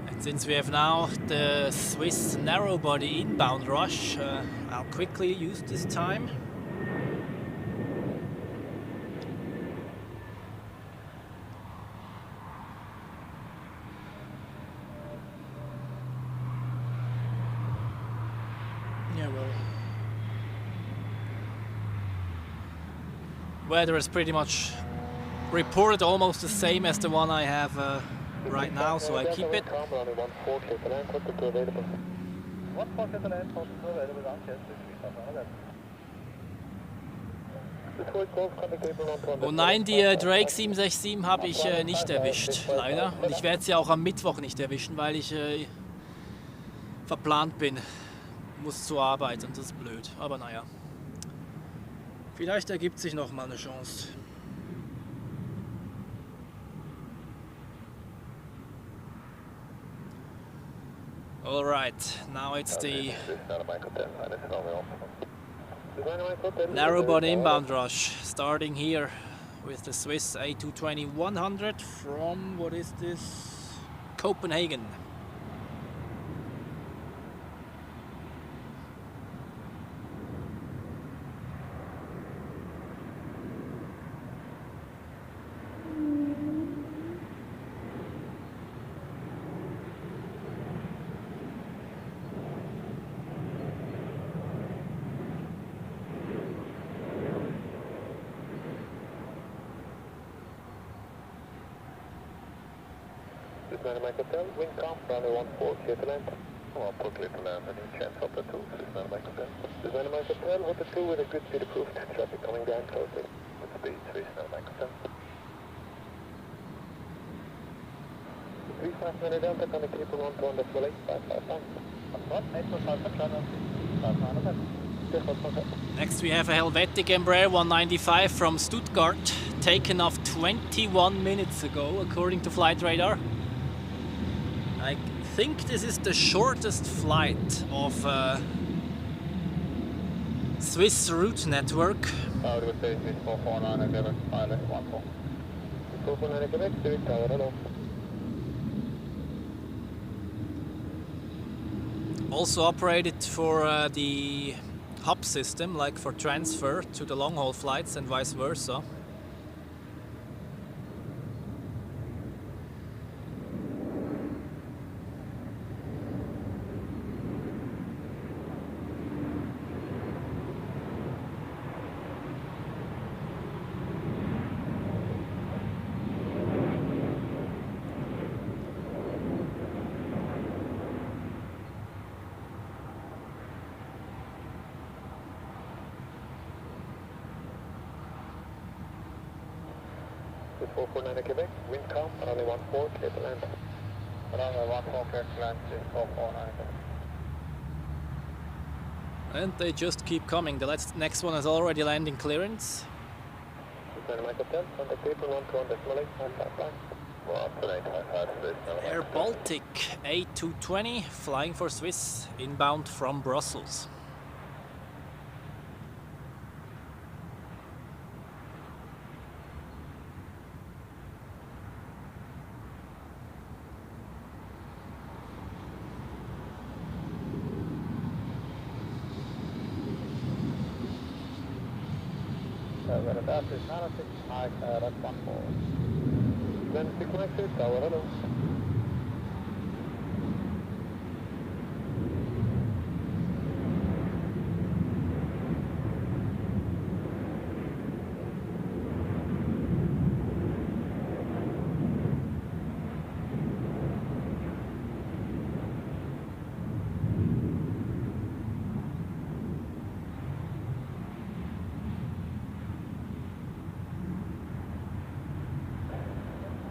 And since we have now the Swiss narrow-body inbound rush, I'll quickly use this time. Yeah, well, weather is pretty much reported almost the same as the one I have right now, so I keep it. 140 at the land, 42 available. 140 at the land, 42 available, down, yes, 35 Und nein, die Drake 767 habe ich nicht erwischt, leider. Und ich werde sie auch am Mittwoch nicht erwischen, weil ich verplant bin. Muss zur Arbeit und das ist blöd. Aber naja. Vielleicht ergibt sich noch mal eine Chance. Alright, now it's the narrow-body inbound rush, starting here with the Swiss A220-100 from, what is this, Copenhagen. SCENIC Hotel, wind calm, runway 14, clear to land. Oh, put clear to land, any chance of the 2, SCENIC Hotel. SCENIC Hotel, Hotel 2 with a good speed approved, traffic coming down closely. With speed 3, SCENIC Hotel. 35 Delta, connect people 1 to 1, decimal 8555. What? 845, Next we have a Helvetic Embraer 195 from Stuttgart, taken off 21 minutes ago according to flight radar. I think this is the shortest flight of Swiss route network. I would say 449 Quebec, pilot 14. 449 Quebec, Zurich Tower, hello. Also operated for the hub system, like for transfer to the long-haul flights and vice versa. With 449 Quebec, wind calm, runway 14, clear to land. Runway 14, clear to land, 449 Quebec. And they just keep coming. The next one is already landing clearance. SCENIC Hotel, contact people 1 to 1, decimal 8555. Well, tonight, Air Baltic A220 flying for Swiss, inbound from Brussels. That is 96 Mike, that's 14. Then 696 Tower, hello.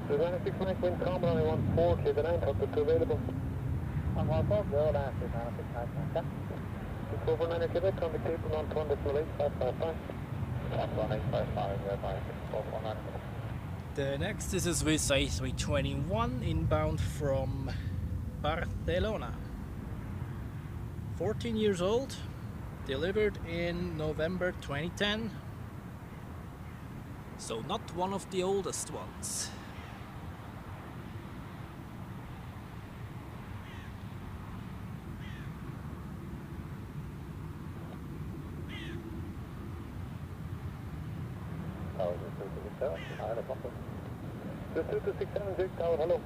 Design 6 Mike, wind calm, runway 14, clear the 9, top 2 available. On 14, go, last, design 6 Mike, okay. 649 Quebec, contact April 1.85555. 1.855, verify, 649. The next is a Swiss A321 inbound from Barcelona. 14 years old, delivered in November 2010. So not one of the oldest ones. The 2267 Zurich Tower, hello.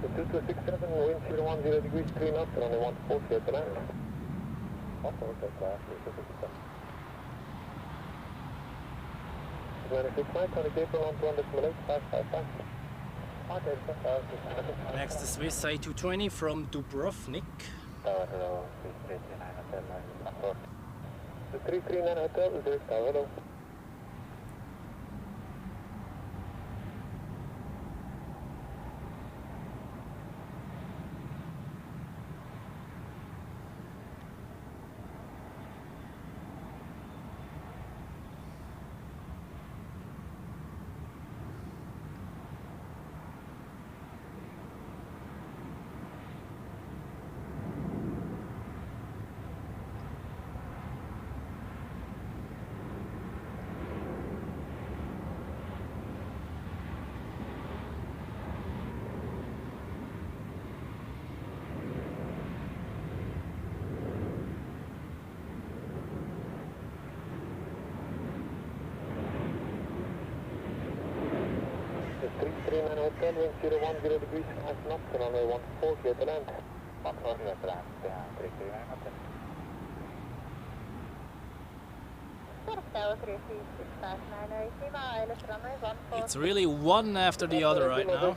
The 2267, wind 010 degrees, 3 knots, runway 14, clear to land. 14, that's last, 2267. 26 Mike, contact April 1.85555. Okay, Next is Swiss A220 from Dubrovnik. The 339 Hotel, Zurich Tower, hello. The 339 Hotel, wind 010 degrees, 5 knots, runway 14, clear to land. 14, clear to land, yeah, 339 Hotel. It's really one after the other right now.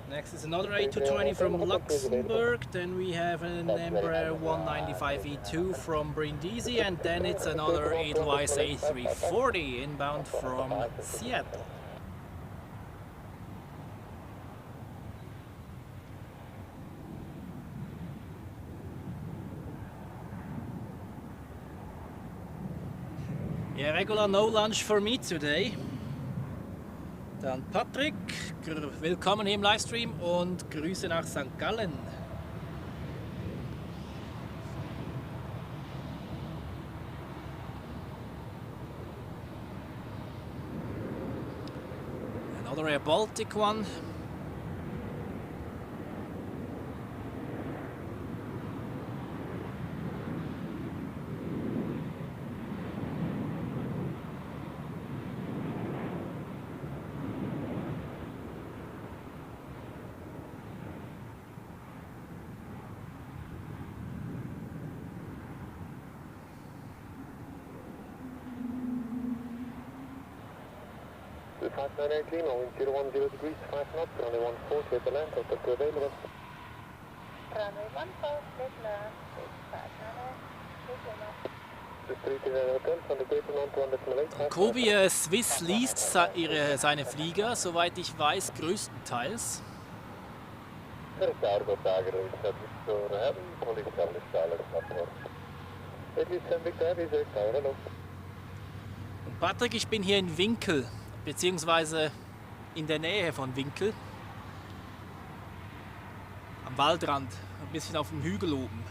Next is another A220 from Luxembourg, then we have an Embraer 195E2 from Brindisi, and then it's another Edelweiss A340 inbound from Seattle. Yeah, regular no lunch for me today. Dann Patrick, willkommen hier im Livestream und Grüße nach St. Gallen. Another Air Baltic one. The 598 Lima, wind 010 degrees, 5 knots, runway 14, clear to land, top 2 available. Runway 14, clear to land, 598, The 339 Hotel, contact April 1.855. Kobi, Swiss least seine Flieger, soweit ich weiß, größtenteils. Zurich Tower, go target, service to heaven, fully established silence, upward. 87 Victor Heavy, Zurich Tower, hello. Und Patrick, ich bin hier in Winkel, beziehungsweise in der Nähe von Winkel. Am Waldrand, ein bisschen auf dem Hügel oben.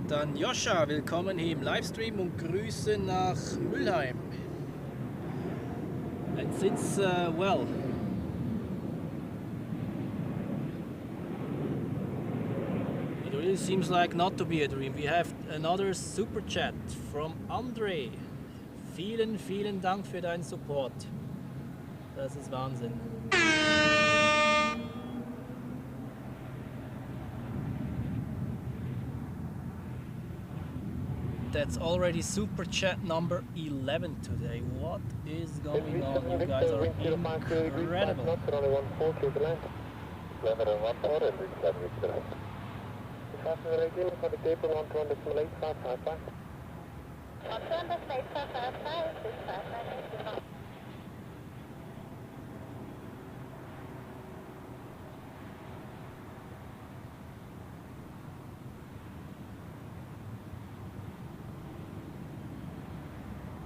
Dann Joscha, willkommen hier im Livestream und Grüße nach Mülheim. And since, well, it really seems like not to be a dream. We have another super chat from Andre. Vielen, vielen Dank für deinen Support. Das ist Wahnsinn. That's already super chat number 11 today. What is going on? You guys are incredible.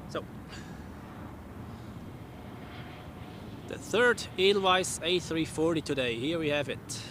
So, the third Edelweiss A340 today. Here we have it.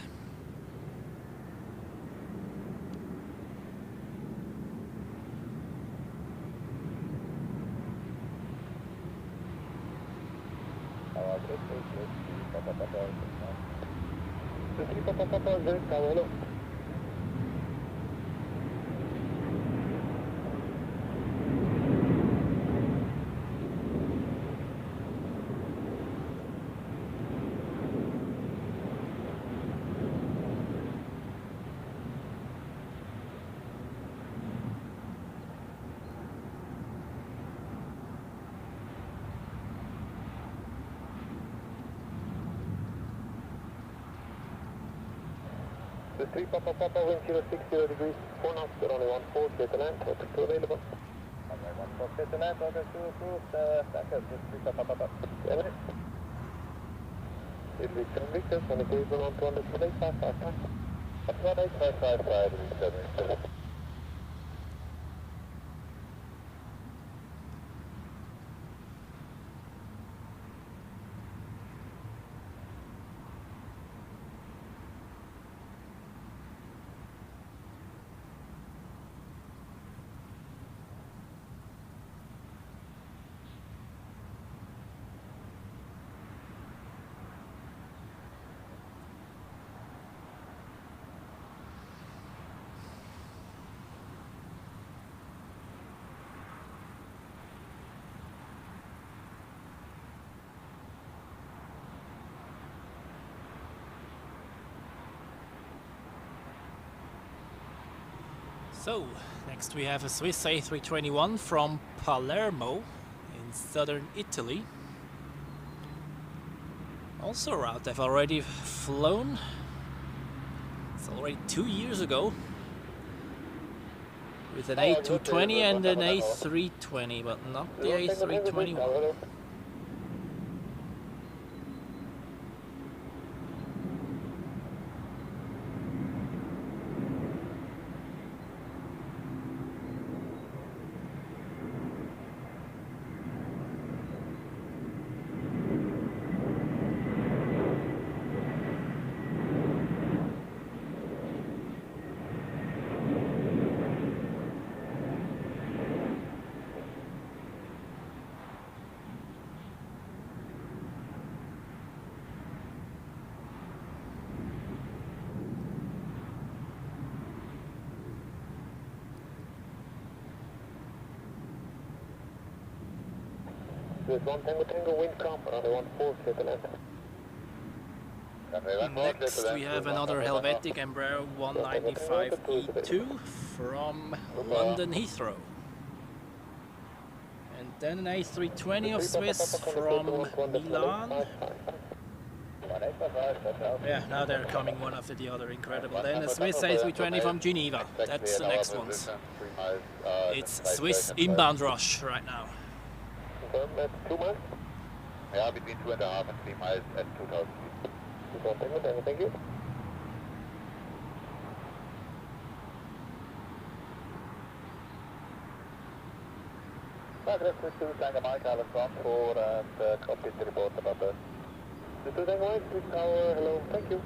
The 3 Papa Papa, wind 060 degrees, 4 knots, only 14, clear to land, topic 2 available. Okay, 14, clear to land, topic 2 approved, backup, 3 Papa Papa. 7 minutes. It reached 7 Victor, on the cable on 200.8555. That's about 8555, reach 7 Victor. So, next we have a Swiss A321 from Palermo in southern Italy. Also a route I've already flown. It's already 2 years ago with an A220 and an A320, but not the A321. There's 1 Tango wind calm, only 14, clear to land. Next we have another Helvetic Embraer 195E2 from London Heathrow. And then an A320 of Swiss from Milan. Yeah, now they're coming one after the other, incredible. Then a Swiss A320 from Geneva, that's the next ones. It's Swiss inbound rush right now. That's 2 miles? Yeah, between 2.5 and 3 miles at 2,000 feet. Thank you. Progress to Tango Mike, Alice 14 and copy the report about that. The 2 Tango Mike, Swiss Tower, hello, thank you.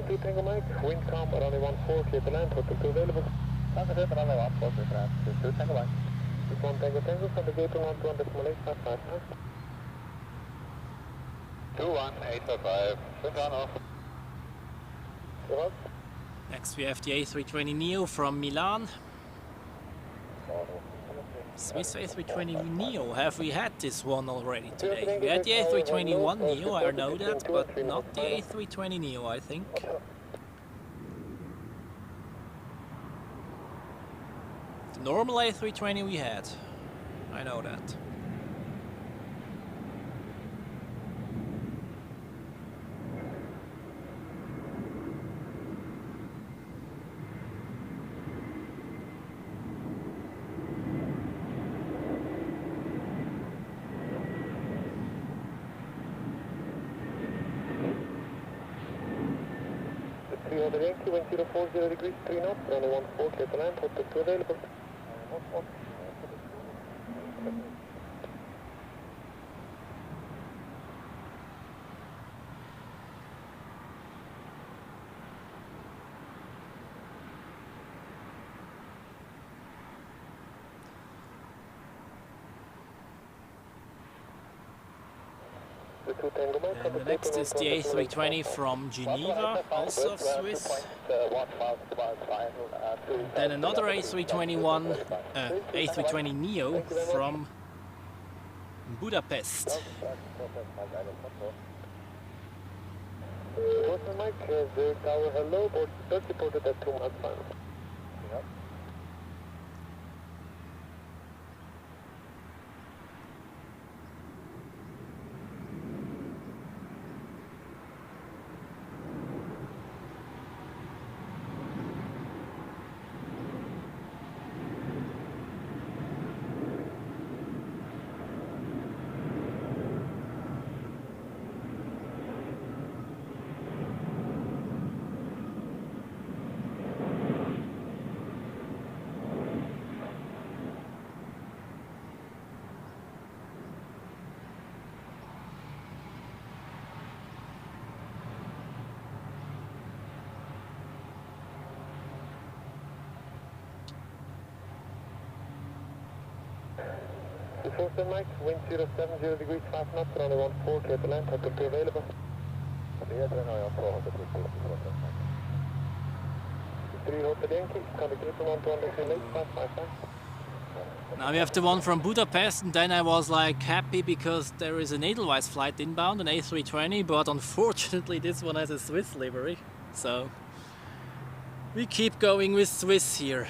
2 Tango Mike, wind calm, runway 14, clear to land, hotel 2 available. Runway 14, clear to land, 2 Tango Mike. 1 Tango Tango, from the gate 121.855. 21855, wind on off. Next we have the A320neo from Milan. Swiss A320neo, have we had this one already today? We had the A321neo, I know that, but not the A320neo, I think. The normal A320 we had, I know that. Yankee, wind 040 degrees, 3 knots, runway 14, clear to land, hotel 2 available. And the next is the A320 from Geneva, also of Swiss. Then another A321, A320neo from Budapest. Mike, the tower, hello, board 30 reported at 2 miles final. Before Mike, wind 070 degrees, 5 knots, runway 14, clear to land, hotel 2 available. Runway 4, hotel 2, 3 Hotel Yankee, contact gate 121.855. Now we have the one from Budapest, and then I was like happy because there is an Edelweiss flight inbound, an A320, but unfortunately this one has a Swiss livery. So we keep going with Swiss here.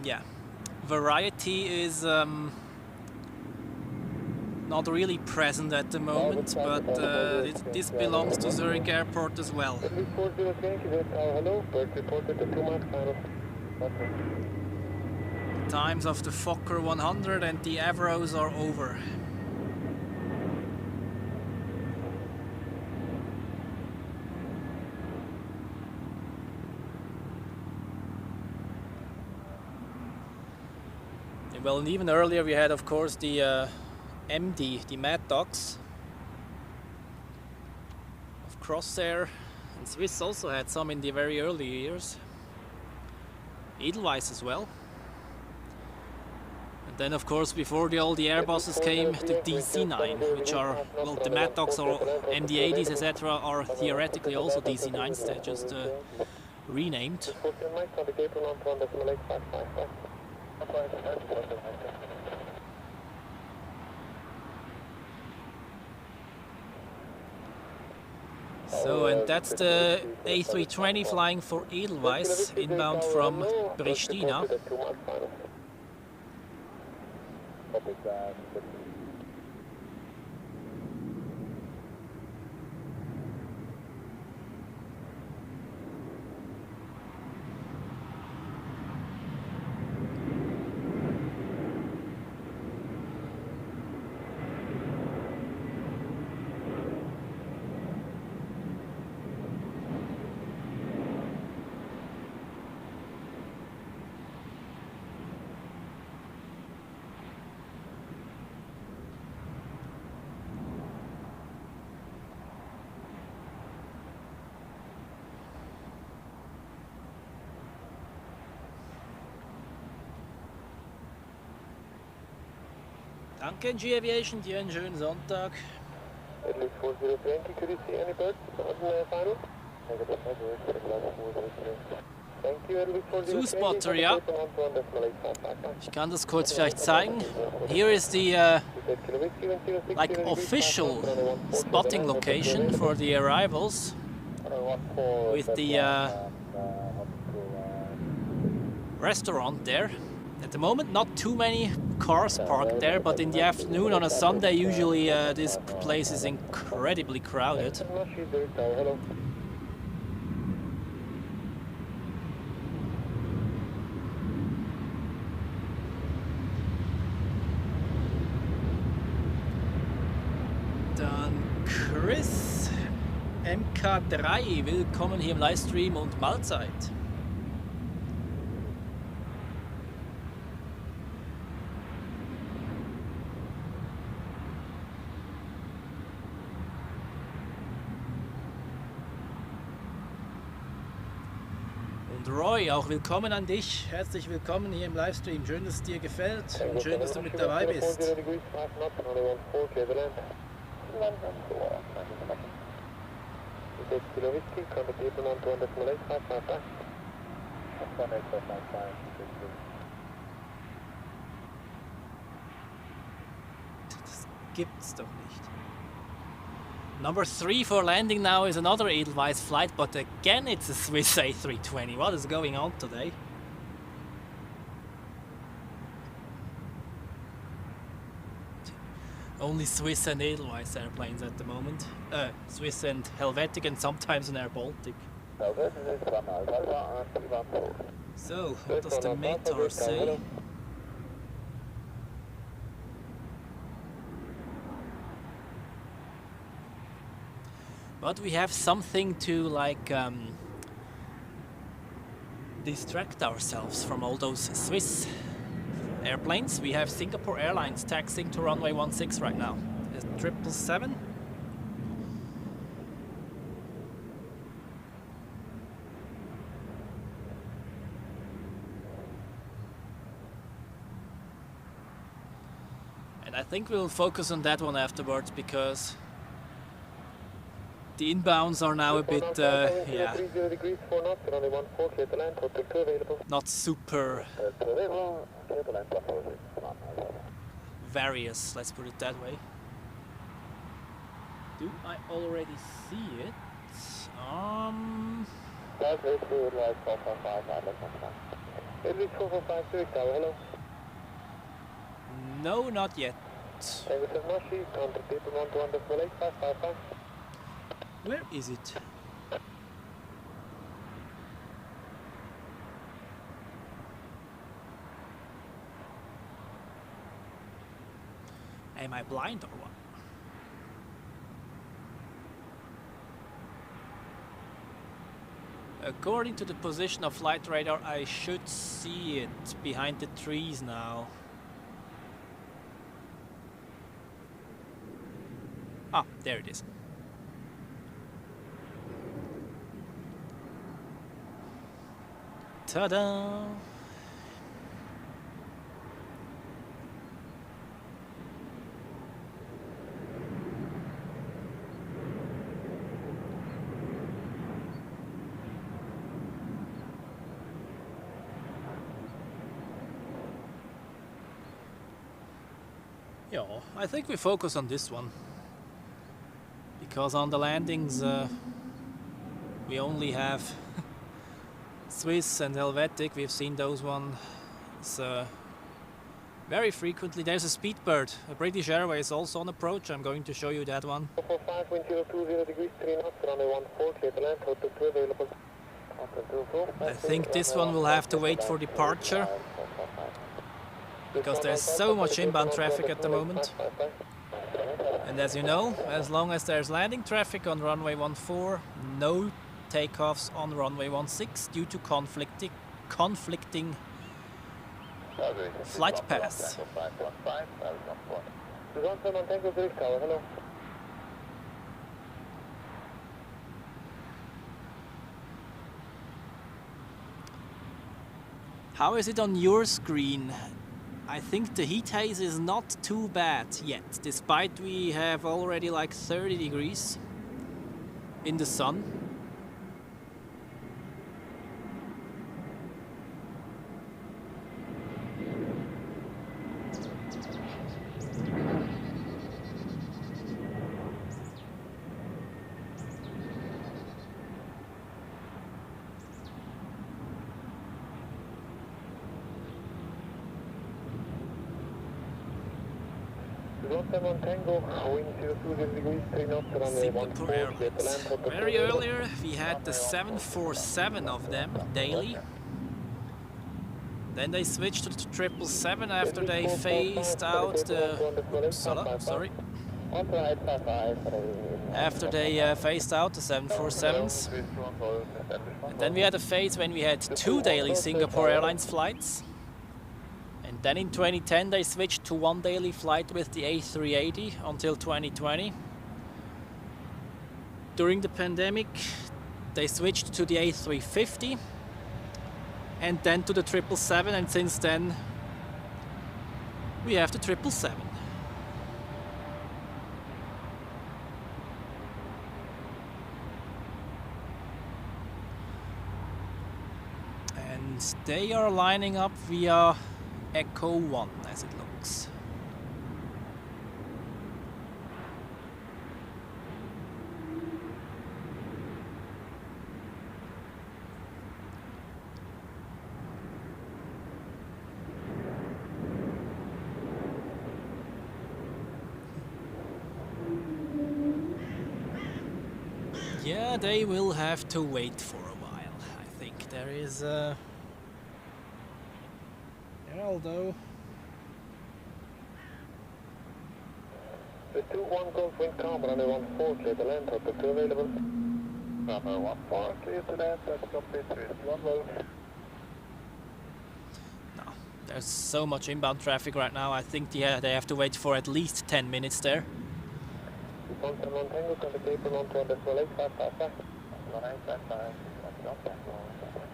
Yeah, variety is not really present at the moment, but this belongs to Zurich Airport as well. The times of the Fokker 100 and the Avros are over. Well, and even earlier we had, of course, the MD, the Mad Dogs of Crossair, and Swiss also had some in the very early years. Edelweiss as well. And then, of course, before all the Airbuses came, the DC-9, which are, well, the Mad Dogs or MD-80s, etc., are theoretically also DC-9s, they're just renamed. So, and that's the A320 flying for Edelweiss, inbound from Pristina. Danke NG Aviation, dir einen schönen Sonntag. Edelweiss 4020, could you see any birds on the final? Negative, thank you, Edelweiss 4020. Two-spotter, ja. Ich kann das kurz vielleicht zeigen. Here is the like official spotting location for the arrivals with the restaurant there. At the moment not too many cars parked there, but in the afternoon on a Sunday usually this place is incredibly crowded. Dann Chris MK3, willkommen hier im Livestream und Mahlzeit. Und Roy, auch willkommen an dich. Herzlich willkommen hier im Livestream. Schön, dass es dir gefällt und schön, dass du mit dabei bist. Das gibt's doch nicht. Number 3 for landing now is another Edelweiss flight, but again it's a Swiss A320. What is going on today? Only Swiss and Edelweiss airplanes at the moment. Swiss and Helvetic and sometimes an Air Baltic. So, what does the METAR say? But we have something to like distract ourselves from all those Swiss airplanes. We have Singapore Airlines taxiing to runway 16 right now. 777. And I think we'll focus on that one afterwards because the inbounds are now a bit, yeah, not super various, let's put it that way. Do I already see it? No, not yet. Where is it? Am I blind or what? According to the position of flight radar, I should see it behind the trees now. Ah, there it is. Ta-da! Yeah, I think we focus on this one because on the landings we only have Swiss and Helvetic. We've seen those ones very frequently. There's a Speedbird, a British Airways also on approach. I'm going to show you that one. I think this one will have to wait for departure because there's so much inbound traffic at the moment. And as you know, as long as there's landing traffic on runway 14, no takeoffs on runway 16 due to conflicting flight paths. How is it on your screen? I think the heat haze is not too bad yet, despite we have already like 30 degrees in the sun. On Tango, wind 020 degrees, 3 knots, runway 14, Very earlier we had the 747 of them daily. Then they switched to the 777 after they phased out the sorry. After they phased out the 747s. And then we had a phase when we had 2 daily Singapore Airlines flights. And then in 2010 they switched to 1 daily flight with the A380 until 2020. During the pandemic they switched to the A350 and then to the 777, and since then we have the 777. And they are lining up via Echo 1 as it looks. Yeah, they will have to wait for a while. I think there is although the 2-1 Golf wind calm, runway 14, clear to land, topic 2 available. Runway 14, clear to land, that's complete, 1 low. No, there's so much inbound traffic right now, I think they have to wait for at least 10 minutes there. 171 Tango, contact April 121.855.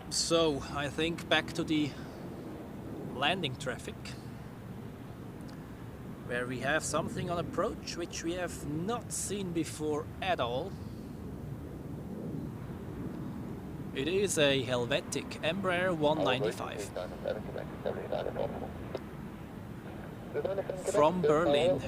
So, I think back to the landing traffic, where we have something on approach which we have not seen before at all. It is a Helvetic Embraer 195 from Berlin.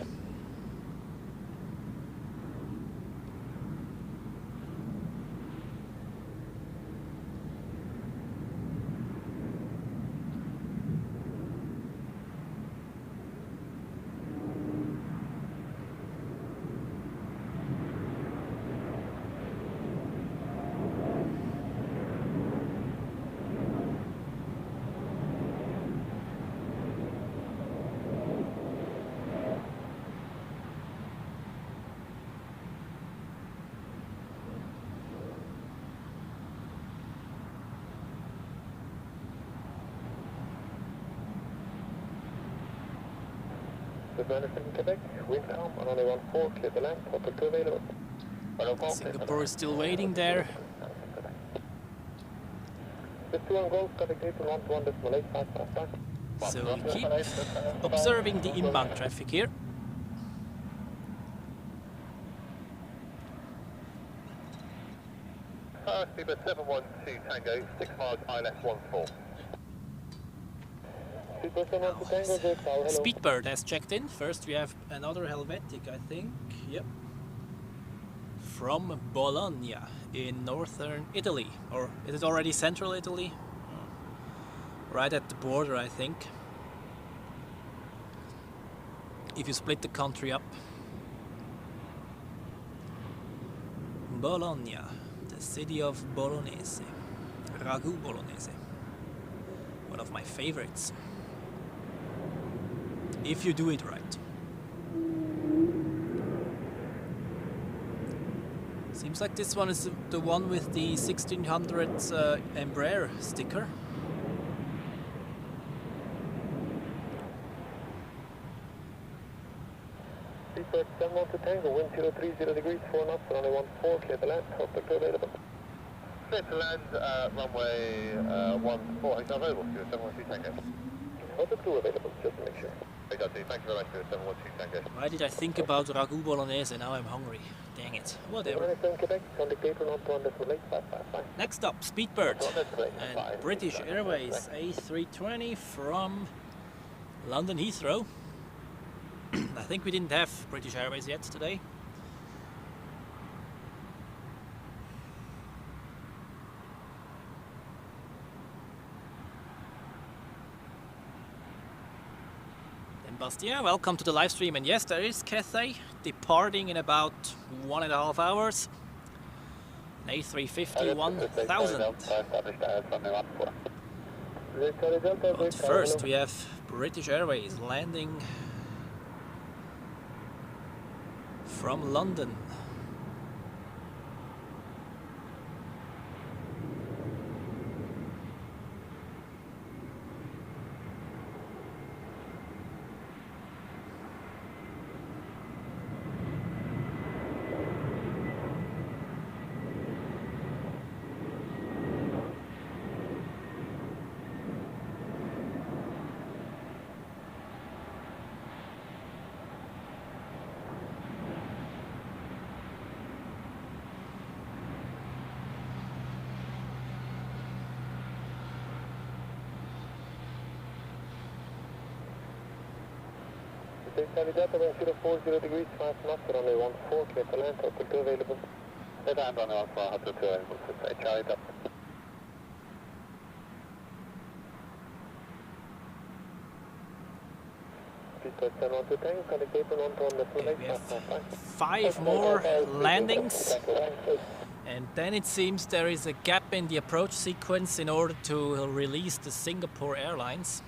Quebec, wind calm, runway 14, clear to land, topic 2 available. Singapore is still waiting there. The 2-1 Golf, contact April 121.855. So we keep observing the inbound traffic here. Speedbird 712 Tango, 6 miles ILS 14. Speedbird has checked in. First we have another Helvetic, I think. Yep. From Bologna in northern Italy. Or is it already central Italy? Right at the border, I think. If you split the country up. Bologna, the city of Bolognese. Ragu Bolognese. One of my favorites. If you do it right. Seems like this one is the one with the 1600 Embraer sticker. Speedbird 712 Tango, wind 030 degrees, 4 knots, runway 14, clear to land, topic 2 available. Clear to land, runway 14, is available, 712 Tango. Got the crew available, just to make sure. I got it. Thank you very much for 712 Tango. Why did I think about ragu bolognese? Now I'm hungry. Dang it. Whatever. Quebec, contact paper on 2.855. Next up, Speedbird and British Airways A320 from London Heathrow. I think we didn't have British Airways yet today. Bastien, welcome to the live stream, and yes, there is Cathay departing in about 1.5 hours. An A350 1000. But first we have British Airways landing from London. Delta Boeing 040 degrees, 5 knots, runway 14, clear to land, hotel 2 available. Head and runway 14, hotel 2 available, Charlie Delta. Okay, we have 5 more landings, and then it seems there is a gap in the approach sequence in order to release the Singapore Airlines.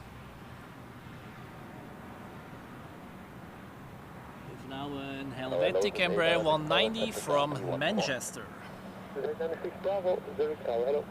Now an Helvetic Embraer 190 from Manchester. Zurich Tower, hello.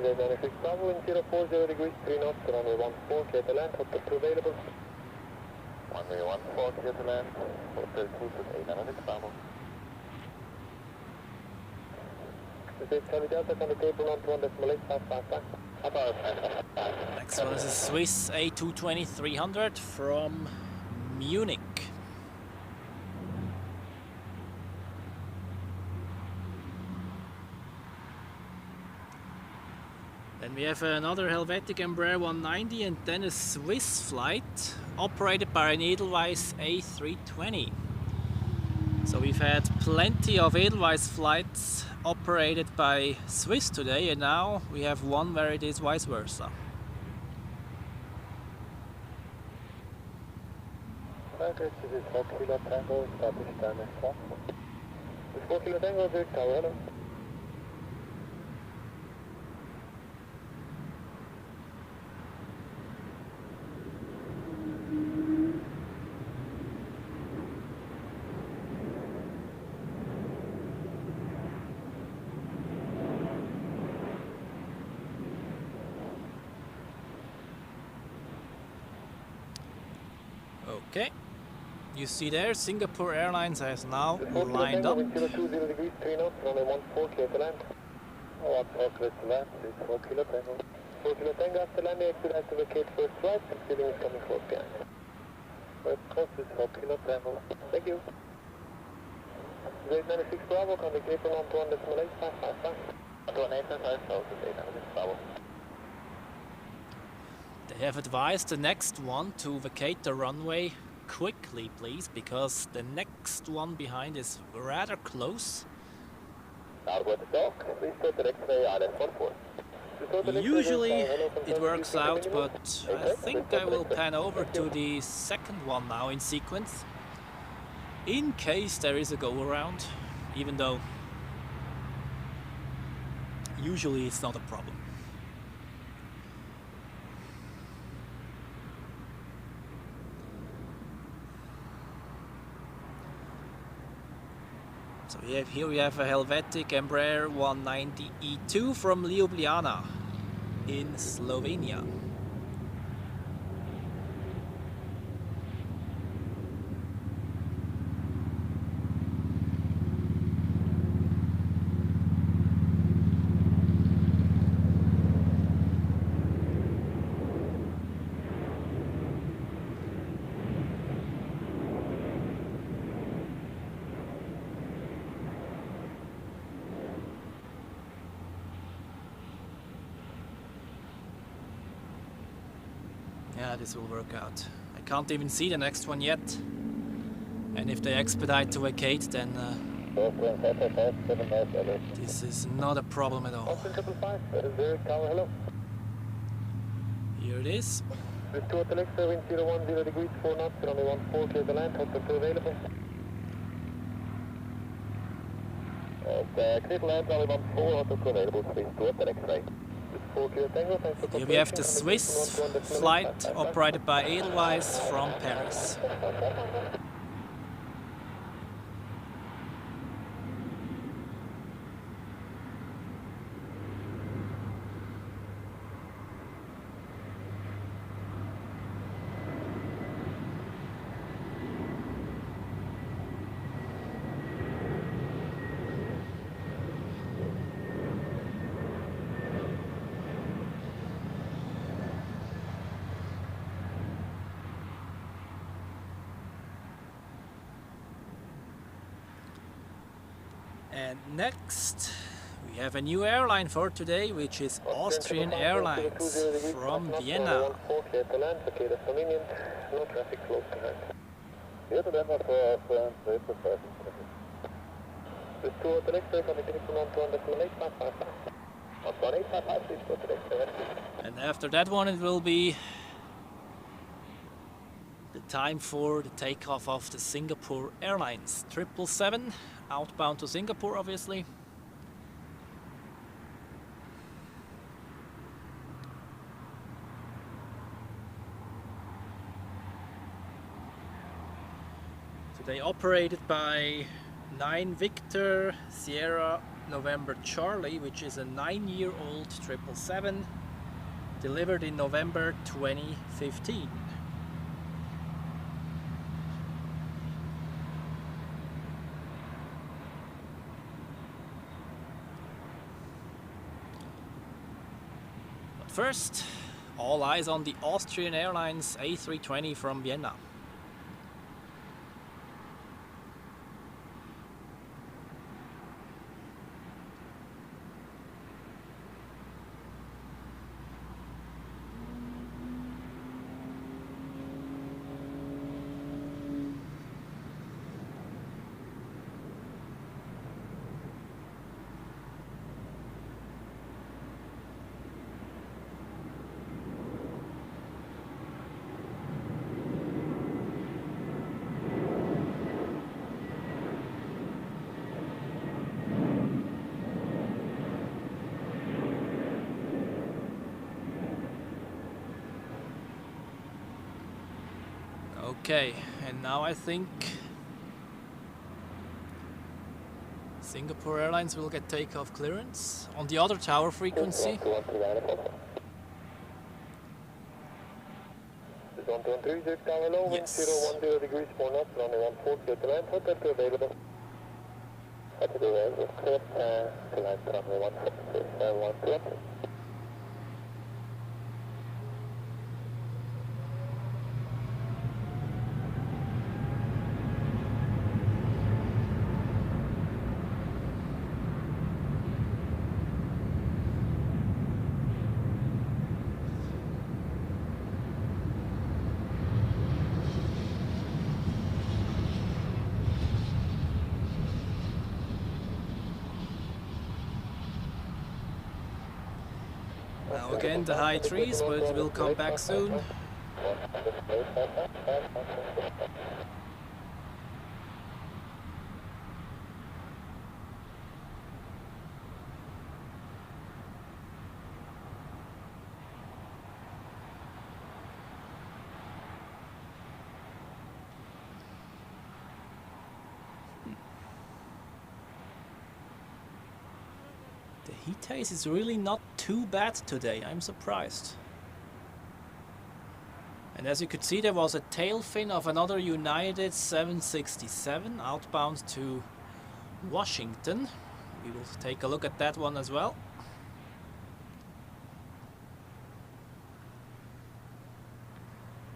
Zurich Bravo in 040 degrees, 3 knots, runway 14, clear to land, hotel 2 available. Runway 14, clear to land, hotel 2 to 8 Zurich Bravo. Charlie Delta, on the table on 1.855. Next one is a Swiss A220-300 from Munich. Then we have another Helvetic Embraer 190 and then a Swiss flight operated by an Edelweiss A320. So we've had plenty of Edelweiss flights operated by Swiss today, and now we have one where it is vice versa. This is 4 Kilo Tango, established time is 4. This 4 Kilo Tango, Zurich Tower, hello. Okay, you see there, Singapore Airlines has now lined up. 020 degrees, 3 knots, runway 14, clear to land. 14, clear to land, this is 4 Kilo Tango. 4 Kilo Tango, after landing, exit has to vacate first right, and ceiling is coming close behind. First course is 4 Kilo Tango. Thank you. 896 Bravo, contact April on 1.855. 1.855, 896 Bravo. They have advised the next one to vacate the runway quickly, please, because the next one behind is rather close. Tower cargo at the dock. Please total X-ray Island 14. Usually it works out, but I think I will pan over to the second one now in sequence, in case there is a go-around, even though usually it's not a problem. So here we have a Helvetic Embraer 190E2 from Ljubljana in Slovenia. Yeah, this will work out. I can't even see the next one yet. And if they expedite to vacate, then this is not a problem at all. Here it is. With total extra wind 010 degrees, 4 knots, runway 14, clear the land, hotel 2 available. Clear the land, runway 14, hotel 2 available, please total X-ray. Here we have the Swiss flight operated by Edelweiss from Paris. And next we have a new airline for today, which is Austrian Airlines from Vienna. And after that one it will be the time for the takeoff of the Singapore Airlines 777, outbound to Singapore obviously. Today operated by 9 Victor Sierra November Charlie, which is a 9-year-old 777 delivered in November 2015. First, all eyes on the Austrian Airlines A320 from Vienna. Okay, and now I think Singapore Airlines will get takeoff clearance on the other tower frequency. Yes. Now again the high trees, but it will come back soon. The heat haze is really not too bad today, I'm surprised. And as you could see, there was a tail fin of another United 767 outbound to Washington. We will take a look at that one as well.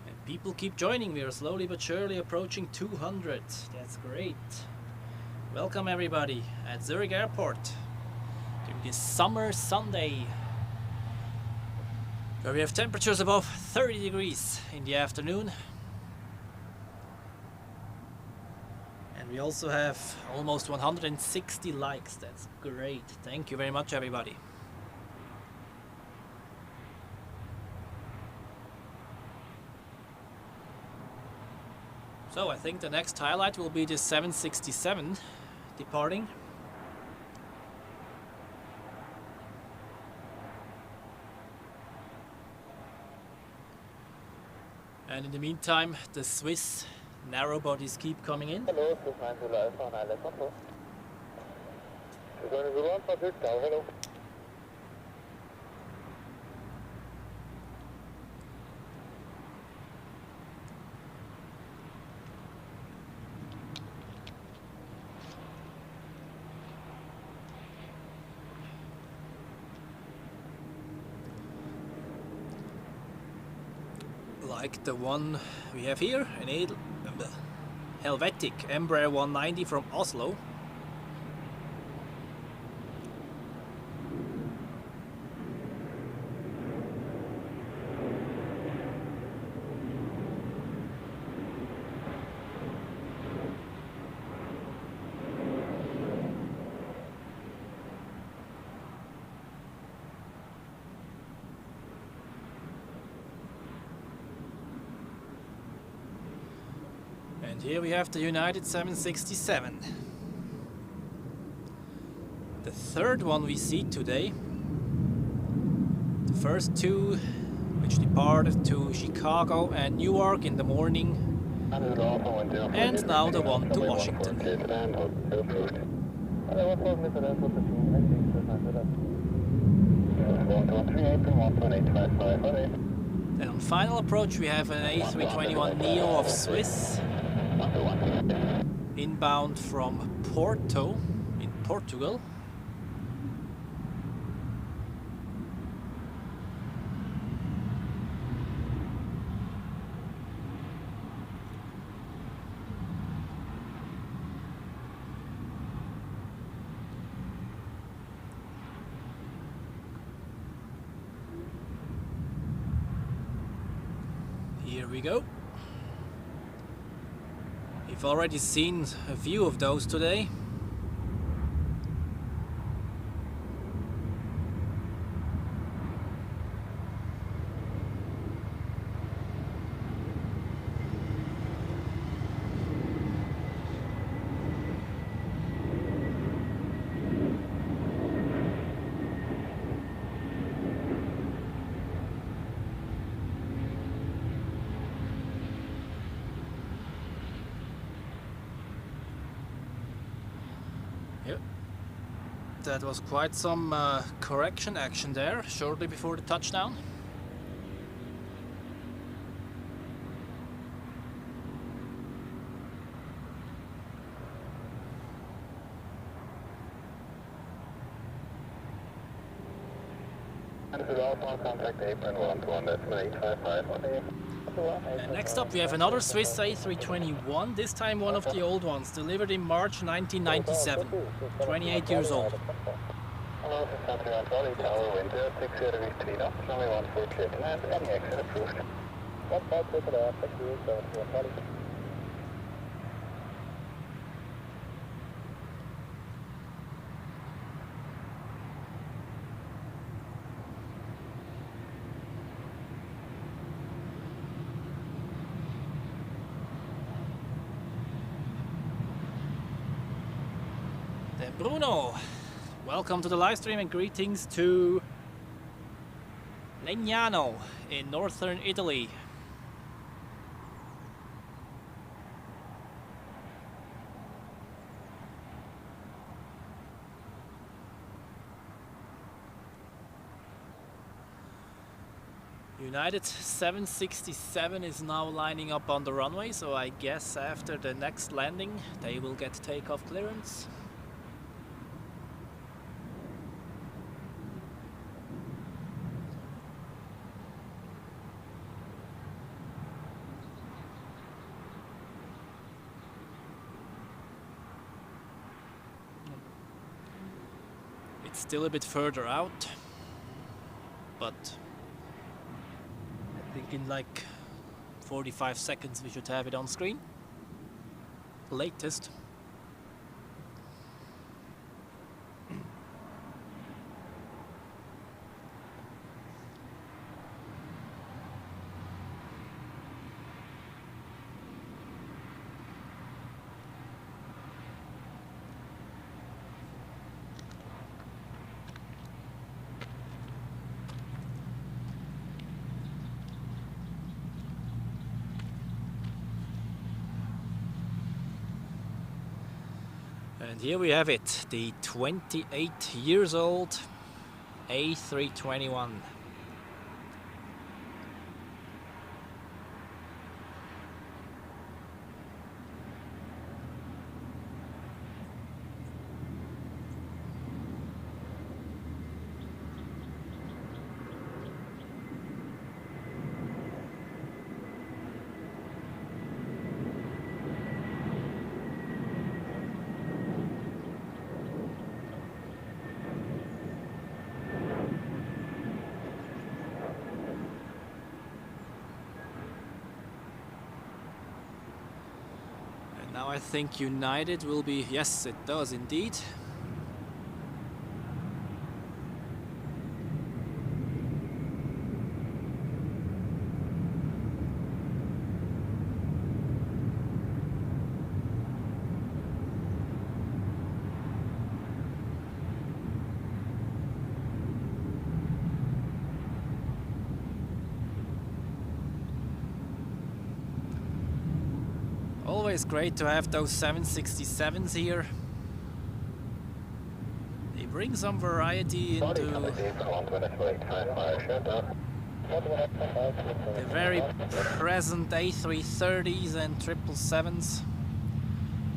And people keep joining, we are slowly but surely approaching 200. That's great. Welcome everybody at Zurich Airport. This summer Sunday, where we have temperatures above 30 degrees in the afternoon, and we also have almost 160 likes. That's great. Thank you very much everybody. So I think the next highlight will be the 767 departing. And in the meantime, the Swiss narrow bodies keep coming in. Hello, Swiss 90 Alpha on Island Control. We're going to go on for good now, hello. Like the one we have here, an Helvetic Embraer 190 from Oslo. And here we have the United 767. The third one we see today. The first two which departed to Chicago and Newark in the morning. And now the one to Washington. Then on final approach we have an A321neo of Swiss, inbound from Porto in Portugal. Here we go. We've already seen a few of those today. Yep, that was quite some correction action there shortly before the touchdown. And next up we have another Swiss A321, this time one of the old ones, delivered in March 1997, 28 years old. and Bruno. Welcome to the live stream and greetings to Legnano in northern Italy. United 767 is now lining up on the runway, so I guess after the next landing they will get takeoff clearance. It's still a bit further out, but I think in like 45 seconds we should have it on screen, latest. And here we have it, the 28 years old A321. Now I think United will be, yes it does indeed. Always great to have those 767s here. They bring some variety into the very present A330s and 777s.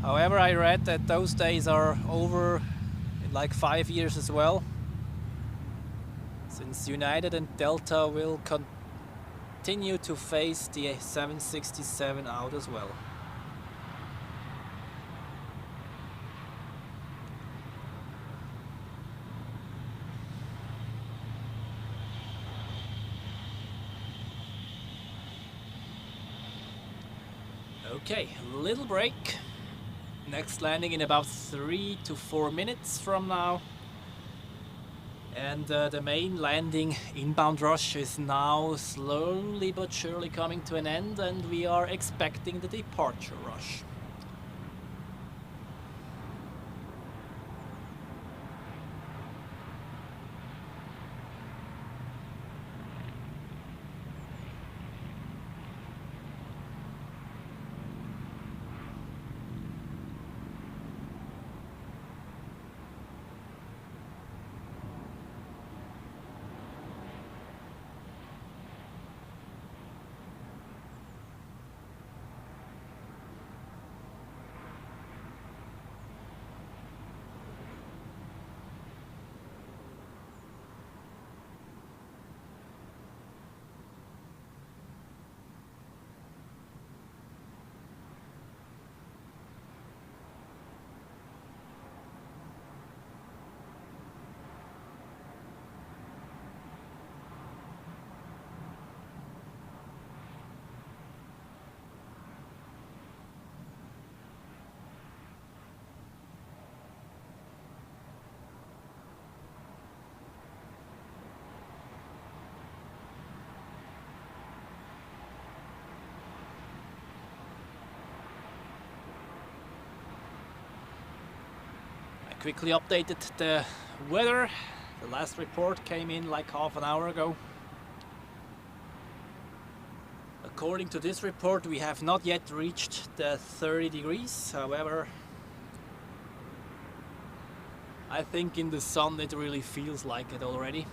However, I read that those days are over in like 5 years as well, since United and Delta will continue to phase the 767 out as well. Okay, little break. Next landing in about 3 to 4 minutes from now. And the main landing inbound rush is now slowly but surely coming to an end, and we are expecting the departure rush. quickly updated the weather. The last report came in like half an hour ago. According to this report, we have not yet reached the 30 degrees. However, I think in the sun it really feels like it already.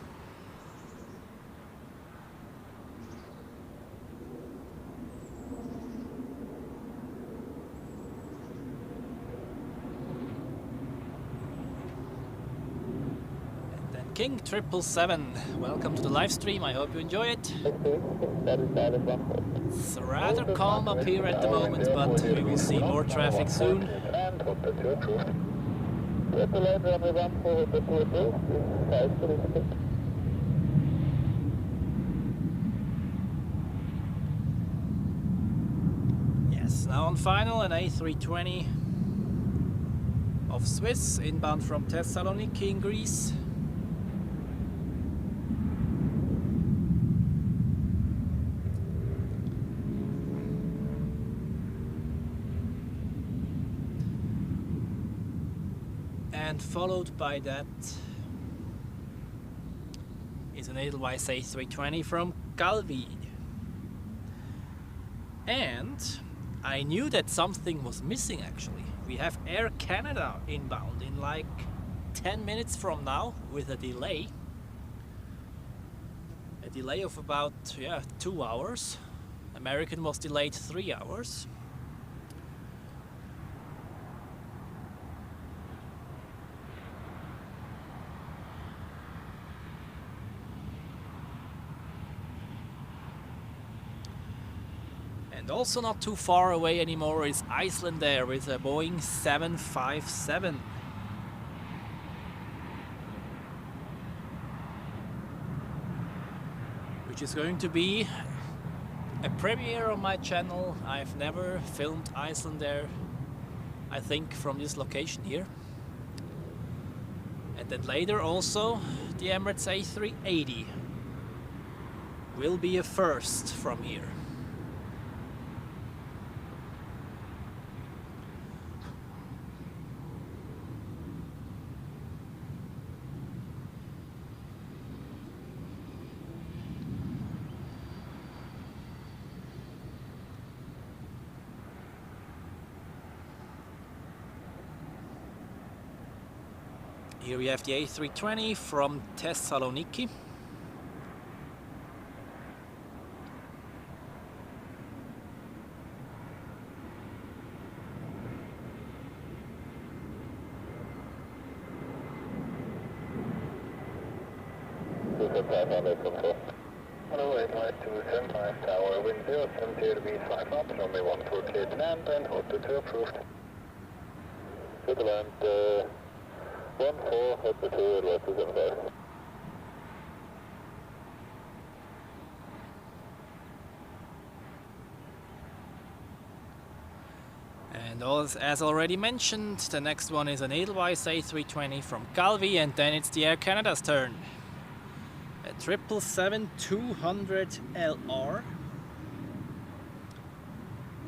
King 777, welcome to the live stream. I hope you enjoy it. It's rather calm up here at the moment, but we will see more traffic soon. Yes, now on final, an A320 of Swiss, inbound from Thessaloniki in Greece. And followed by that is an Edelweiss A320 from Calvi. And I knew that something was missing actually. We have Air Canada inbound in like 10 minutes from now with a delay. A delay of about 2 hours. American was delayed 3 hours. And also not too far away anymore is Icelandair with a Boeing 757. Which is going to be a premiere on my channel. I've never filmed Icelandair, I think, from this location here. And then later also the Emirates A380 will be a first from here. Here we have the A320 from Thessaloniki. Hello, Edelweiss 275 Tower, wind 070 degrees 5 knots, runway 14 clear to land and hold to 2 approved. To the land, 14, hold to 2, Edelweiss 275. And as already mentioned, the next one is an Edelweiss A320 from Calvi, and then it's the Air Canada's turn. A 777-200LR.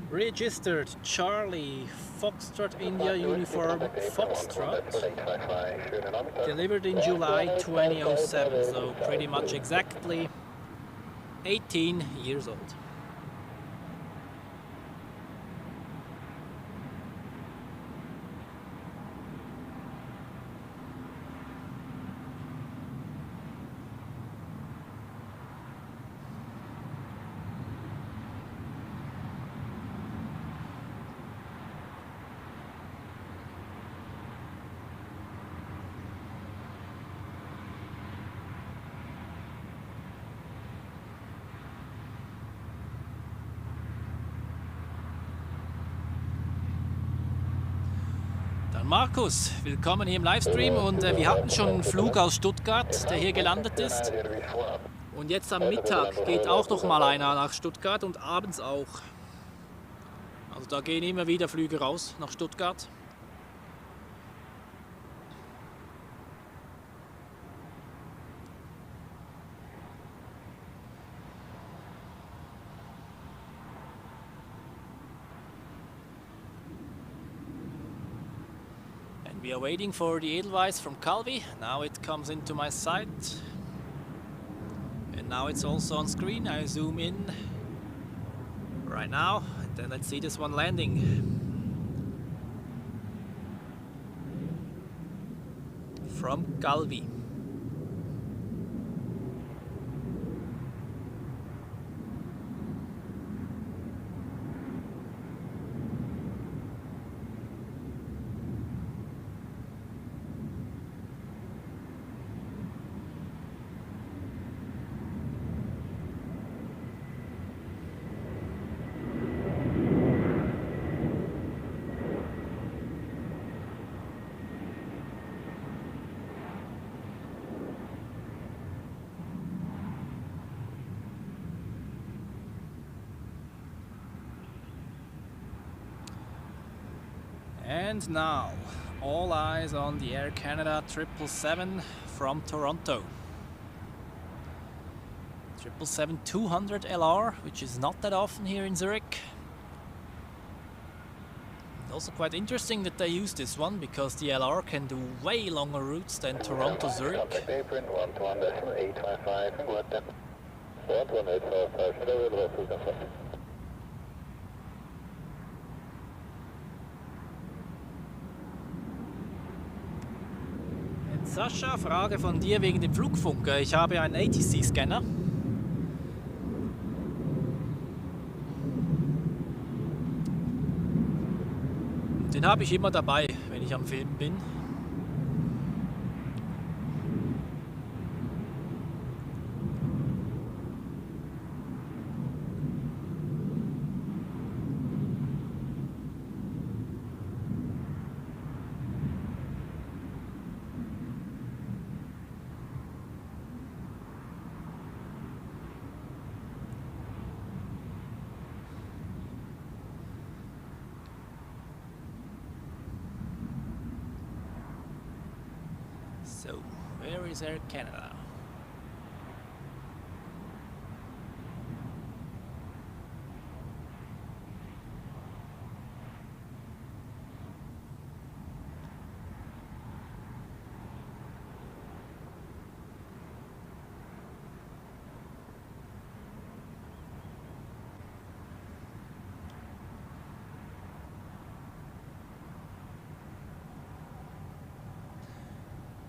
Registered Charlie Foxtrot India Uniform Foxtrot. Delivered in July 2007, so pretty much exactly 18 years old. Markus, willkommen hier im Livestream und wir hatten schon einen Flug aus Stuttgart, der hier gelandet ist. Und jetzt am Mittag geht auch noch mal einer nach Stuttgart und abends auch. Also da gehen immer wieder Flüge raus nach Stuttgart. We are waiting for the Edelweiss from Calvi. Now it comes into my sight. And now it's also on screen. I zoom in right now. And then let's see this one landing. From Calvi. And now, all eyes on the Air Canada 777 from Toronto. 777-200 LR, which is not that often here in Zurich. It's also quite interesting that they use this one, because the LR can do way longer routes than Toronto-Zurich. Sascha, Frage von dir wegen dem Flugfunk. Ich habe einen ATC-Scanner. Den habe ich immer dabei, wenn ich am Filmen bin. So, where is Air Canada?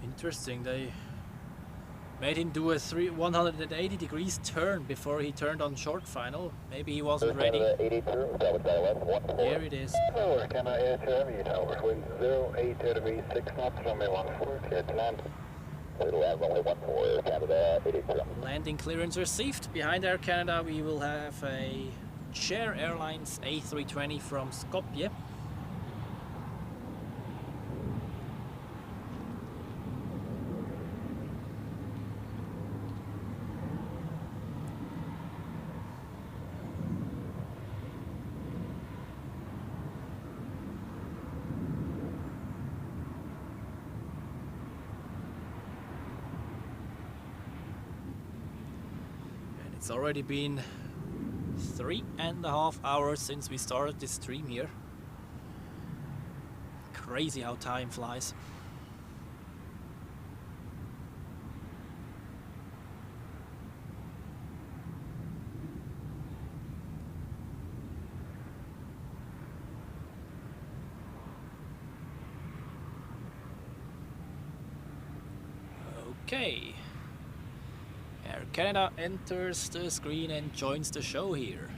Interesting, they made him do a 180 degrees turn before he turned on short final. Maybe he wasn't ready. Here it is. Landing clearance received. Behind Air Canada we will have a Share Airlines A320 from Skopje. It's already been 3.5 hours since we started this stream here. Crazy how time flies. Okay. Air Canada enters the screen and joins the show here.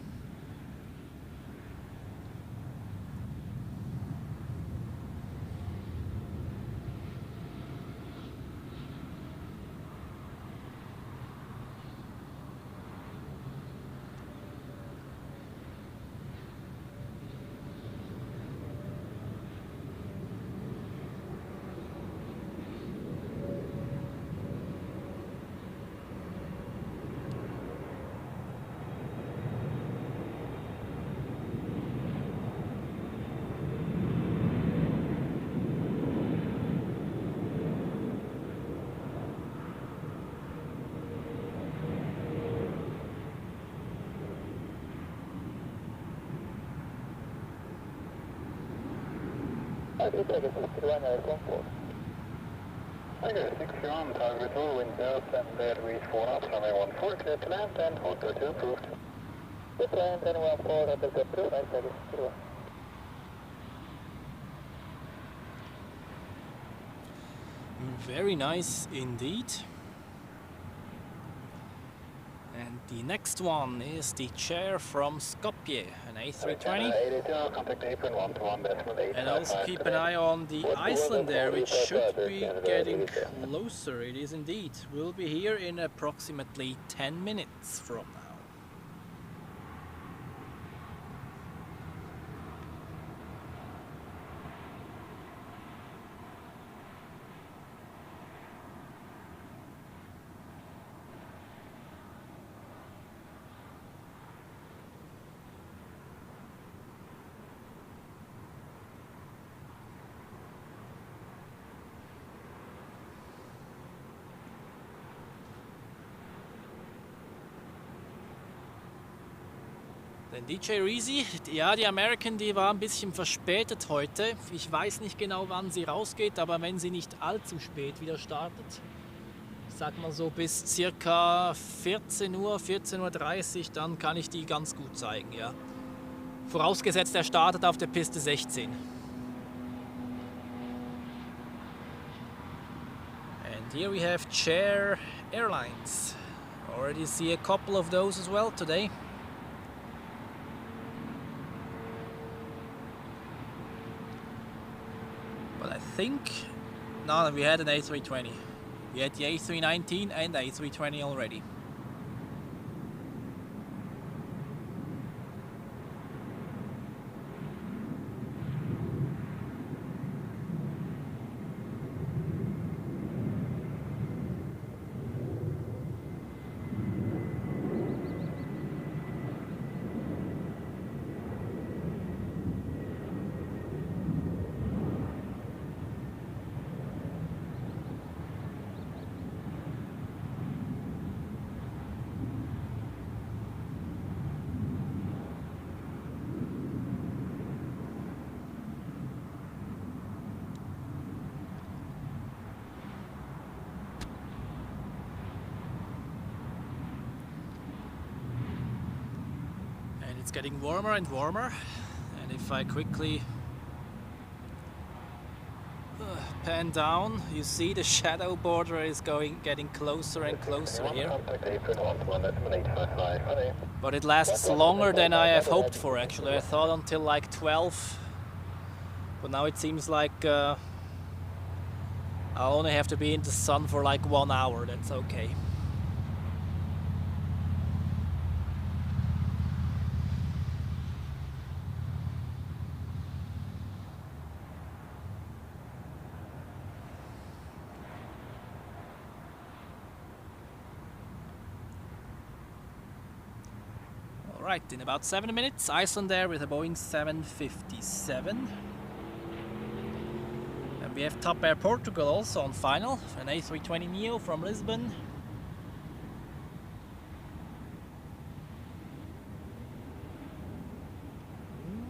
I do take a 61 comfort. I got a 61, target 2, wind 0, stand there, reach 4 knots, runway 14, clear to land, and hold 2 approved. Good land, and 14, under the 2, right side is 61. Very nice indeed. And the next one is the chair from Skopje, an A320. And also keep an eye on the Icelandair, which should be getting closer. It is indeed. We'll be here in approximately 10 minutes from now. Den DJ Reezy, ja, die American, die war ein bisschen verspätet heute. Ich weiß nicht genau, wann sie rausgeht, aber wenn sie nicht allzu spät wieder startet, ich sag mal so bis circa 14 Uhr, 14:30 Uhr, dann kann ich die ganz gut zeigen, ja. Vorausgesetzt, er startet auf der Piste 16. And here we have Chair Airlines. Already see a couple of those as well today. But I think, no, we had an A320. We had the A319 and A320 already. It's getting warmer and warmer, and if I quickly pan down, you see the shadow border is getting closer and closer here. But it lasts longer than I have hoped for, actually. I thought until like 12, but now it seems like I'll only have to be in the sun for like 1 hour. That's okay. Right, in about 7 minutes, Icelandair with a Boeing 757. And we have Top Air Portugal also on final, an A320neo from Lisbon.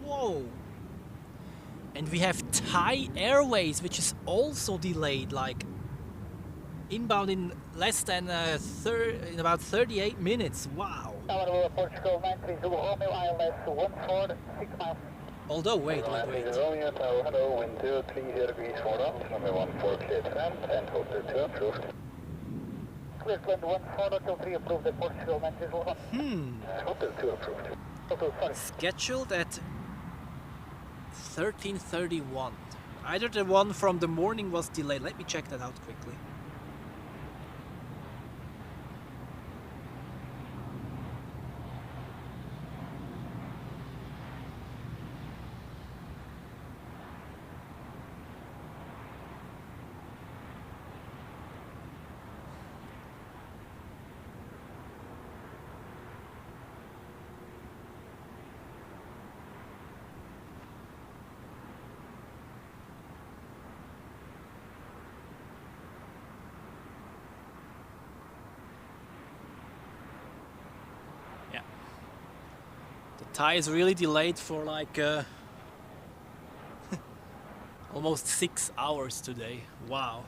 Whoa! And we have Thai Airways, which is also delayed, like inbound in less than in about 38 minutes. Wow! Portugal 930 Romeo ILS 146 miles. Although, wait. Romeo Tower, hello, wind 030 degrees 4 knots, runway 14 clear to land, and hold 2 approved. Clear to land 1403 approved at Portugal 930. Hold 2 approved. Scheduled at 13:31. Either the one from the morning was delayed. Let me check that out quickly. The Thai is really delayed for like Almost 6 hours today. Wow.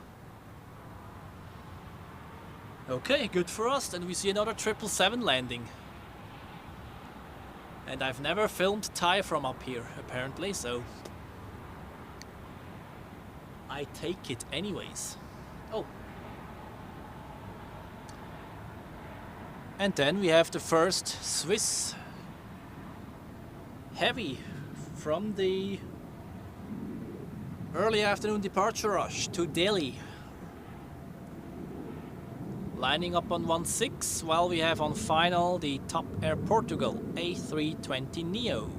Okay, good for us. Then we see another 777 landing. And I've never filmed Thai from up here, apparently, so I take it anyways. Oh. And then we have the first Swiss heavy from the early afternoon departure rush to Delhi. Lining up on 16, while we have on final the Top Air Portugal A320 Neo.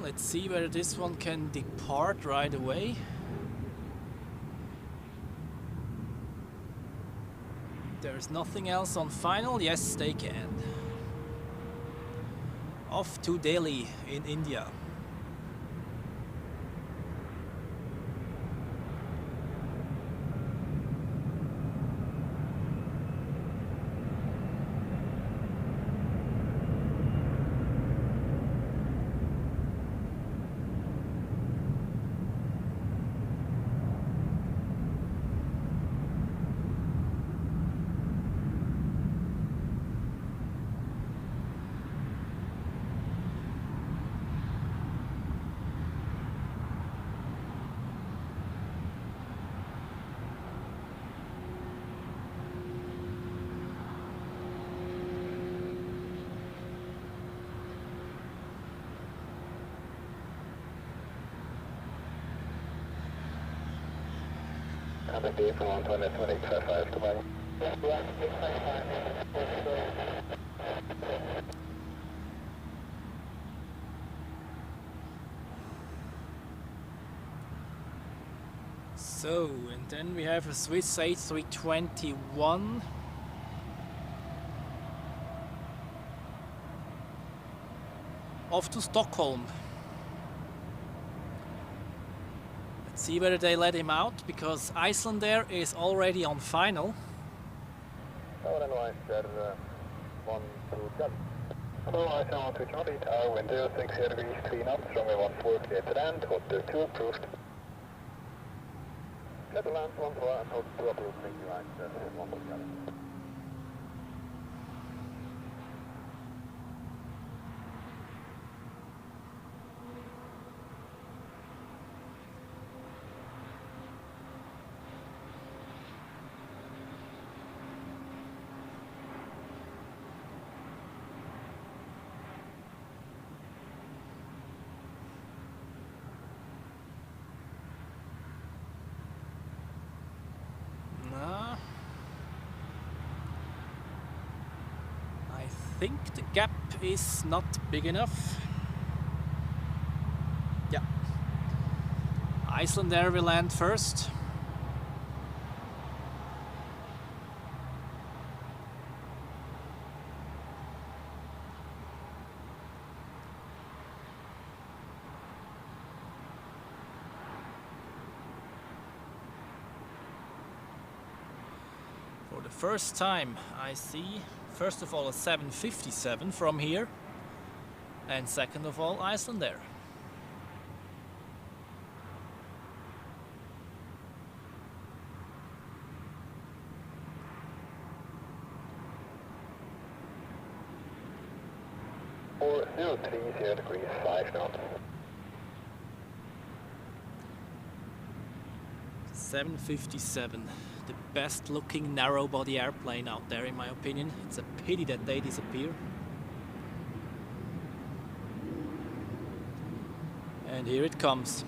Let's see whether this one can depart right away. There's nothing else on final. Yes, they can. Off to Delhi in India. Contact D from 120.855 to Boeing. So, and then we have a Swiss A321. Off to Stockholm. Let's see whether they let him out, because Icelandair is already on final. Edelweiss Airbus 1 to Charlie. Edelweiss 1 to Charlie, tower wind 06 degrees 3 knots, runway 14 clear to land, hold 2 approved. Clear to land 1 to and hold 2 approved, thank you, Icelandair 1 to Charlie. I think the gap is not big enough. Yeah. Icelandair will land first. For the first time I see, first of all, a 757 from here, and second of all, Icelandair. Or 030 degrees 5 knots. 757, the best looking narrow body airplane out there in my opinion. It's a pity that they disappear. And here it comes.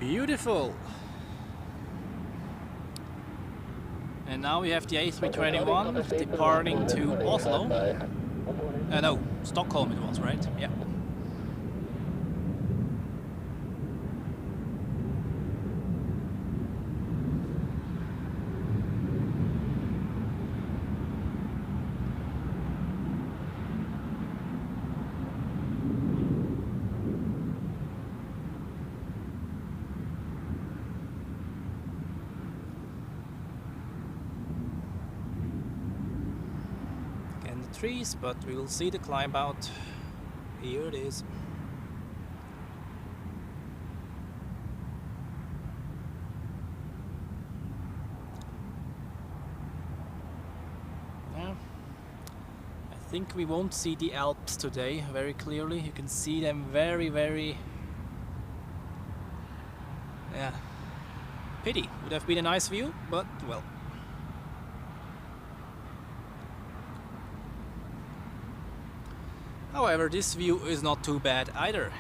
Beautiful. And now we have the A321 departing to Oslo. No, Stockholm it was, right? Yeah. Trees, but we will see the climb out. Here it is. Yeah. I think we won't see the Alps today very clearly. You can see them very yeah. Pity. Would have been a nice view, but well. However, this view is not too bad either.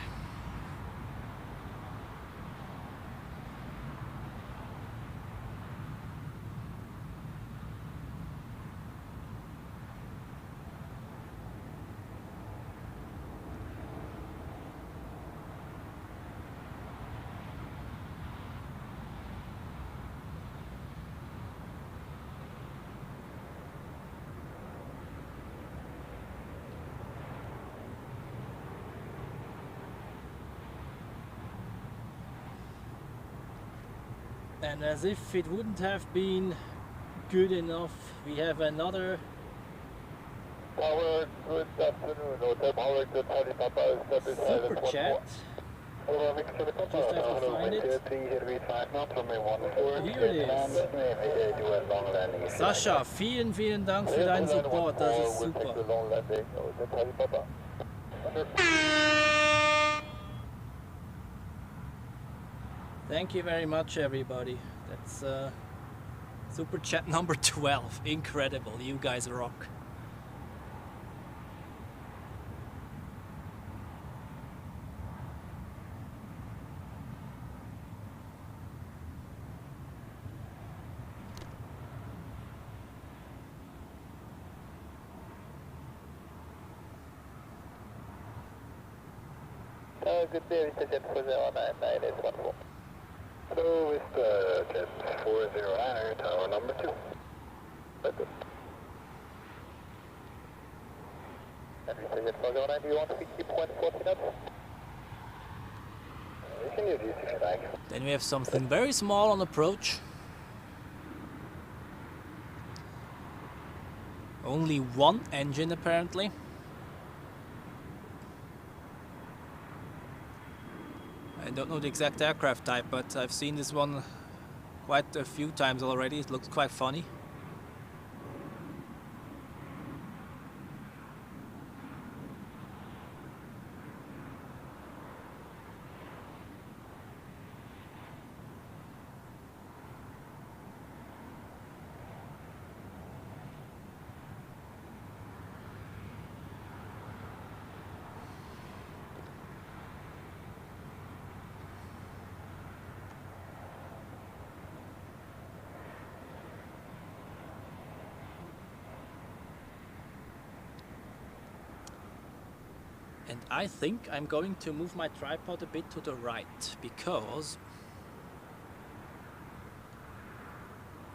And as if it wouldn't have been good enough, we have another Power, good afternoon. Hotel Power, good Charlie Papa. super chat. Just have to find it. Here it is. Sascha, vielen Dank für deinen Support, das ist super. Thank you very much, everybody. That's super chat number 12. Incredible. You guys rock. Good day, Mr. Jet 409 814. Hello, Mr. Jet 409, tower number 2. Good. And Mr. Jet 409, do you want to keep 140 knots? You can use this if you like. Then we have something very small on approach. Only one engine apparently. I don't know the exact aircraft type, but I've seen this one quite a few times already. It looks quite funny. And I think I'm going to move my tripod a bit to the right, because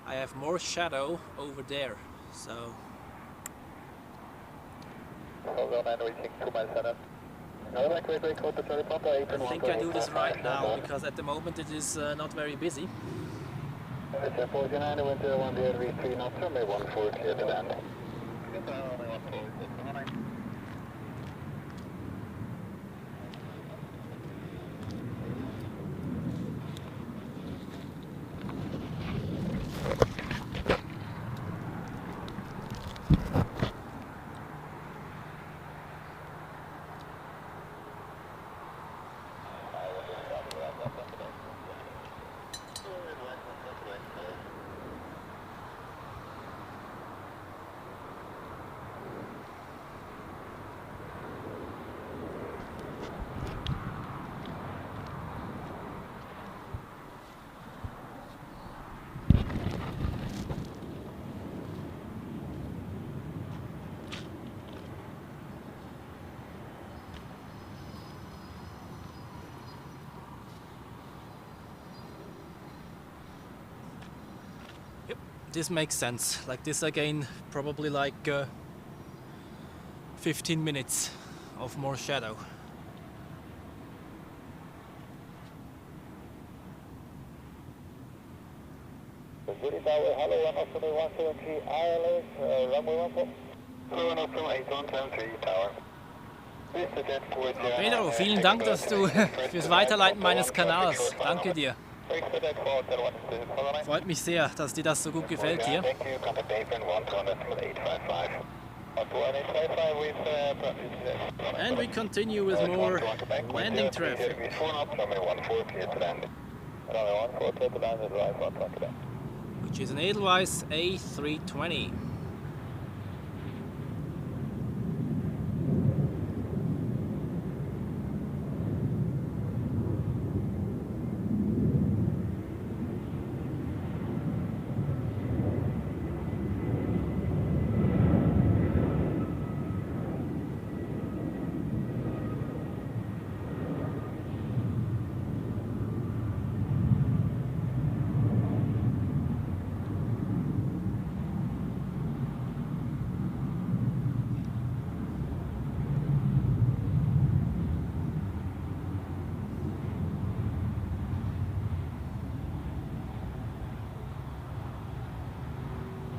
I have more shadow over there, so... I think I do this right now, because at the moment it is not very busy. this makes sense. Like this again, probably like 15 minutes of more shadow. Zurich Tower, hello, 173 Airlines, runway 14. Hello, 178 Tower. Pedro, vielen Dank, dass du fürs Weiterleiten meines Kanals. Danke dir. Freut mich sehr, dass dir das so gut gefällt hier. And we continue with more landing traffic, which is an Edelweiss A320.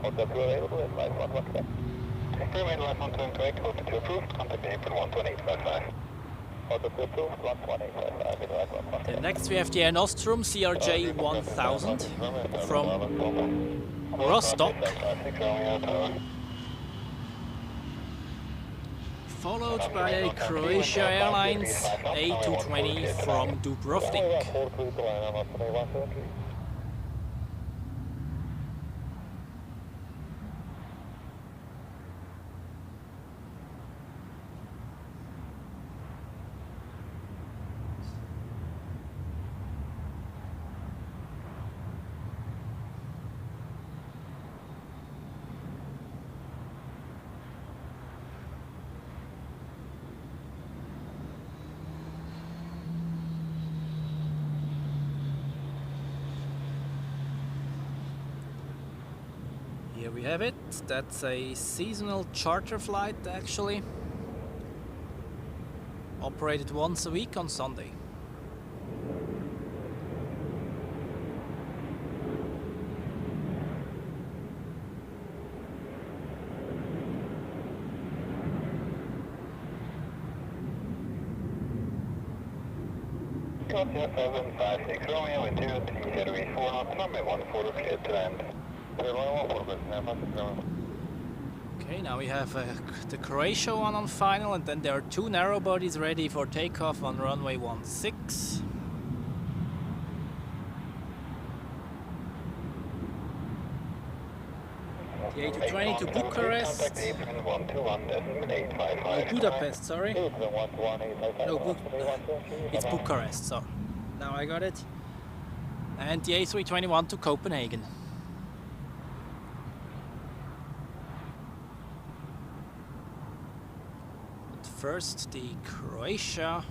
Hotel 2 available, Edelweiss 118. Confirm Edelweiss 128, Hotel 2 approved, contact April 11855. Hotel 2 approved, 11855, Edelweiss 118. Next we have the Air Nostrum CRJ 1000 from Rostock, followed by a Croatia Airlines A220 from Dubrovnik. Here we have it. That's a seasonal charter flight actually. Operated once a week on Sunday. Gotcha, 756 Romeo into Edelweiss 4 knots, runway 14 clear to land. Okay, now we have the Croatia one on final, and then there are two narrow bodies ready for takeoff on runway 16. The A220 to Bucharest. No, Budapest, sorry. No, it's Bucharest, so now I got it. And the A321 to Copenhagen. First, the Croatia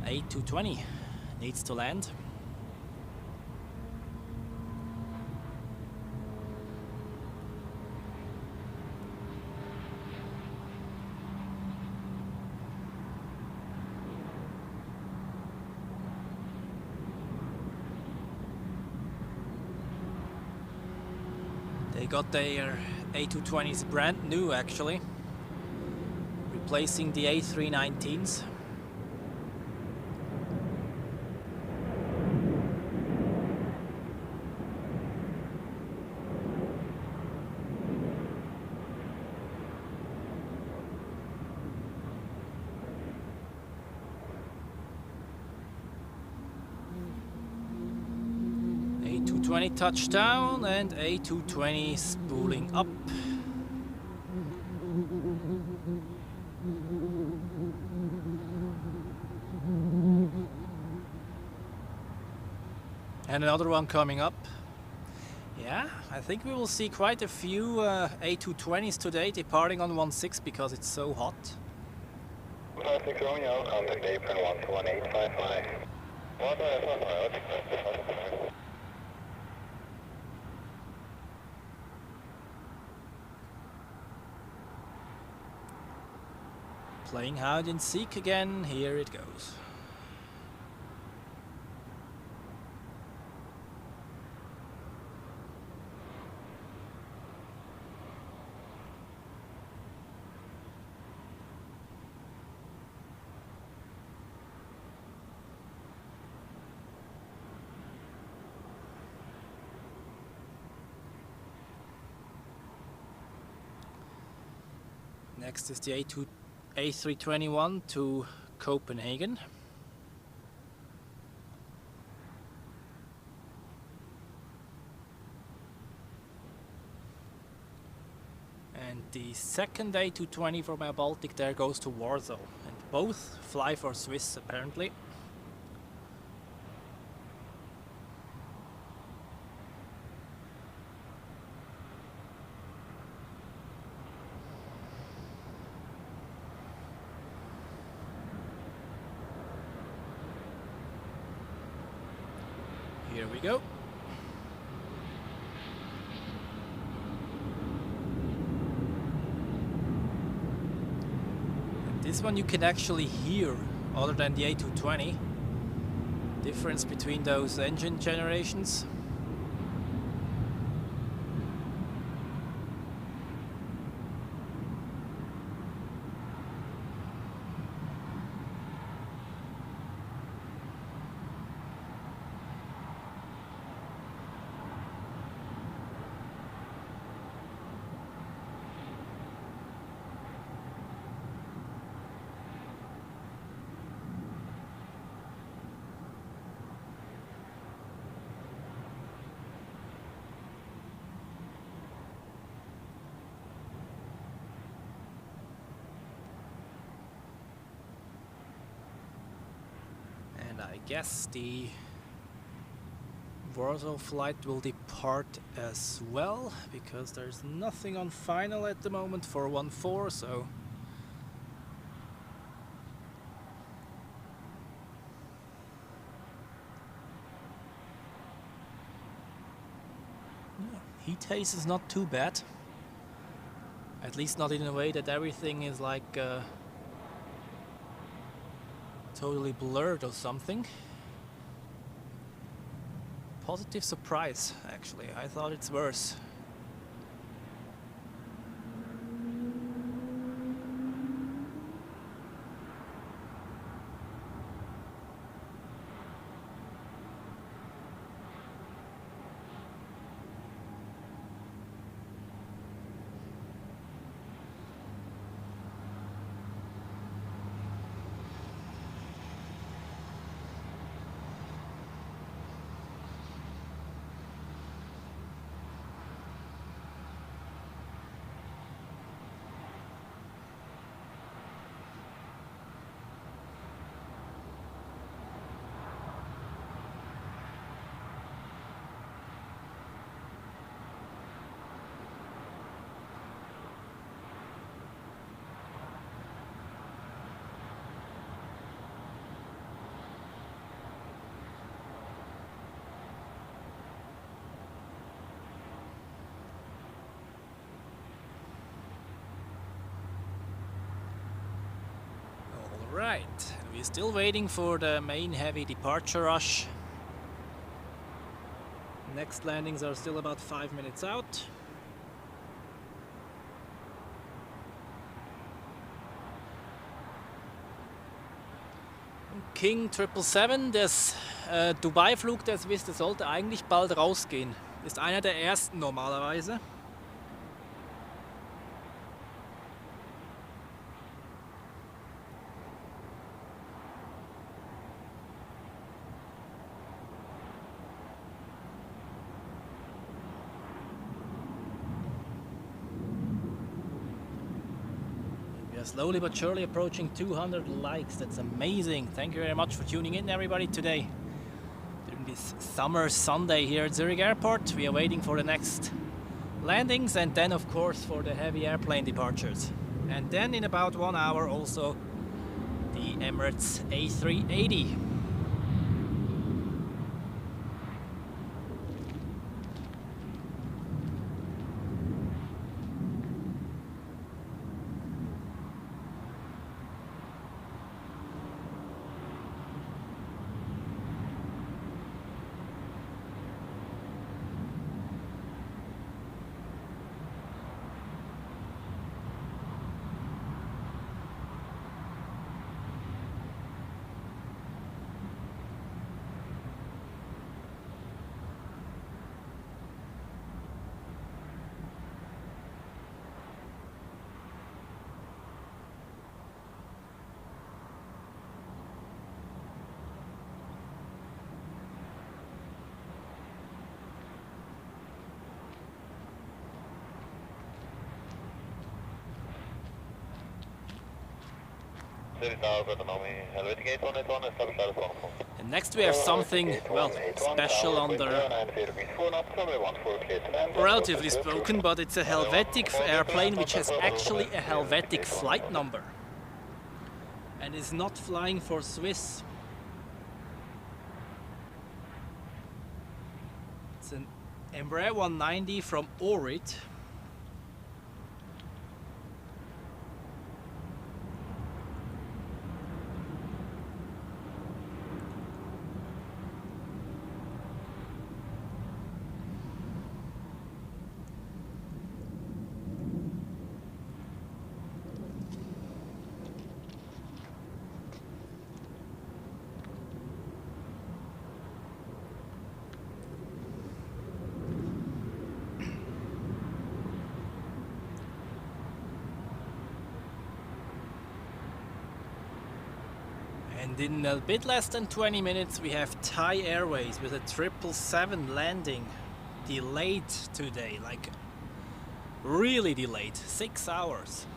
A220 needs to land. They got their A220s brand new actually, replacing the A319s. A220 touchdown and A220 spooling up. And another one coming up. Yeah, I think we will see quite a few A220s today departing on 16 because it's so hot. 56 Romeo, contact apron 11855. Playing hide and seek again, here it goes. Next is the A321 to Copenhagen. And the second A220 from Air Baltic there goes to Warsaw. And both fly for Swiss apparently. Here we go. And this one you can actually hear, other than the A220, difference between those engine generations. I guess the Warsaw flight will depart as well, because there's nothing on final at the moment for 1-4, so heat haze is not too bad, at least not in a way that everything is like totally blurred or something. Positive surprise, actually. I thought it's worse. Right, we're still waiting for the main heavy departure rush. Next landings are still about 5 minutes out. King 777, das Dubai-Flug der Swiss, der sollte eigentlich bald rausgehen. Ist einer der ersten normalerweise. Slowly but surely approaching 200 likes. That's amazing. Thank you very much for tuning in, everybody, today. During this summer Sunday here at Zurich Airport, we are waiting for the next landings and then, of course, for the heavy airplane departures. And then in about 1 hour also the Emirates A380. And next we have something, well, special on the relatively spoken, but it's a Helvetic airplane which has actually a Helvetic flight number and is not flying for Swiss. It's an Embraer 190 from Orit. And in a bit less than 20 minutes we have Thai Airways with a 777 landing, delayed today, like really delayed, 6 hours.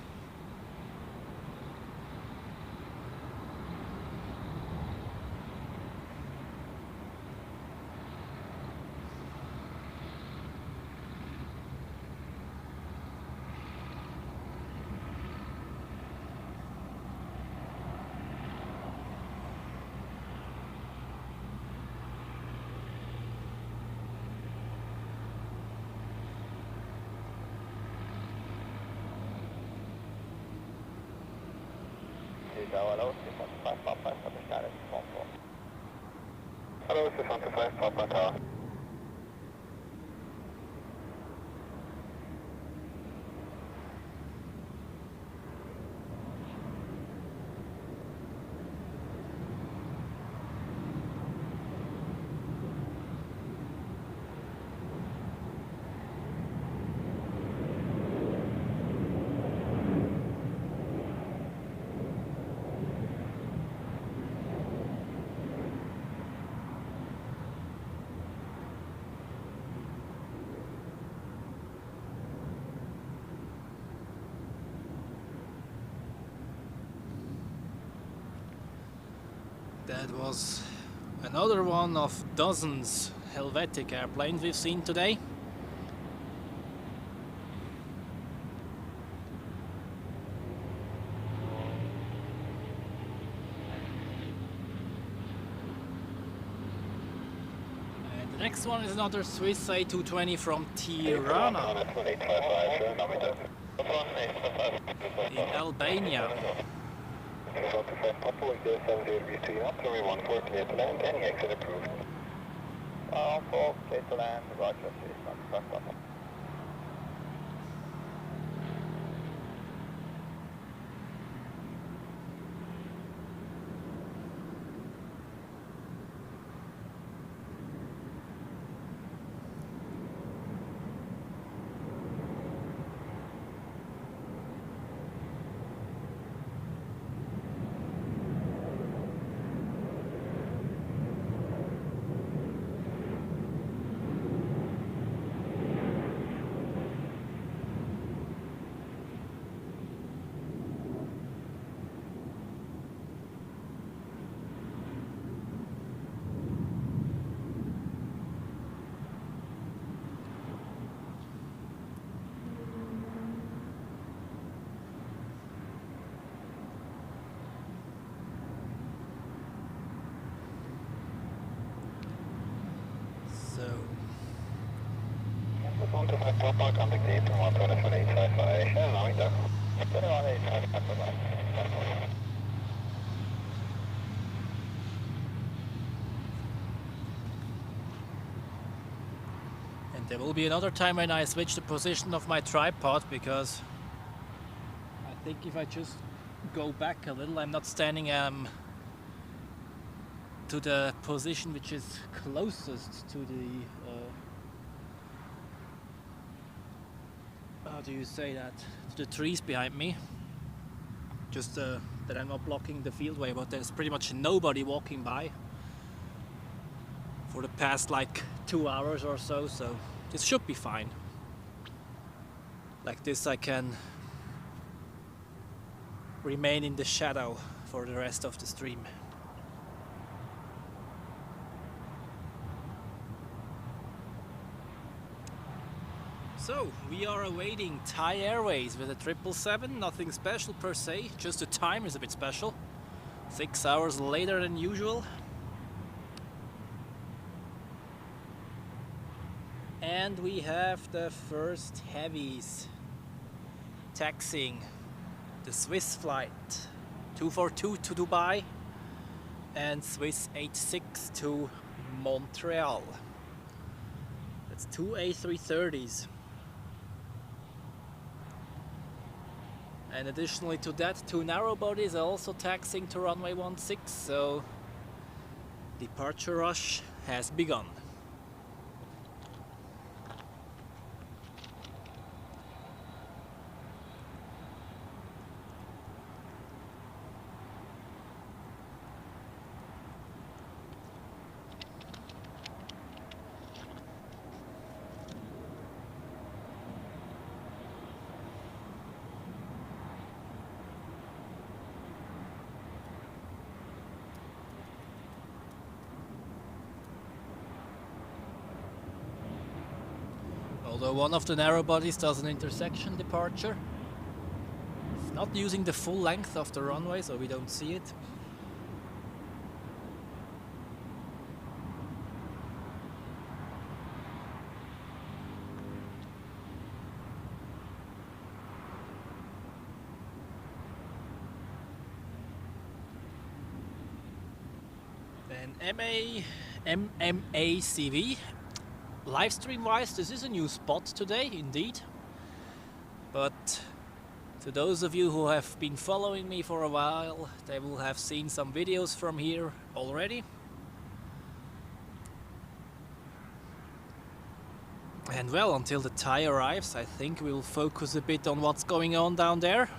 Hello, 65 Papa Tower. That was another one of dozens Helvetic airplanes we've seen today. And the next one is another Swiss A220 from Tirana in Albania. Any exit approved. For clear to land, Roger, please. And there will be another time when I switch the position of my tripod, because I think if I just go back a little, I'm not standing to the position which is closest to the how do you say that, to the trees behind me, just that I'm not blocking the fieldway, but there's pretty much nobody walking by for the past like 2 hours or so, so this should be fine. Like this I can remain in the shadow for the rest of the stream. So, we are awaiting Thai Airways with a 777, nothing special per se, just the time is a bit special. 6 hours later than usual. And we have the first heavies taxiing the Swiss flight 242 to Dubai and Swiss 86 to Montreal. That's 2 A330s. And additionally to that, 2 narrow bodies are also taxiing to runway 16, so departure rush has begun. Although one of the narrow bodies does an intersection departure. It's not using the full length of the runway, so we don't see it. Then MMACV. Live stream wise, this is a new spot today, indeed. But to those of you who have been following me for a while, they will have seen some videos from here already. And well, until the Thai arrives, I think we'll focus a bit on what's going on down there.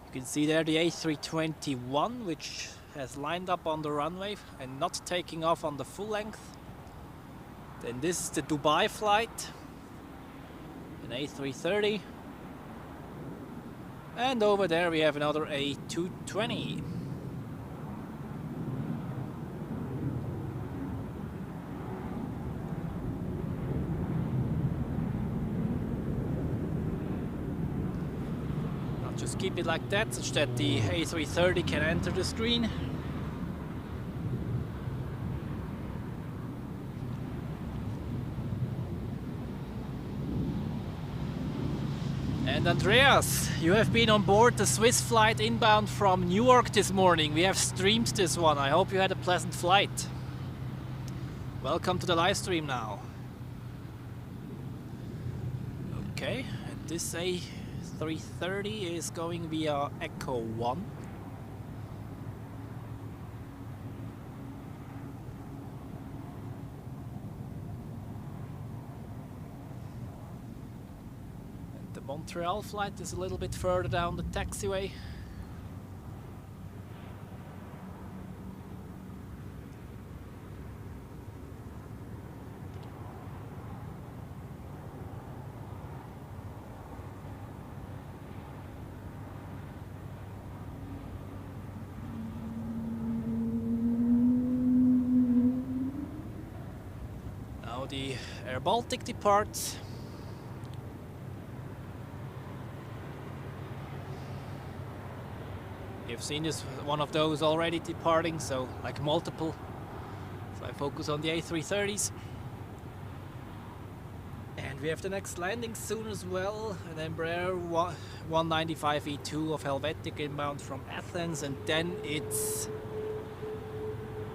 You can see there the A321, which has lined up on the runway and not taking off on the full length. Then this is the Dubai flight, an A330, and over there we have another A220. I'll just keep it like that, such that the A330 can enter the screen. And Andreas, you have been on board the Swiss flight inbound from Newark this morning. We have streamed this one. I hope you had a pleasant flight. Welcome to the live stream now. Okay, and this A330 is going via Echo 1. Montreal flight is a little bit further down the taxiway. Now the Air Baltic departs. You've seen this one of those already departing, so like multiple. So I focus on the A330s. And we have the next landing soon as well, an Embraer 195-E2 of Helvetic inbound from Athens, and then it's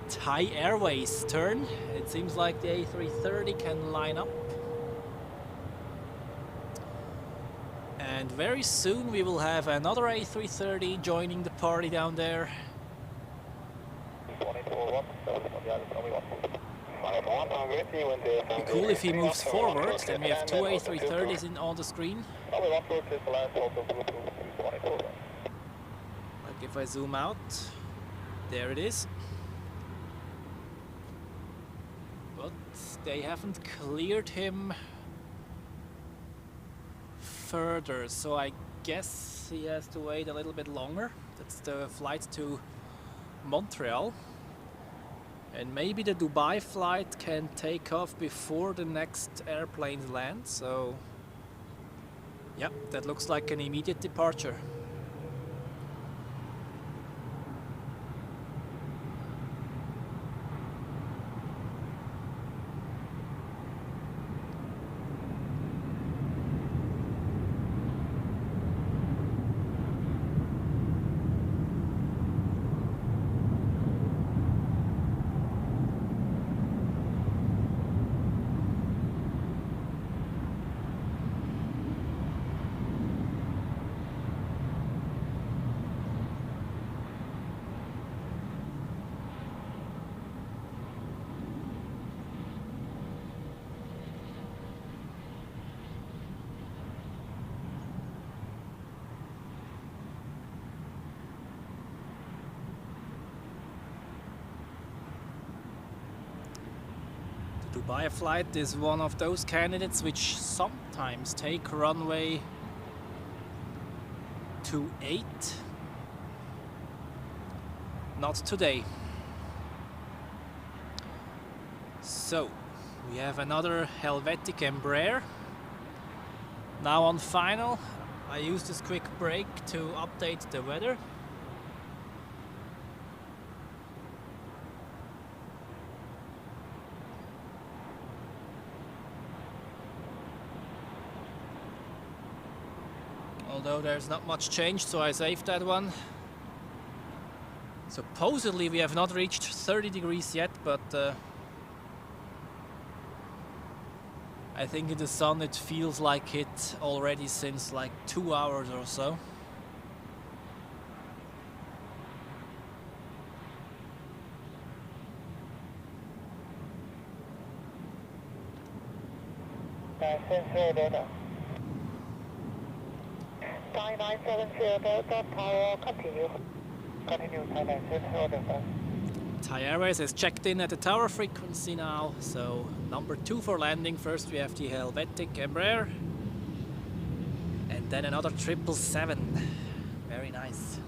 Thai Airways' turn. It seems like the A330 can line up. And very soon we will have another A330 joining the party down there. Be cool if he moves forward, then we have 2 A330s on the screen. Like if I zoom out, there it is. But they haven't cleared him further, so I guess he has to wait a little bit longer. That's the flight to Montreal. And maybe the Dubai flight can take off before the next airplanes land. So, yeah, that looks like an immediate departure. Dubai flight is one of those candidates which sometimes take runway 28. Not today. So we have another Helvetic Embraer. Now on final, I use this quick break to update the weather. Although there's not much change, so I saved that one. Supposedly we have not reached 30 degrees yet, but I think in the sun it feels like it already since like 2 hours or so. Thai 970 Delta, Tower, continue. Continue, Thai 970 Delta. Thai Airways has checked in at the tower frequency now, so number 2 for landing. First we have the Helvetic Embraer, and then another 777. Very nice.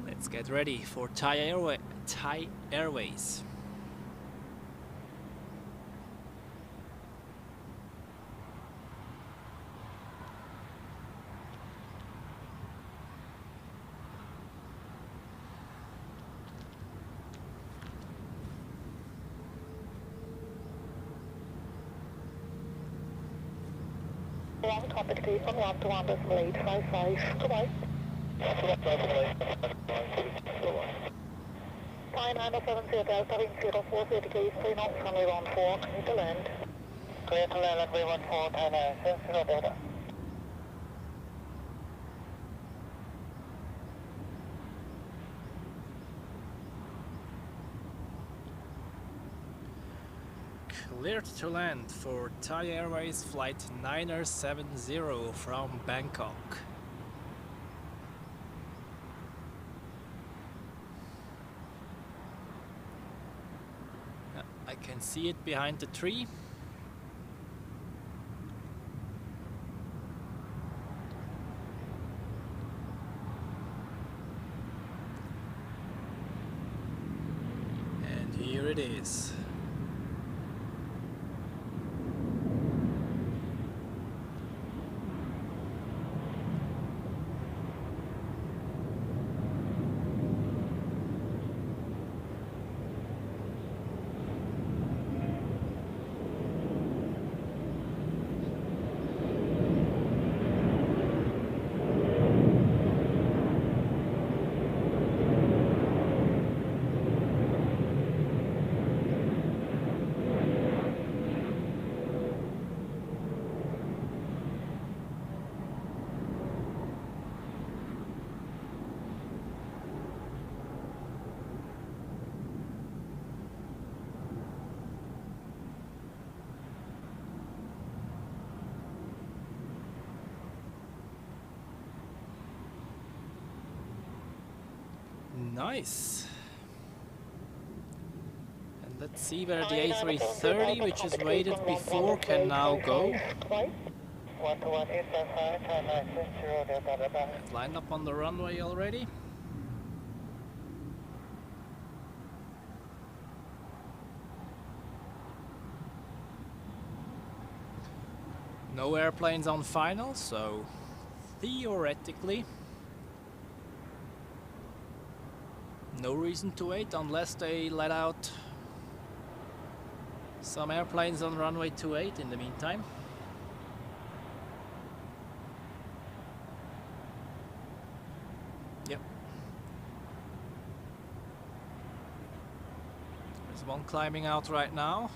Let's get ready for Thai Airways. One topic T from 1 to 1.855. Goodbye. Thai 970 Delta, wind 040 degrees, 3 knots, runway 14, clear to land. Clear to land, runway 14, Thai 970 Delta. Cleared to land for Thai Airways flight 970 from Bangkok. I can see it behind the tree. And here it is. Nice. And let's see where the A330, which is weighted before, can now go. I've lined up on the runway already. No airplanes on final, so theoretically no reason to wait unless they let out some airplanes on runway 28 in the meantime. Yep. There's one climbing out right now.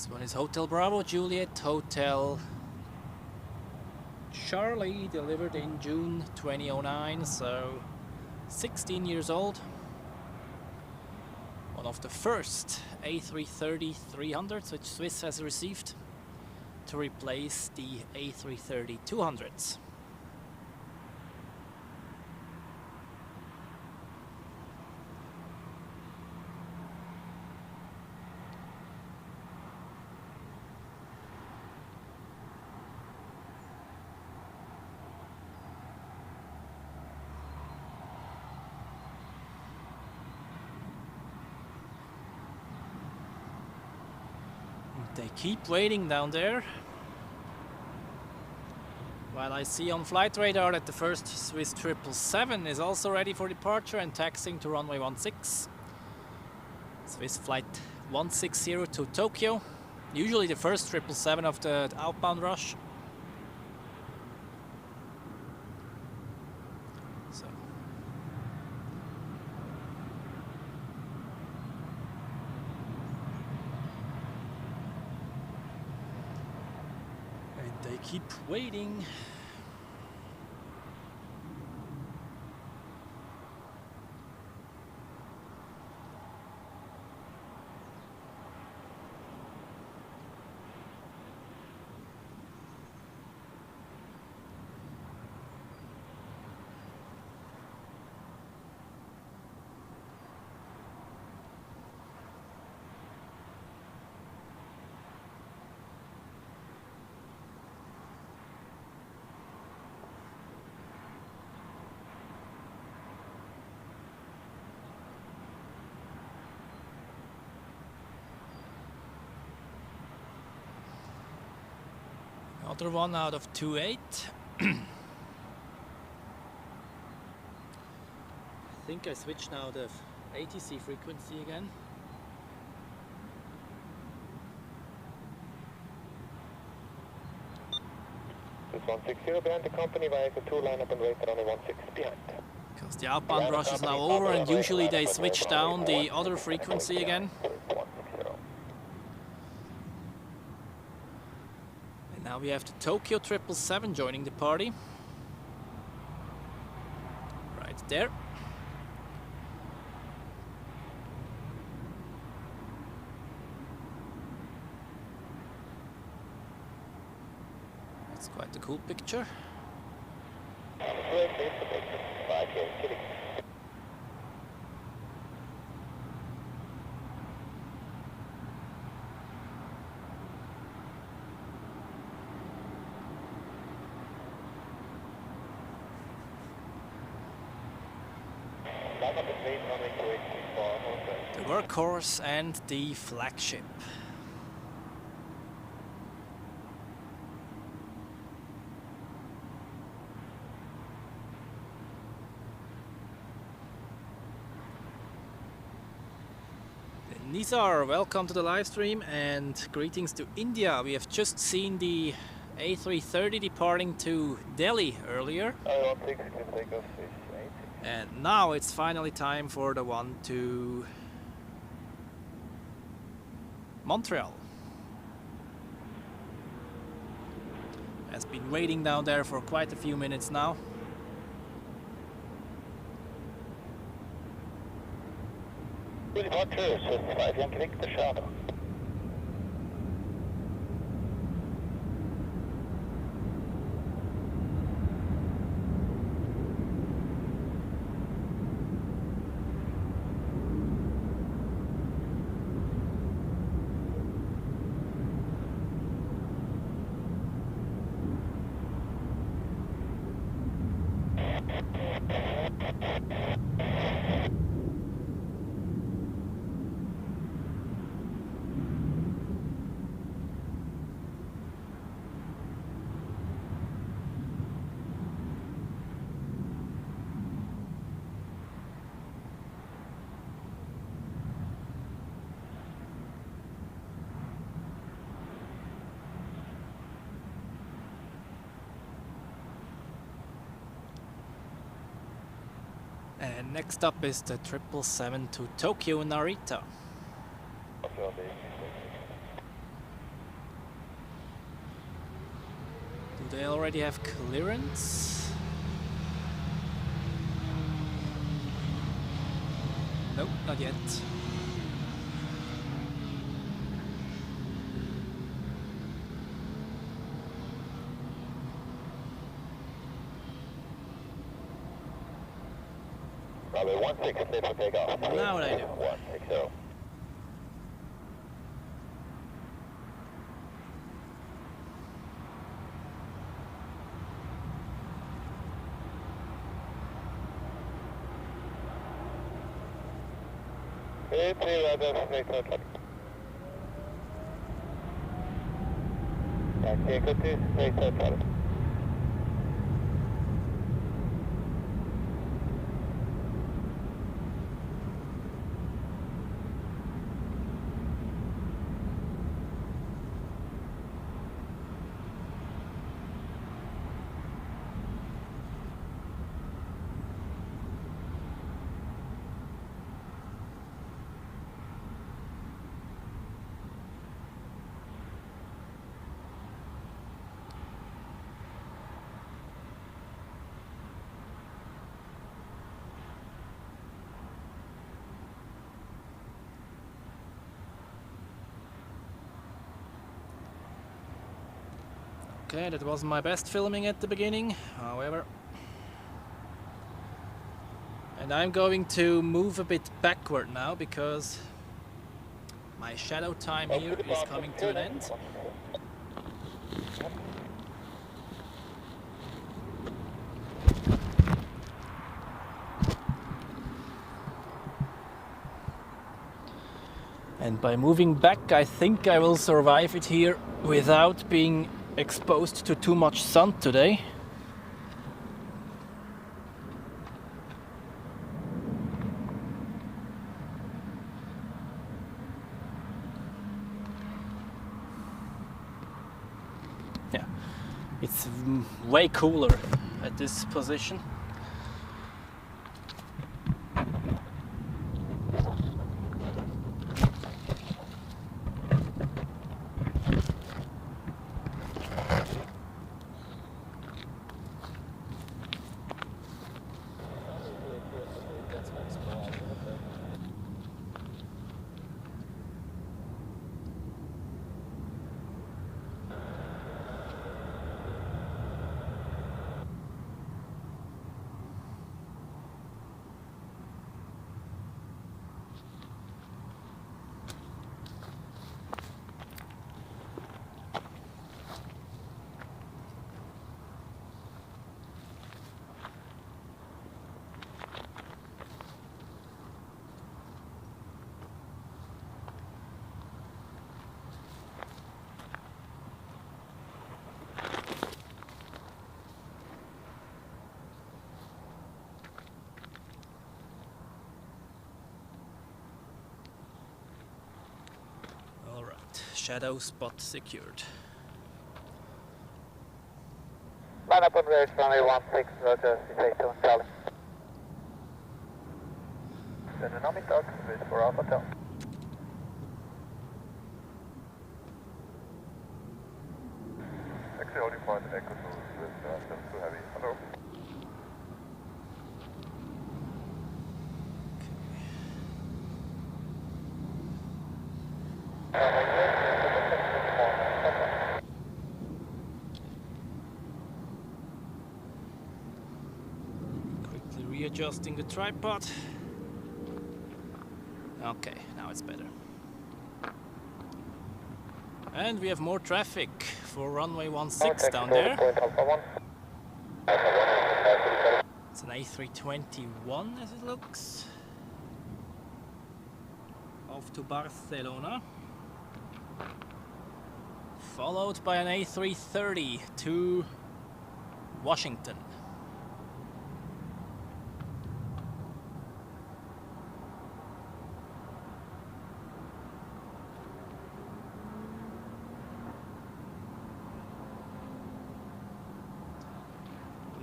This one is Hotel Bravo, Juliet, Hotel Charlie, delivered in June 2009, so 16 years old. One of the first A330-300s which Swiss has received to replace the A330-200s. They keep waiting down there, while I see on flight radar that the first Swiss 777 is also ready for departure and taxiing to runway 16. Swiss flight 160 to Tokyo, usually the first 777 of the outbound rush. So. They keep waiting. Another one out of 28. I think I switched now the ATC frequency again. It's 160 behind the company, vehicle 2, line up and wait runway 16 behind. Because the outbound rush is now over and usually they switch down the other frequency again. Now we have the Tokyo 777 joining the party. Right there. That's quite a cool picture. The workhorse and the flagship. Nizar, welcome to the live stream and greetings to India. We have just seen the A330 departing to Delhi earlier. And now it's finally time for the one to Montreal. Has been waiting down there for quite a few minutes now. And next up is the 777 to Tokyo Narita. Do they already have clearance? Nope, not yet. Runway 16 clear for takeoff. Now they do. 160. Okay, that wasn't my best filming at the beginning, however. And I'm going to move a bit backward now because my shadow time here is coming to an end. And by moving back, I think I will survive it here without being exposed to too much sun today. Yeah, it's way cooler at this position. shadow spot secured. Line up on race runway 16, Roger, C2 on Charlie. Then dynamic talk is for Alpha Tel. Actually, only point Echo 2 with still too heavy. Hello. Quickly readjusting the tripod. Okay, now it's better. And we have more traffic for runway 16 down there. It's an A321 as it looks. Off to Barcelona. Followed by an A330 to Washington.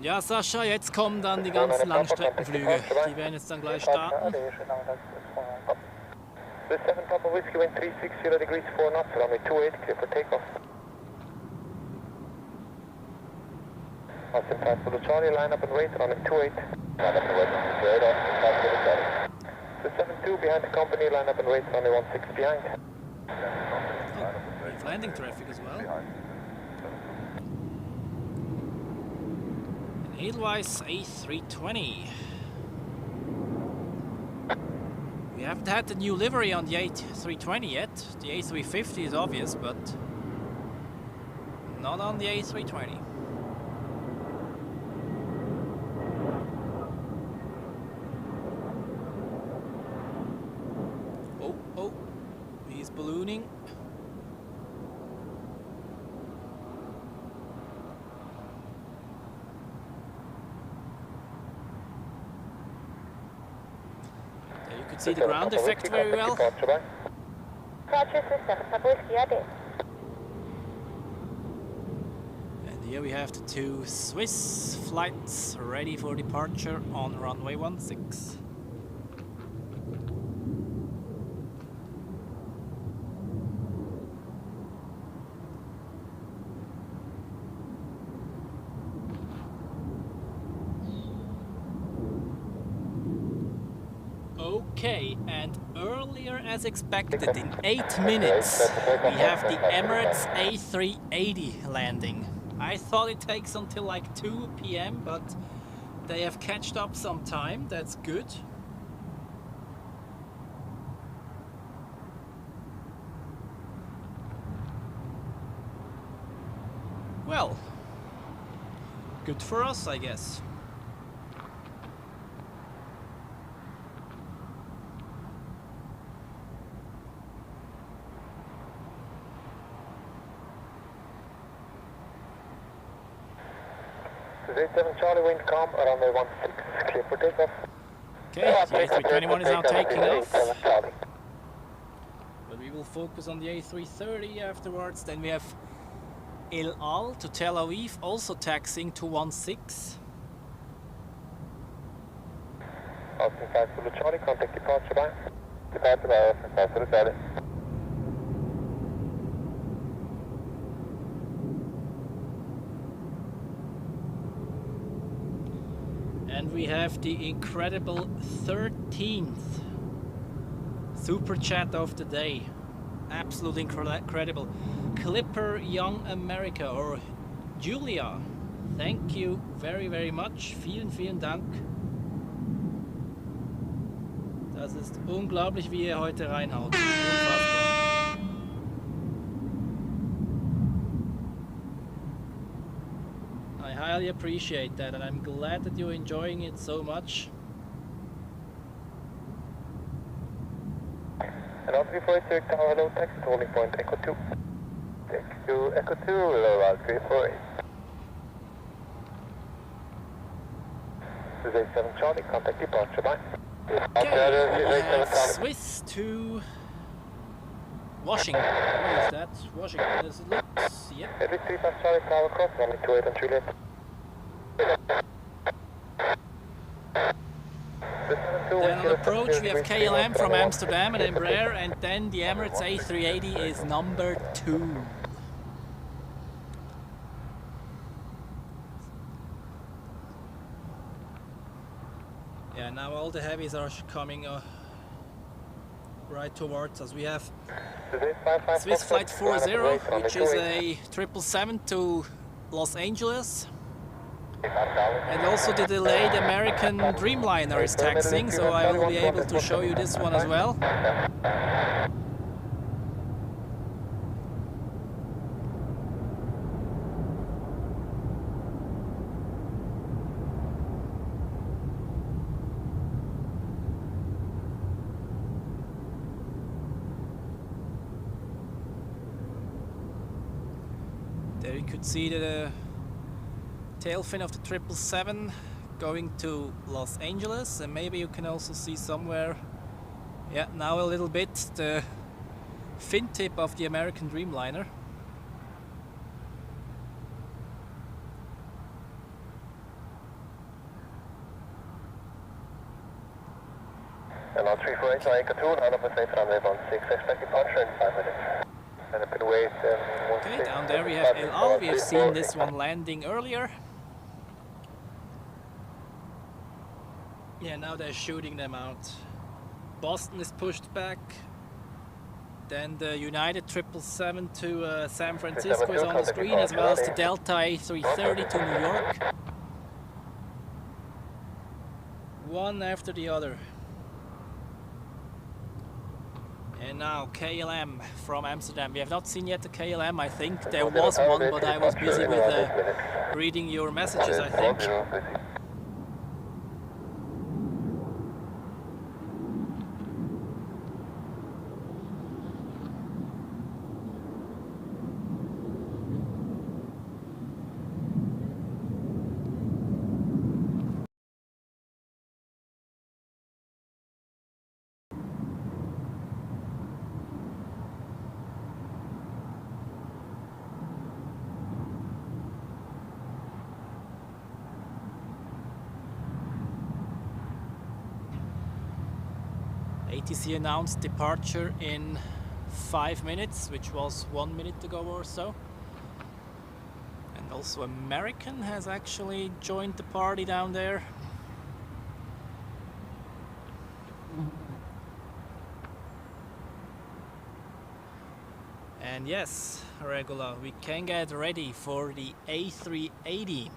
Ja, Sascha, jetzt kommen dann die ganzen Langstreckenflüge. Die werden jetzt dann gleich starten. The 7 Papa Whiskey wind 360 degrees 4 knots, runway 28, clear for takeoff. Austin 5 for the Charlie, line up and wait, runway 28. Line up and wait, straight off, 5 for the Charlie. The 7-2 behind the company, line up and wait, runway 16 behind. Oh, we have landing traffic as well. An Edelweiss A320. We haven't had the new livery on the A320 yet. The A350 is obvious, but not on the A320. Oh, he's ballooning. See the ground effect very well. And here we have the two Swiss flights ready for departure on runway 16. Okay, and earlier as expected, in 8 minutes, we have the Emirates A380 landing. I thought it takes until like 2 p.m, but they have catched up some time, that's good. Well, good for us, I guess. This is 7 Charlie, wind calm, runway 16, clear for takeoff. Okay, the A321 is now taking off. But we will focus on the A330 afterwards. Then we have El Al to Tel Aviv, also taxiing to 16. Austin 5 for the Charlie, contact departure by. Departure by Austin 5 for the Charlie. And we have the incredible 13th super chat of the day. Absolutely incredible. Clipper Young America or Julia. Thank you very, very much. Vielen, vielen Dank. Das ist unglaublich, wie ihr heute reinhaut. Unfassbar. I highly appreciate that, and I'm glad that you're enjoying it so much. And on 348 Tower, hello, taxi holding point Echo 2. Echo 2, hello, 348. This is A7 Charlie, contact departure, bye. Okay, Swiss to Washing. What is that? Washing. Does it look? Yep. Every 3 past Charlie, power cross, runway 28 and 3 left. Then on approach we have KLM from Amsterdam and Embraer, and then the Emirates A380 is number 2. Yeah, now all the heavies are coming right towards us. We have Swiss Flight 40, which is a 777 to Los Angeles. And also the delayed American Dreamliner is taxiing, so I will be able to show you this one as well. There you could see the tail fin of the 777 going to Los Angeles, and maybe you can also see somewhere, yeah, now a little bit, the fin tip of the American Dreamliner. Hello 348, I Qatar, out of a safe runway 16, expect departure in 5 minutes. And a bit wait. Okay, down there we have El Al. We have seen this one landing earlier. Yeah, now they're shooting them out. Boston is pushed back. Then the United 777 to San Francisco is on the screen, as well as the Delta A330 to New York. One after the other. And now KLM from Amsterdam. We have not seen yet the KLM. I think there was one, but I was busy with reading your messages, I think. ATC announced departure in 5 minutes, which was 1 minute ago or so. And also American has actually joined the party down there. And yes, Regula, we can get ready for the A380.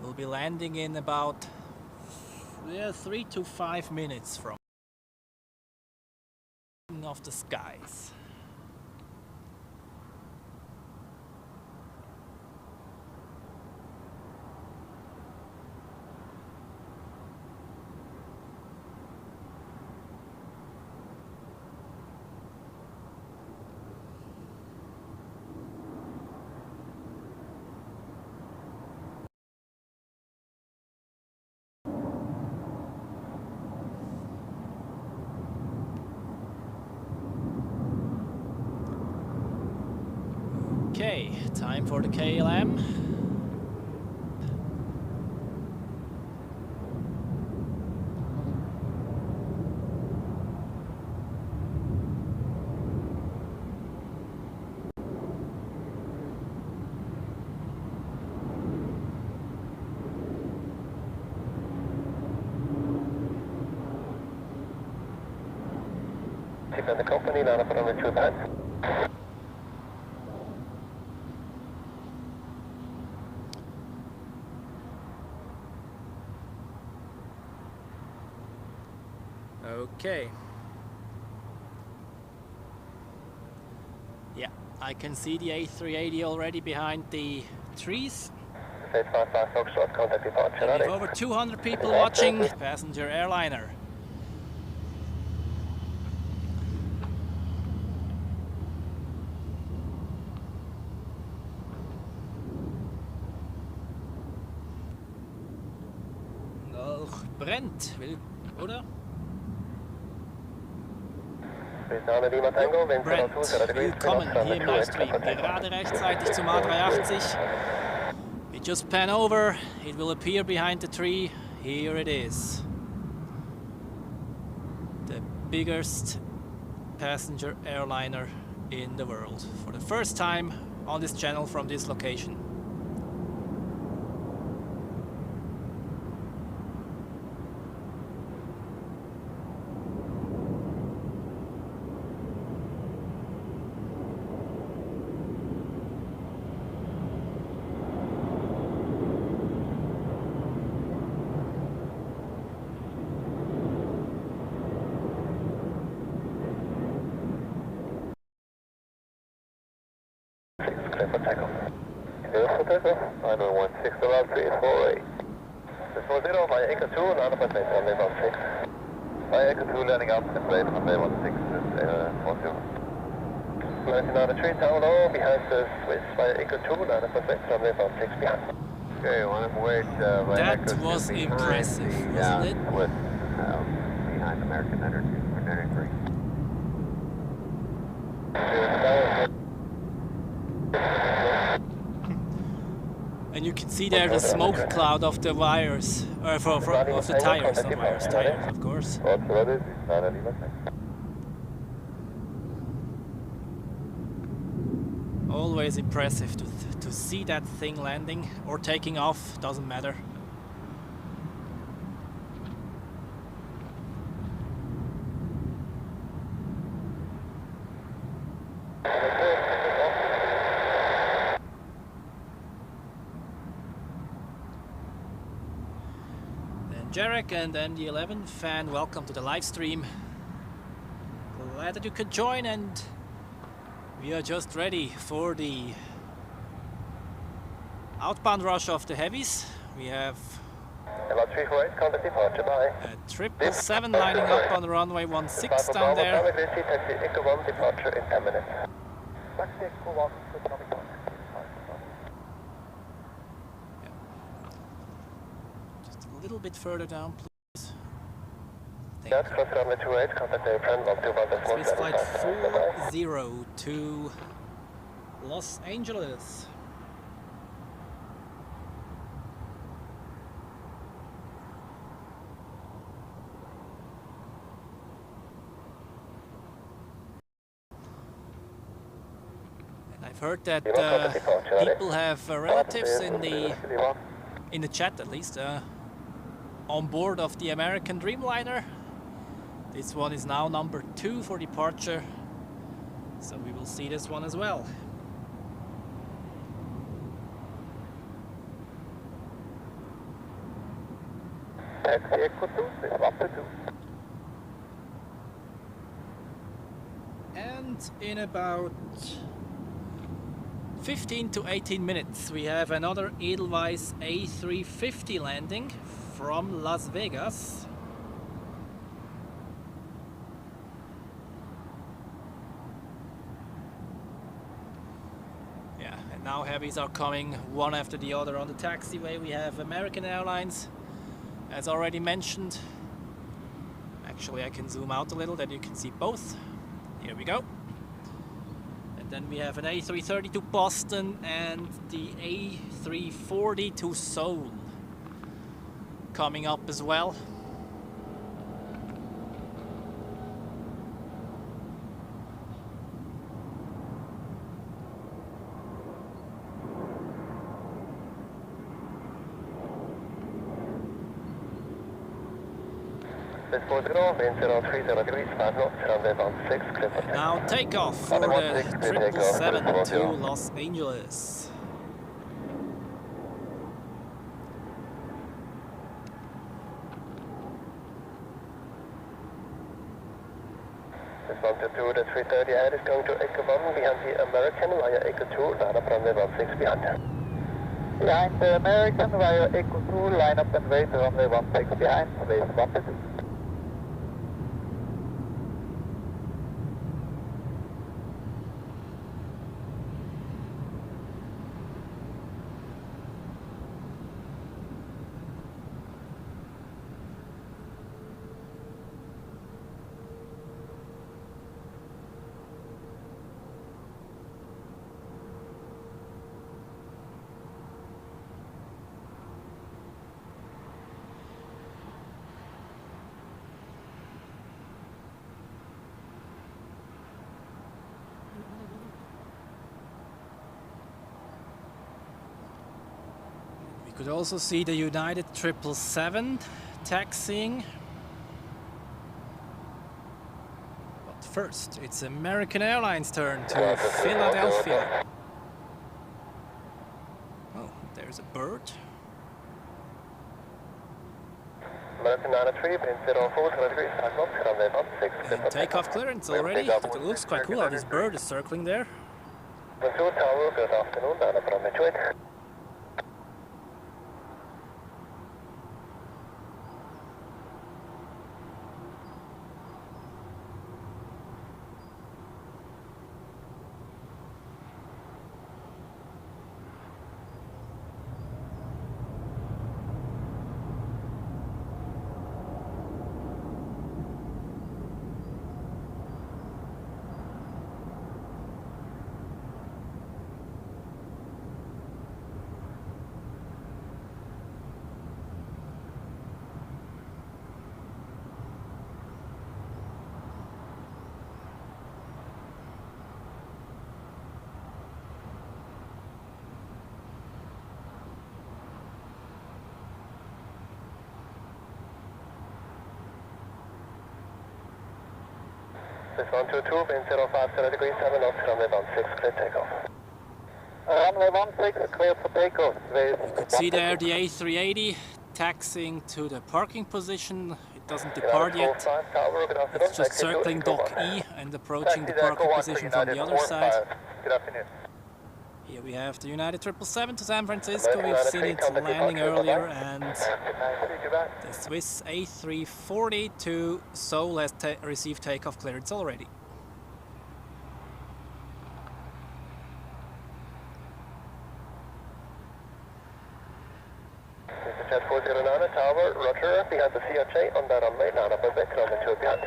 We'll be landing in about 3 to 5 minutes from of the skies. Okay, time for the KLM. Keep on the company, line up on the 2 band. Okay. Yeah, I can see the A380 already behind the trees. We have over 200 people watching. Passenger airliner. Brennt, oder? Brent, willkommen hier im Livestream. Gerade rechtzeitig zum A380. We just pan over, it will appear behind the tree. Here it is. The biggest passenger airliner in the world. For the first time on this channel from this location. Clear for takeoff. Clear for takeoff. 916 about 348. This was 0 via Echo 2, and out of runway 6. Via Echo 2 landing up and plane runway 16 is 40. Landing on the tree town low behind the Swiss via Echo 2, and out of runway 16 behind. Okay, one wait. That was impressive, wasn't it? With behind American Energy for 93. And you can see there the smoke cloud of the wires, or of the tires, not wires, tires, of course. Always impressive to see that thing landing or taking off, doesn't matter. Jarek and MD11 fan, welcome to the live stream. Glad that you could join, and we are just ready for the outbound rush of the heavies. We have a 777 lining up on runway 16 down there. A little bit further down, please. Swiss flight 40 to Los Angeles. And I've heard that people have relatives in the chat, at least. On board of the American Dreamliner. This one is now number 2 for departure, so we will see this one as well. And in about 15 to 18 minutes we have another Edelweiss A350 landing from Las Vegas. Yeah, and now heavies are coming one after the other on the taxiway. We have American Airlines, as already mentioned. Actually, I can zoom out a little that you can see both. Here we go. And then we have an A330 to Boston and the A340 to Seoul coming up as well. Now takeoff for the 777 to Los Angeles. Altitude 330 ahead is going to Echo 1 behind the American via Echo 2, line up runway 16 behind. Behind the American via Echo 2, line up and wait runway 16 behind, base 122. You could also see the United 777 taxiing. But first, it's American Airlines' turn to Philadelphia. Oh, there's a bird. And takeoff clearance already. It looks quite cool how this bird is circling there. Good afternoon, Dana from Detroit. This 122, wind 050 degrees, 7 knots, runway 16, clear takeoff. Runway 16, clear for takeoff. You could see there the A380 taxiing to the parking position. It doesn't depart yet. It's just circling Dock E and approaching the parking position from the other side. Good afternoon. Here we have the United 777 to San Francisco. We've seen it landing earlier, and the Swiss A340 to Seoul has received takeoff clearance already. Jet 409 Tower, Roger, behind the ZRH on that runway, Nana Quebec, runway 2 behind.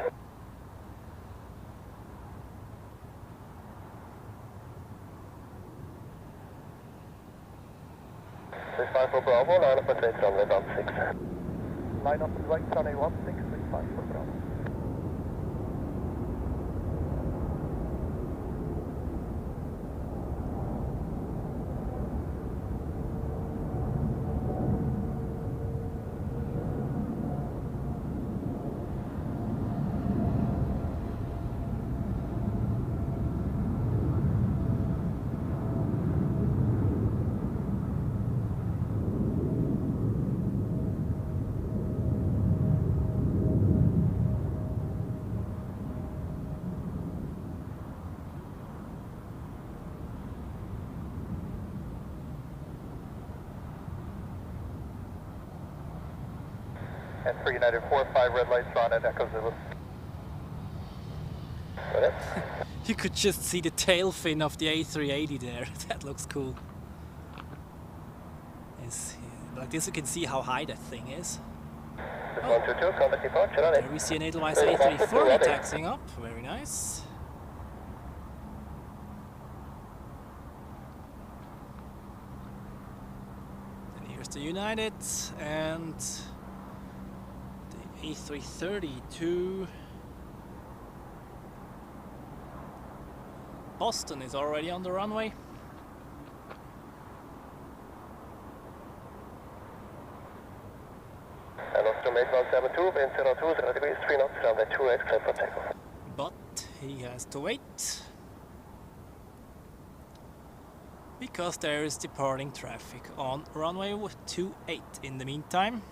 This 5 for Bravo, 9.8 runway 16. Line up and right, runway 16, 65 for Bravo. And for United 45, red lights on at Echo Zulu. You could just see the tail fin of the A380 there. That looks cool. Like this you can see how high that thing is. Oh. There we see an Edelweiss A340 taxiing up. Very nice. Then here's the United and the A330 to Boston is already on the runway. And estimate 172, wind 02, 0 degrees, 3 knots, runway 28, clear for takeoff. But he has to wait because there is departing traffic on runway 28 in the meantime.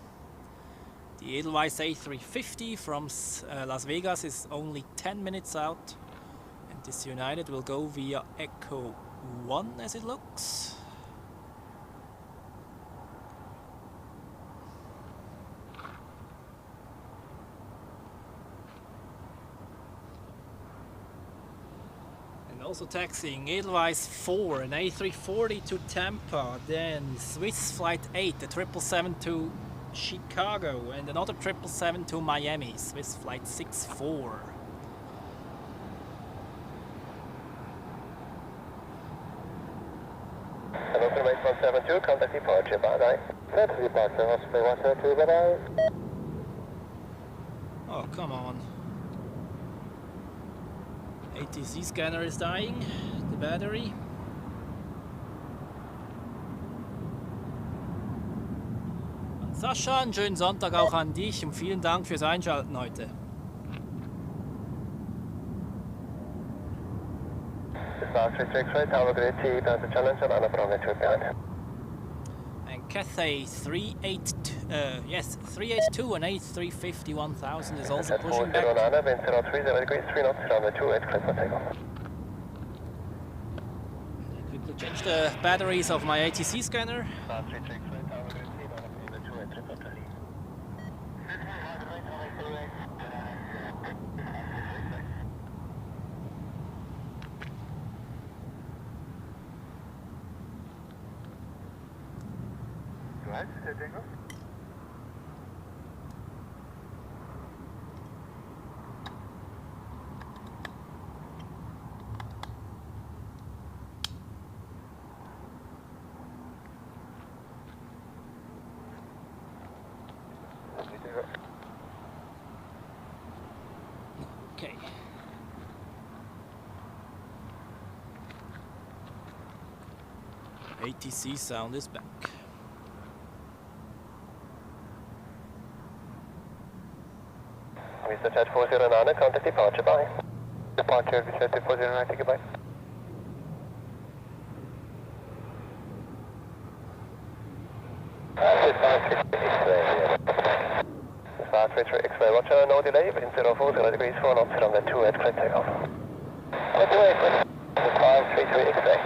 The Edelweiss A350 from Las Vegas is only 10 minutes out, and this United will go via Echo 1 as it looks. And also taxiing Edelweiss 4, an A340 to Tampa, then Swiss Flight 8, the 777 to Chicago, and another 777 to Miami, Swiss Flight 64. And estimate 172, contact departure, bye-bye. Set departure, hospital 172, bye-bye. Oh, come on. ATC scanner is dying, the battery. Sascha, einen schönen Sonntag auch an dich und vielen Dank fürs Einschalten heute. And Cathay 382 and A350 1000 is also pushing back. Quickly change the batteries of my ATC scanner. Okay. ATC sound is back. Mr. Chat 409, contact departure, bye. Departure, Chat 409, take it, bye. X-ray, Roger, no delay, wind 040 degrees, 4 knots, runway 28, clear takeoff. 28, 533 X-ray.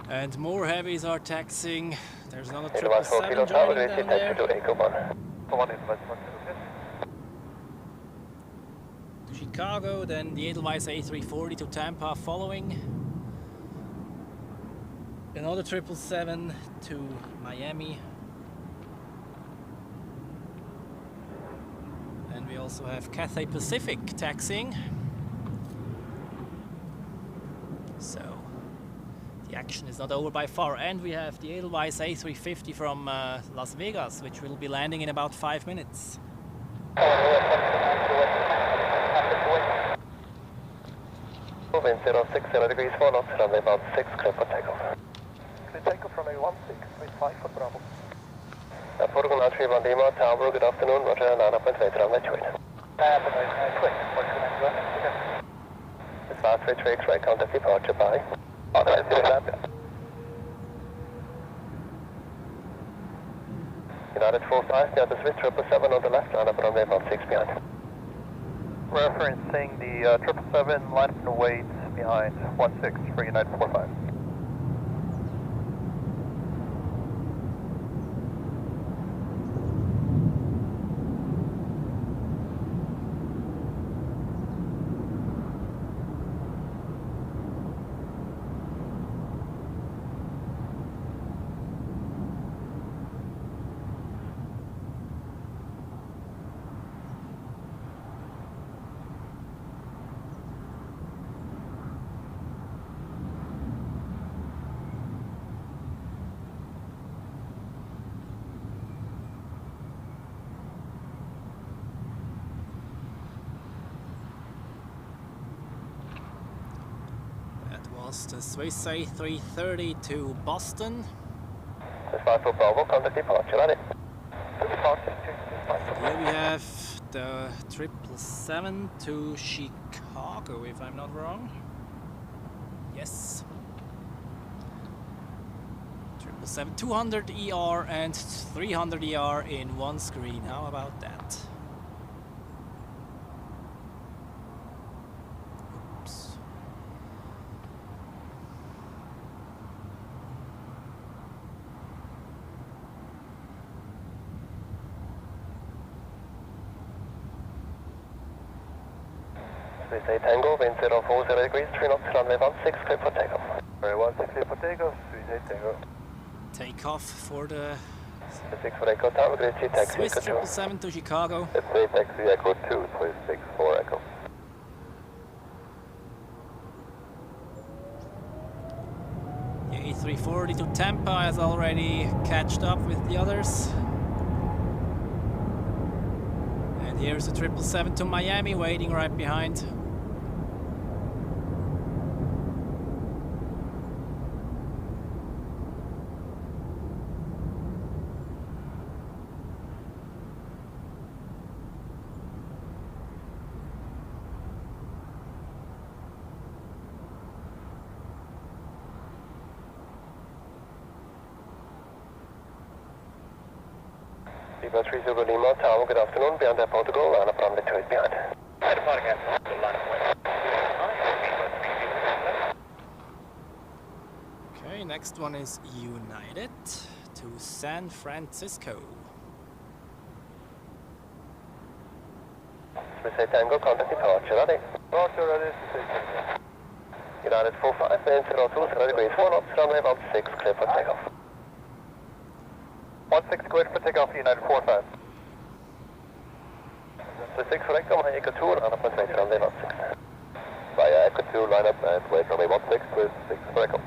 And more heavies are taxiing. There's another 777 joining down there. To Chicago, then the Edelweiss A340 to Tampa following. Another 777 to Miami. And we also have Cathay Pacific taxiing. So the action is not over by far. And we have the Edelweiss A350 from Las Vegas, which will be landing in about 5 minutes. Wind 060 degrees, 4 knots, runway about 6, clear for takeoff. Clear takeoff runway 16, with 5 for Bravo. Portugal 931 Lima, Tower, good afternoon, Roger, 9.8, runway 28. It's 533 X-ray, contact departure, bye. United 45, the other Swiss 777 on the left, line up runway about 6 behind. Referencing the 777, line up and wait behind 16 for United 45. The Swiss A330 to Boston. It's 5 for Bravo, contact departure, ready. Here we have the 777 to Chicago, if I'm not wrong. Yes. 777, 200 ER and 300 ER in one screen. How about that? Swiss Tango, wind 040 degrees, 3 knots, runway 16, clear for takeoff. Very well, clear for takeoff, Swiss Tango. Takeoff for the 6 for Echo Tower, grid G taxi. Swiss 777 to Chicago. Let's say taxi Echo 2, Swiss 6 for Echo. The A340 to Tampa has already catched up with the others. And here's the 777 to Miami waiting right behind. Lima 30 Lima, Tower, good afternoon, beyond that Portugal, line up runway 28 behind. Okay, next one is United to San Francisco. We say Tango, contact departure, ready? Roger, ready. United 45, then 02, 0 degrees, 1 up, runway 16, clear for takeoff. 16, clear for takeoff, United 45. So 6 for Echo, my Echo 2, line up and wait, runway 16. Via Echo 2, line up and wait, runway 16, with 6 for Echo.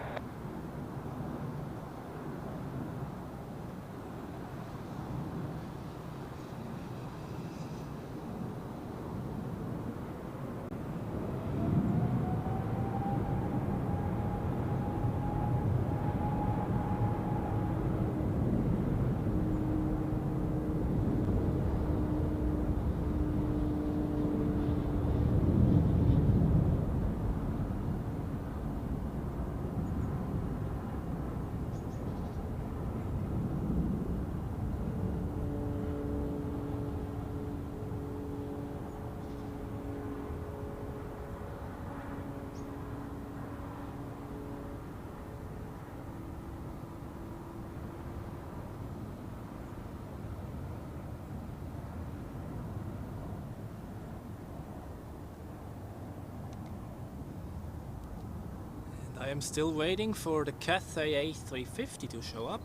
I am still waiting for the Qatar A350 to show up.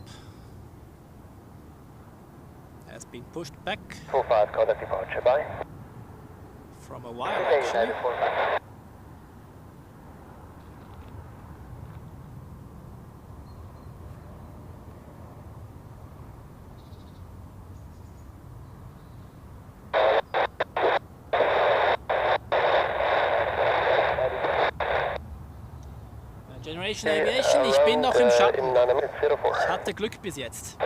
Has been pushed back 45, contact departure, bye. from a while actually. United 45. Generation Aviation, ich bin noch im Schatten. Ich hatte Glück bis jetzt.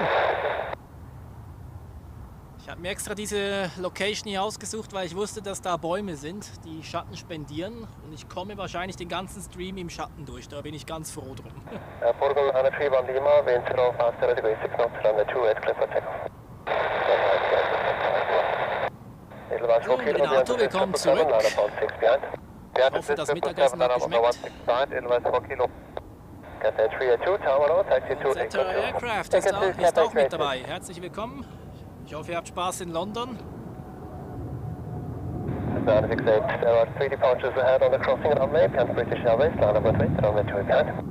Ich habe mir extra diese Location hier ausgesucht, weil ich wusste, dass da Bäume sind, die Schatten spendieren. Und ich komme wahrscheinlich den ganzen Stream im Schatten durch. Da bin ich ganz froh drum. Portugal 131 Lima, wind 0 fast 0 degrees 6 knots, runway 28, clear for takeoff. Edelweiss So, Renato, willkommen zurück. Ich hoffe, das Mittagessen hat geschmeckt. ZRH Aircraft ist auch mit dabei. Herzlich willkommen. Ich hoffe, ihr habt Spaß in London. There are 3 departures ahead on the crossing runway, and British Airways, line up and wait, runway 2 behind.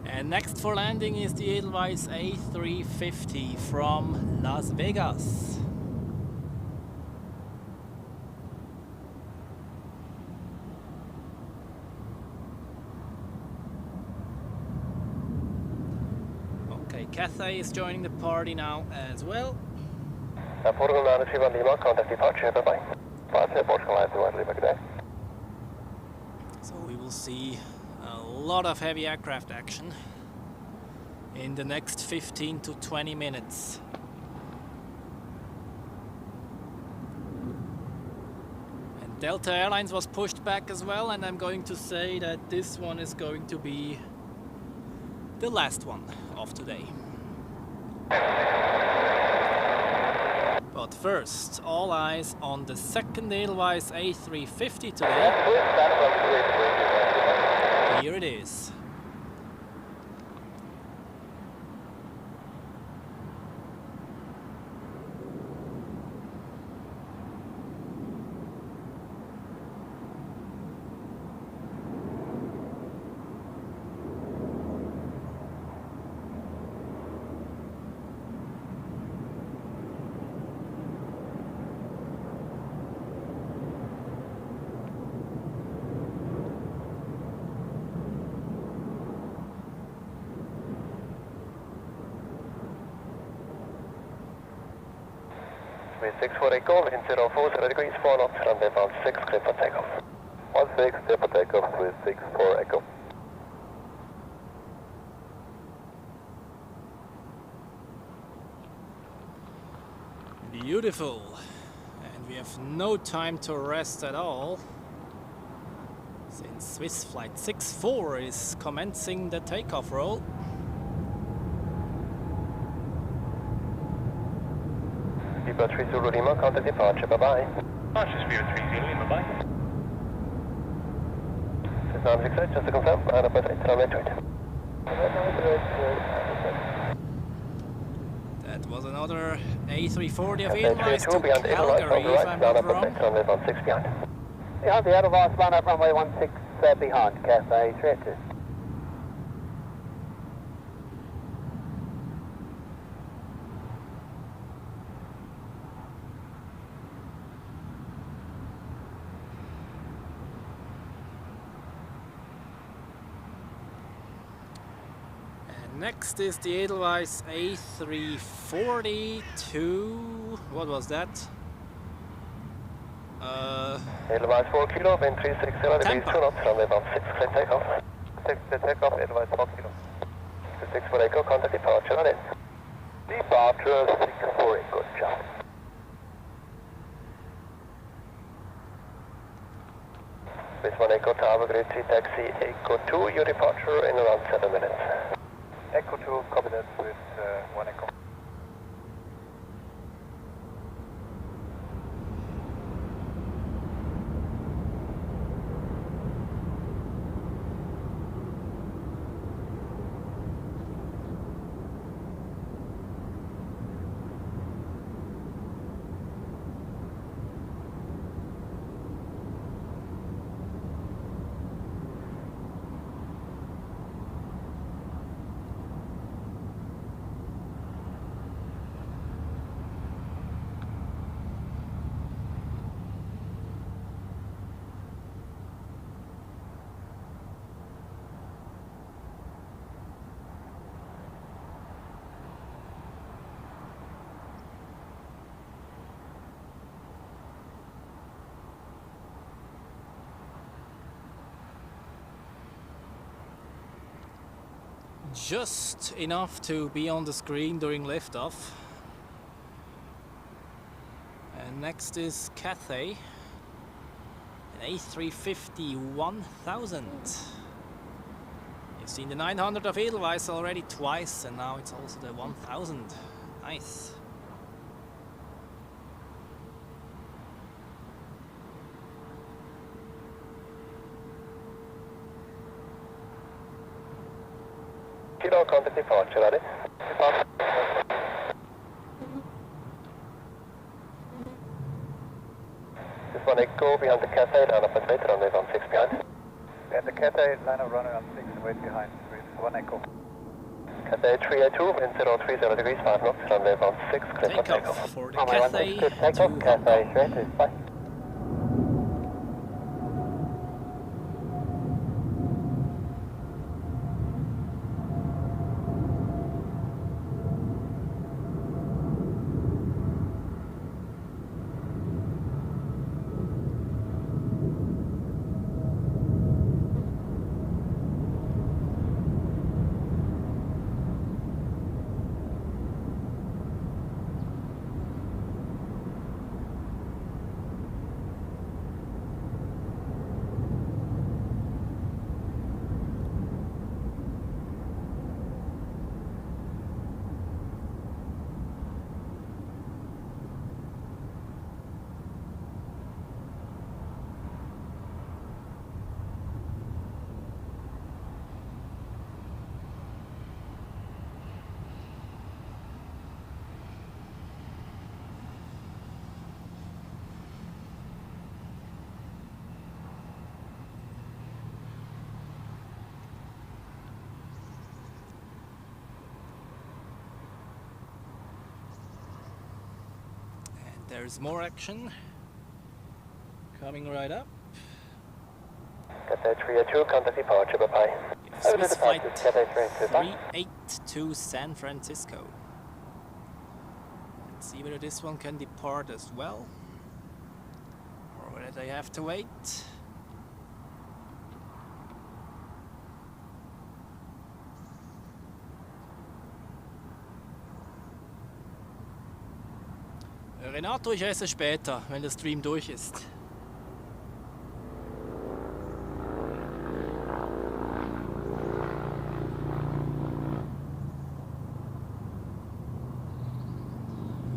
And next for landing is the Edelweiss A350 from Las Vegas. Okay, Cathay is joining the party now as well. Portugal 931 Lima, contact departure, bye-bye. Portugal 931 Lima, good day. So we will see a lot of heavy aircraft action in the next 15 to 20 minutes. And Delta Airlines was pushed back as well, and I'm going to say that this one is going to be the last one of today. But first, all eyes on the second Edelweiss A350 today. Here it is. With 6 for Echo, wind 04, 0 degrees, 4 knots, runway 16, clear for takeoff. 16, clear for takeoff with 6 for Echo. Beautiful. And we have no time to rest at all. Since Swiss Flight 64 is commencing the takeoff roll. Viva 30 Lima, contact departure, bye-bye. Departure Viva 30 Lima, bye. 968, just to confirm, and up at 8, runway 20. That was another A340 of Cathay Edelweiss to 382 behind Edelweiss on the Calgary, if right, I'm down not up at wrong. 8, runway 16 behind. Yeah, the Edelweiss line up runway 16 behind, Cathay 382. Next is the Edelweiss A340 to... what was that? Edelweiss 4 kilo, wind 360 degrees, Tampa. 2 knots, runway 16, clear takeoff. 6 clear takeoff, Edelweiss 4 kilo. 6 for Echo, contact departure, on in. Departure 6 for Echo, ciao. This one Echo Tower, grade 3 taxi, Echo 2, your departure in around 7 minutes. Echo 2, copy that with 1 Echo. Just enough to be on the screen during liftoff. And next is Cathay, an A350 1000. You've seen the 900 of Edelweiss already twice, and now it's also the 1000. Nice. Kilo, contact departure, ready? Departure. This one Echo behind the Cathay, line up at 8, runway 16 behind. And the Cathay line up runway 16, wait behind with 1 Echo. Cathay 382, wind 030 degrees, 5 knots, runway 16, clear for Takeoff takeoff. for the Runway Cathay 16, clear for takeoff, to Cathay Hong Kong. 382, bye. There's more action coming right up. Cathay 382, contact departure, bye-bye. Swiss Flight Cathay 382, bye. 382 San Francisco. Let's see whether this one can depart as well, or whether they have to wait. Renato, ich esse später, wenn der Stream durch ist.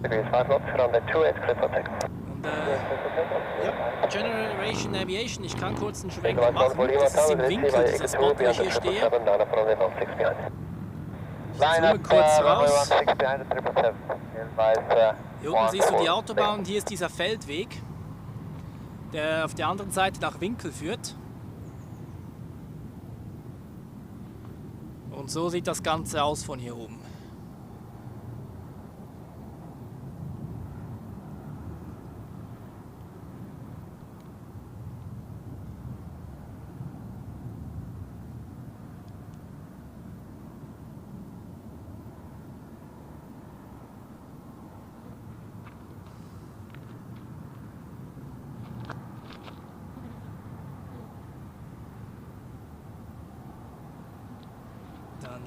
degrees 5 knots, runway 28, clear for takeoff. Und ja, Generation Aviation, ich kann kurz einen Schwenk Edelweiss machen. 140 Das ist im Lima Winkel, Tower, dieses Spot, wo ich hier stehe. 777, line up runway 16 behind. Ich Line zoome up kurz runway raus. 16 behind the 777. Edelweiss Hier unten siehst du die 140. Autobahn und hier ist dieser Feldweg, der auf der anderen Seite nach Winkel führt. Und so sieht das Ganze aus von hier oben.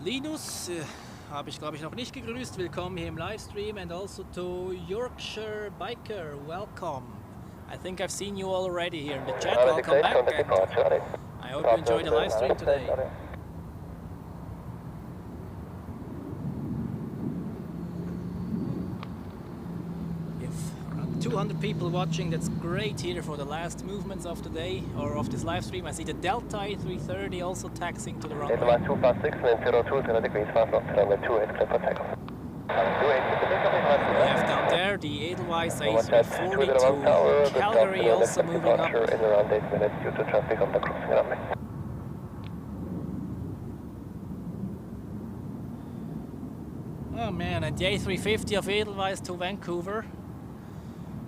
Linus habe ich glaube ich noch nicht gegrüßt. Willkommen hier im Livestream and also to Yorkshire Biker. Welcome. I think I've seen you already here in the chat. Welcome back and I hope you enjoy the livestream today. We have around 200 people watching. That's great here for the last movements of the day or of this live stream. I see the Delta A330 also taxiing to the runway. Edelweiss 256, wind 02, 0 degrees 5 knots, runway 28, clear for takeoff. We have down there the Edelweiss A340 to Calgary also moving up. In around 8 minutes due to traffic on the crossing runway. Oh man, and the A350 of Edelweiss to Vancouver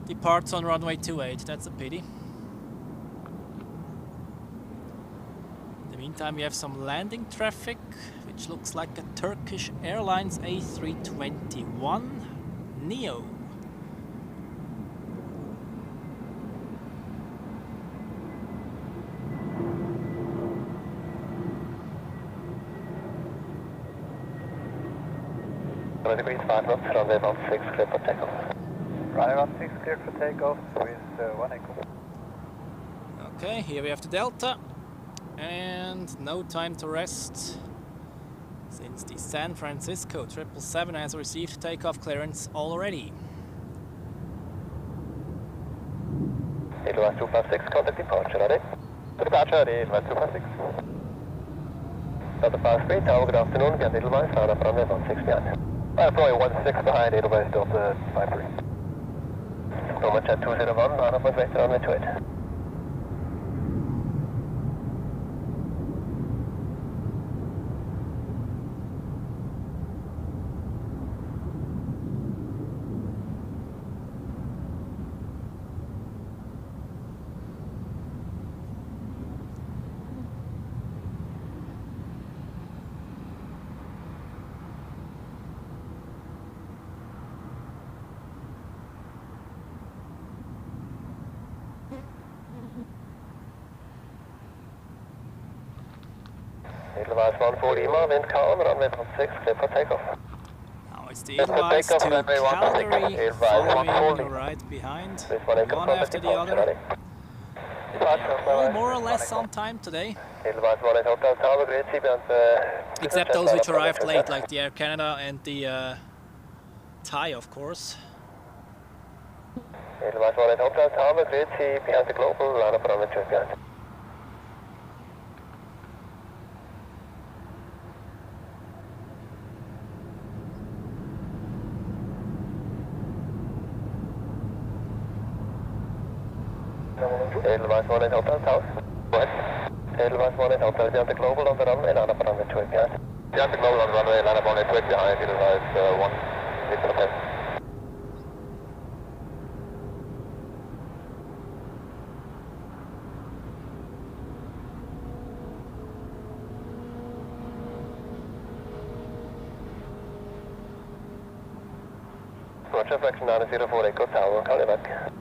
departs on runway 28. That's a pity. In the meantime, we have some landing traffic, which looks like a Turkish Airlines A321 Neo. Degrees 5 knots, runway 16, clear for takeoff. Runway 16, clear for takeoff with 1 echo. Okay, here we have the Delta, and no time to rest since the San Francisco 777 has received takeoff clearance already. Edelweiss 256, contact departure ready. Departure ready, Edelweiss 256. Delta 53, tower, good afternoon, again Edelweiss, line up runway 16 behind. Probably 16 behind Edelweiss Delta 53. Normal chat 201, line up MyFreighter runway 28. Edelweiss 140 Lima, wind calm, runway 16, clear for takeoff. Now it's the Edelweiss to Calgary, following right behind, one after the other. All more or less on time today. Except those which arrived late, like the Air Canada and the Thai, of course. Edelweiss 18 Hotel Tower, grade C, behind the global, line up runway 2 behind. Edelweiss 18 Hotel Tower. West. Edelweiss 18 Hotel, behind the global on the runway, line up runway 2 behind. Behind the global on the runway, line up runway 2 behind, Edelweiss 1, Hotel. Roger, flexion 904 Echo Tower, call you back.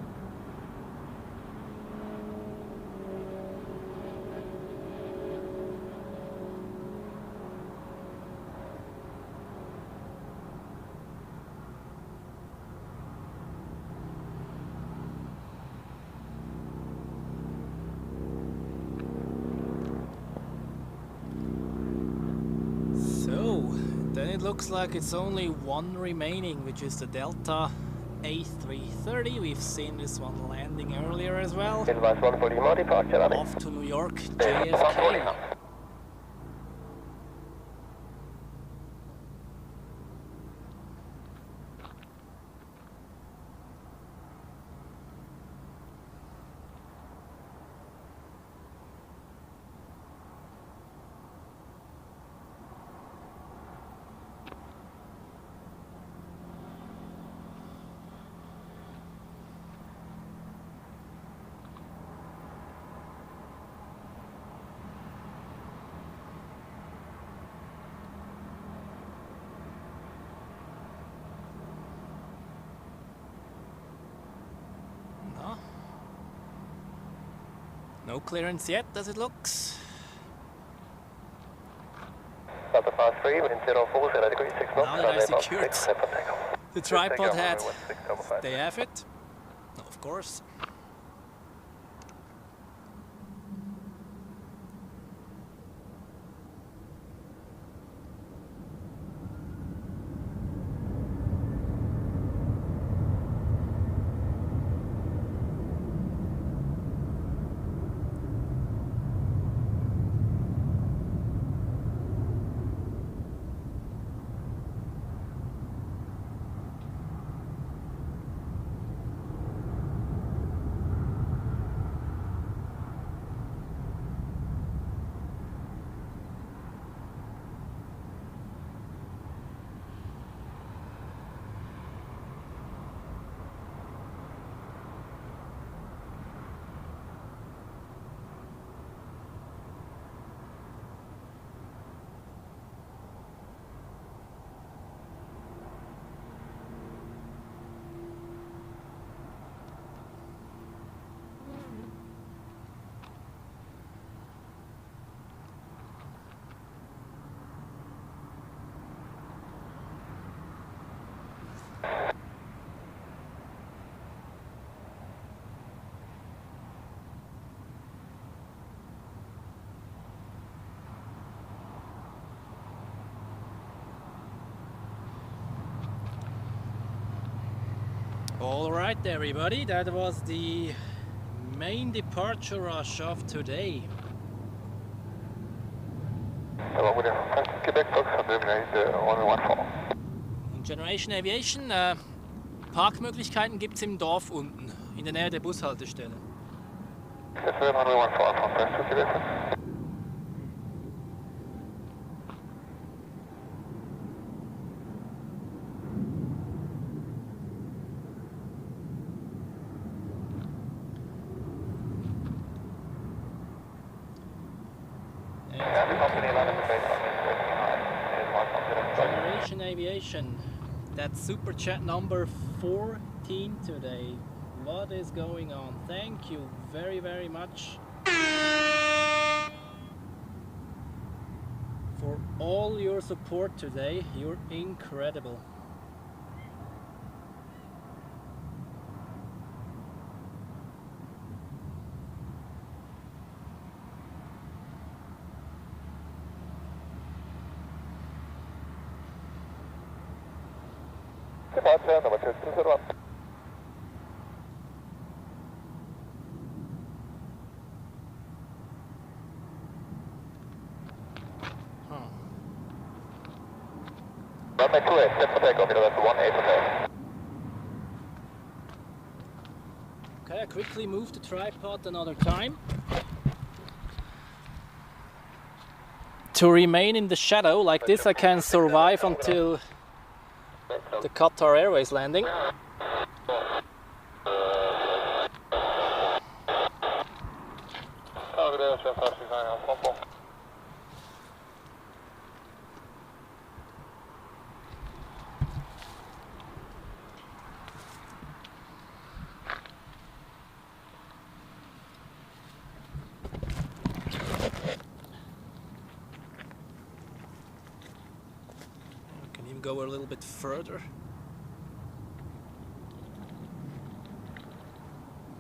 Then it looks like it's only one remaining, which is the Delta A330. We've seen this one landing earlier as well. Edelweiss 140 more departure runway. Off to New York, 140 JFK. now. No clearance yet, as it looks. Delta fast 3, wind 040 degrees, 6 knots. Now that I runway about secured 6, for takeoff. the tripod Takeoff, head, runway 675. they have it. Of course. All right, everybody, that was the main departure rush of today. Hello, William. Quebec Fox, terminate 114. Und Generation Aviation, Parkmöglichkeiten gibt es im Dorf unten, in der Nähe der Bushaltestelle. Yes, sir, runway 14 from French to Quebec. Generation Aviation, that's super chat number 14 today. What is going on? Thank you very, very much for all your support today. You're incredible. Departure number 2201. Runway 28, set for takeoff, Edelweiss 18 for takeoff. Okay, I quickly moved the tripod another time to remain in the shadow. Like this I can survive until the Qatar Airways landing. Can even go a little bit further.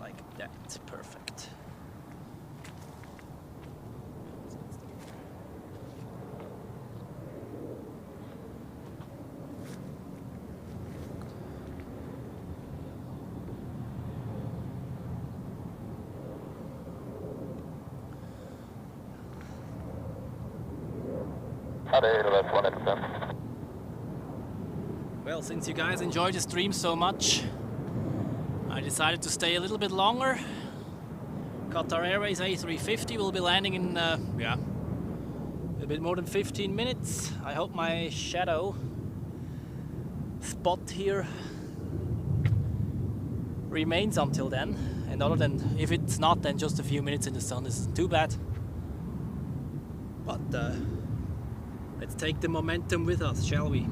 Like that, perfect. Edelweiss 187. Well, since you guys enjoyed the stream so much, I decided to stay a little bit longer. Qatar Airways A350 will be landing in, a bit more than 15 minutes. I hope my shadow spot here remains until then. And other than, if it's not, then just a few minutes in the sun isn't too bad. But let's take the momentum with us, shall we?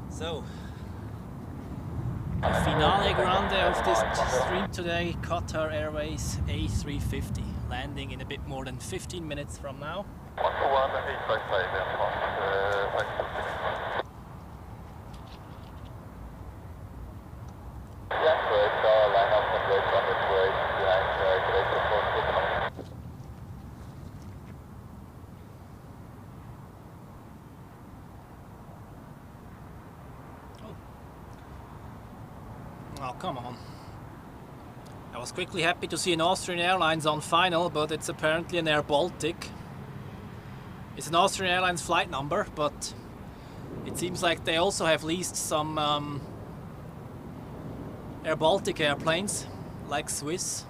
So, the finale grande of this stream today, Qatar Airways A350, landing in a bit more than 15 minutes from now. Oh, come on. I was quickly happy to see an Austrian Airlines on final, but it's apparently an Air Baltic. It's an Austrian Airlines flight number, but it seems like they also have leased some Air Baltic airplanes, like Swiss.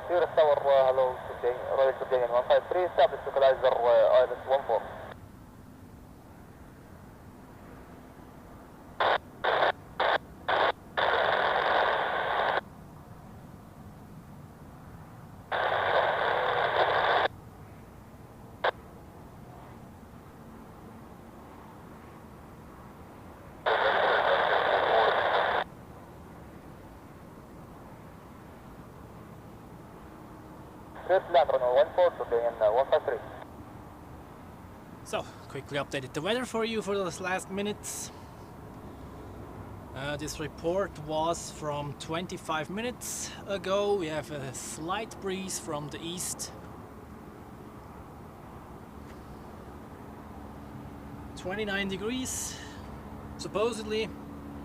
Zurich Tower, hello, good day. Royal Canadian 153, establish localizer Island 14. So, quickly updated the weather for you for those last minutes. This report was from 25 minutes ago. We have a slight breeze from the east. 29 degrees. Supposedly,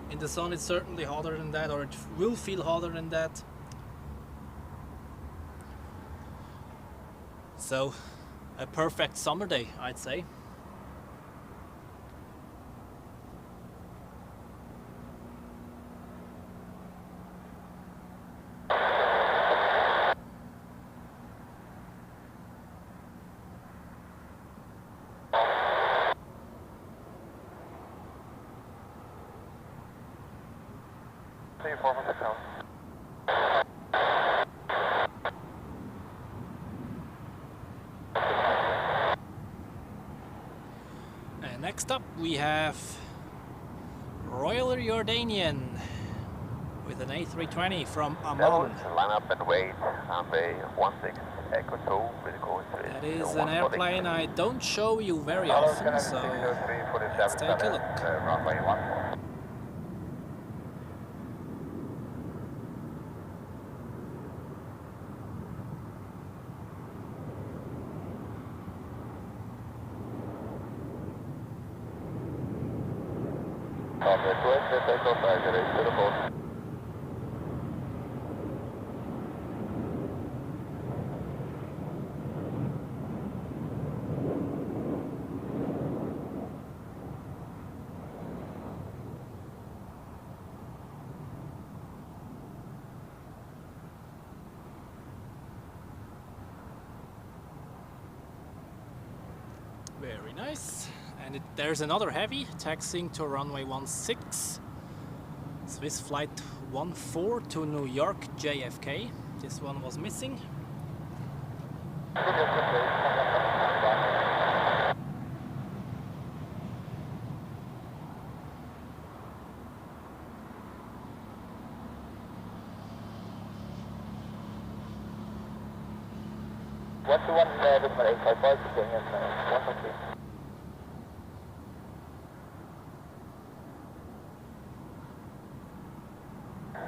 in the sun it's certainly hotter than that, or it will feel hotter than that. So, a perfect summer day, I'd say. Next up we have Royal Jordanian with an A320 from Amman. Line up and wait on the 16 Echo 2 will go to that is an airplane I don't show you very often, so let's take a look. Runway 14. Very nice. And there's another heavy taxiing to runway 16. Swiss flight 14 to New York JFK. This one was missing. What's the one with my 855 going in 123?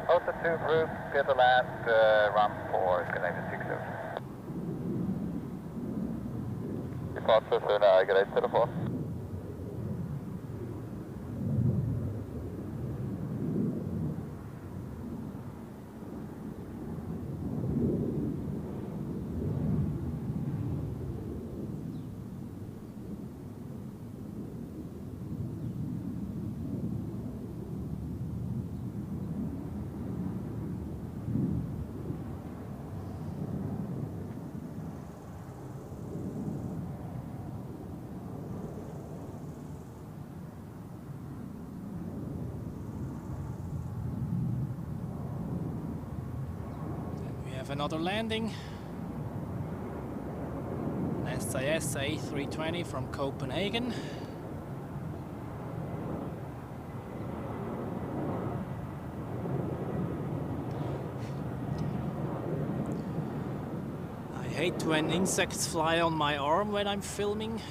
Delta 2 group, get the last run for connected 60. Departure soon, get 804. Another landing. An SAS A320 from Copenhagen. I hate when insects fly on my arm when I'm filming.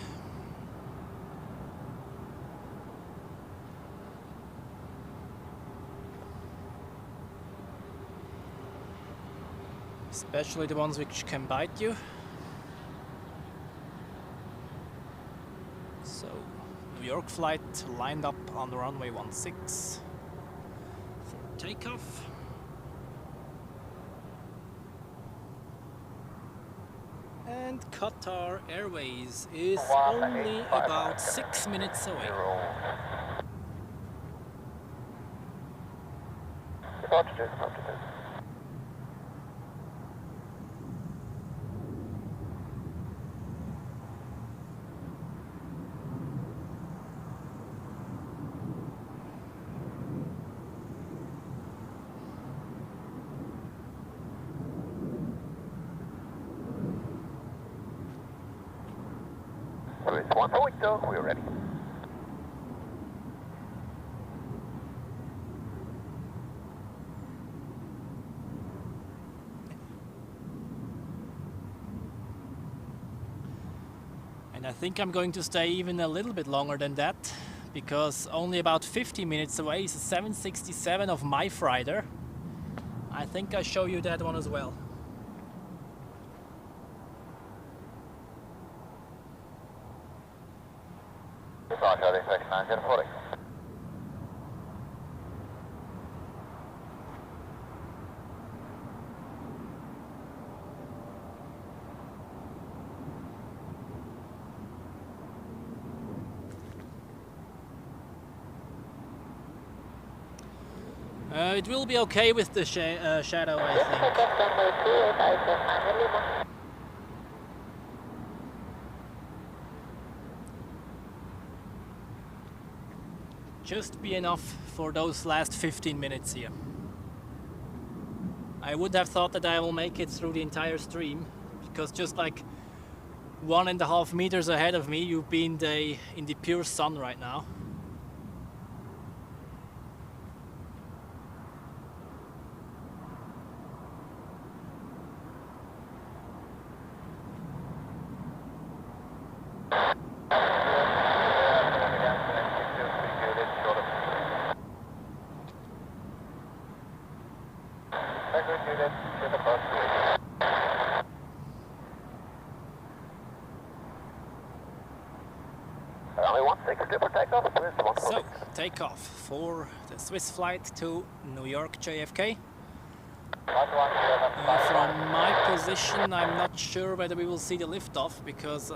Especially the ones which can bite you. So, New York flight lined up on the runway 16 for takeoff. And Qatar Airways is only about 6 minutes away. We're ready. And I think I'm going to stay even a little bit longer than that, because only about 50 minutes away is a 767 of MyFreighter. I think I'll show you that one as well. It will be okay with the shadow, I think. Just be enough for those last 15 minutes here. I would have thought that I will make it through the entire stream, because just like 1.5 meters ahead of me, you've been in the pure sun right now. So, takeoff for the Swiss flight to New York JFK. From my position, I'm not sure whether we will see the liftoff, because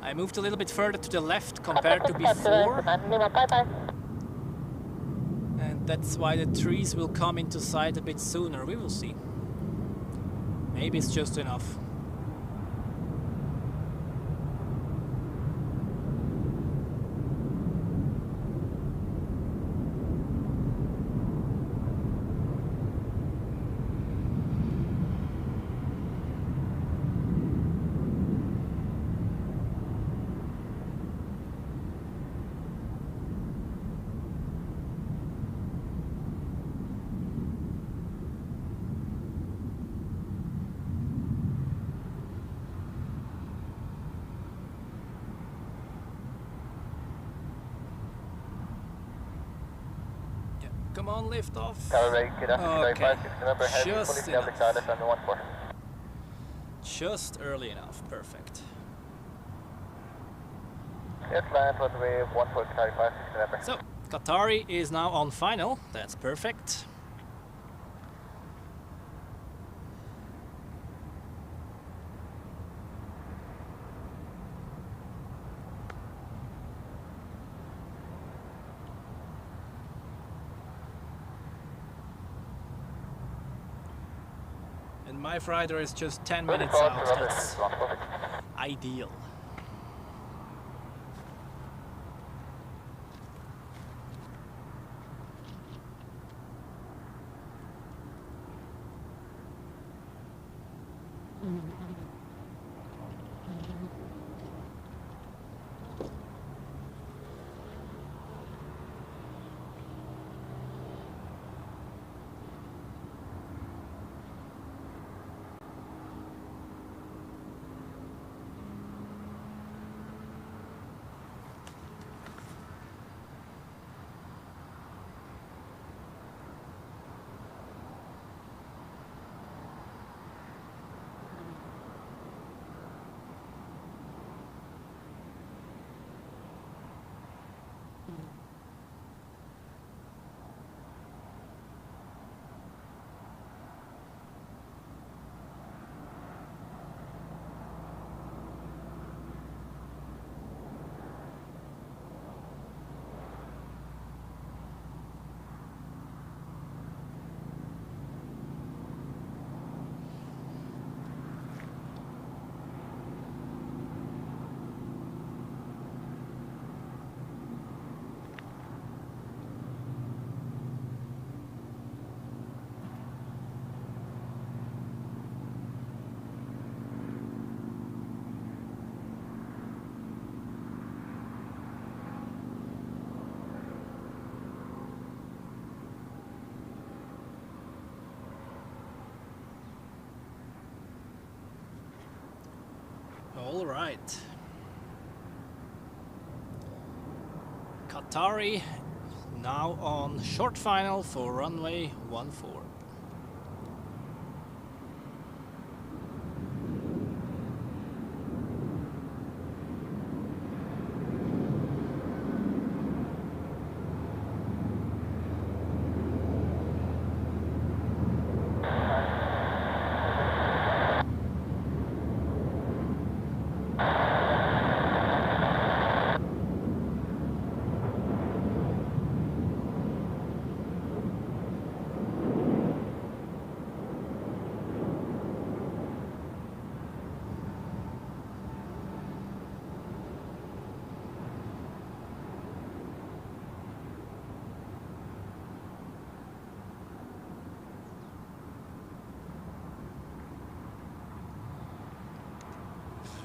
I moved a little bit further to the left compared to before. And that's why the trees will come into sight a bit sooner. We will see. Maybe it's just enough. Come on, lift off. Tower Quebec, Okay. 56 number heavy, Just fully enough. established Island on the 14. Just early enough. Perfect. Yes, land runway 14, Qatari 56 number. So, Qatari is now on final. That's perfect. And MyFreighter is just 10 minutes out. That's ideal. All right. Qatari now on short final for runway 14.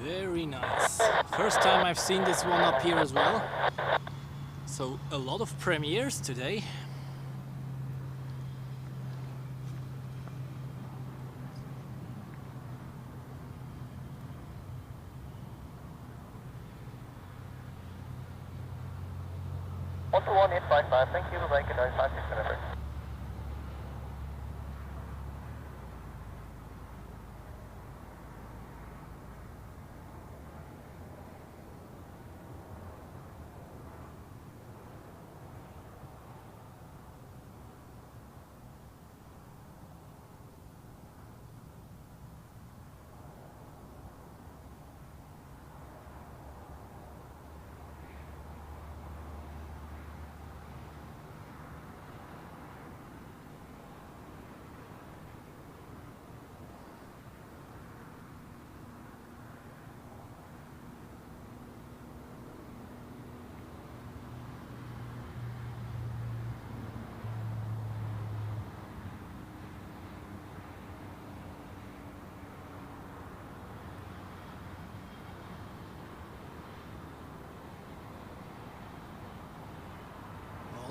Very nice. First time I've seen this one up here as well. So a lot of premieres today. One to 1855, thank you, Quebec, Qatari 56 number.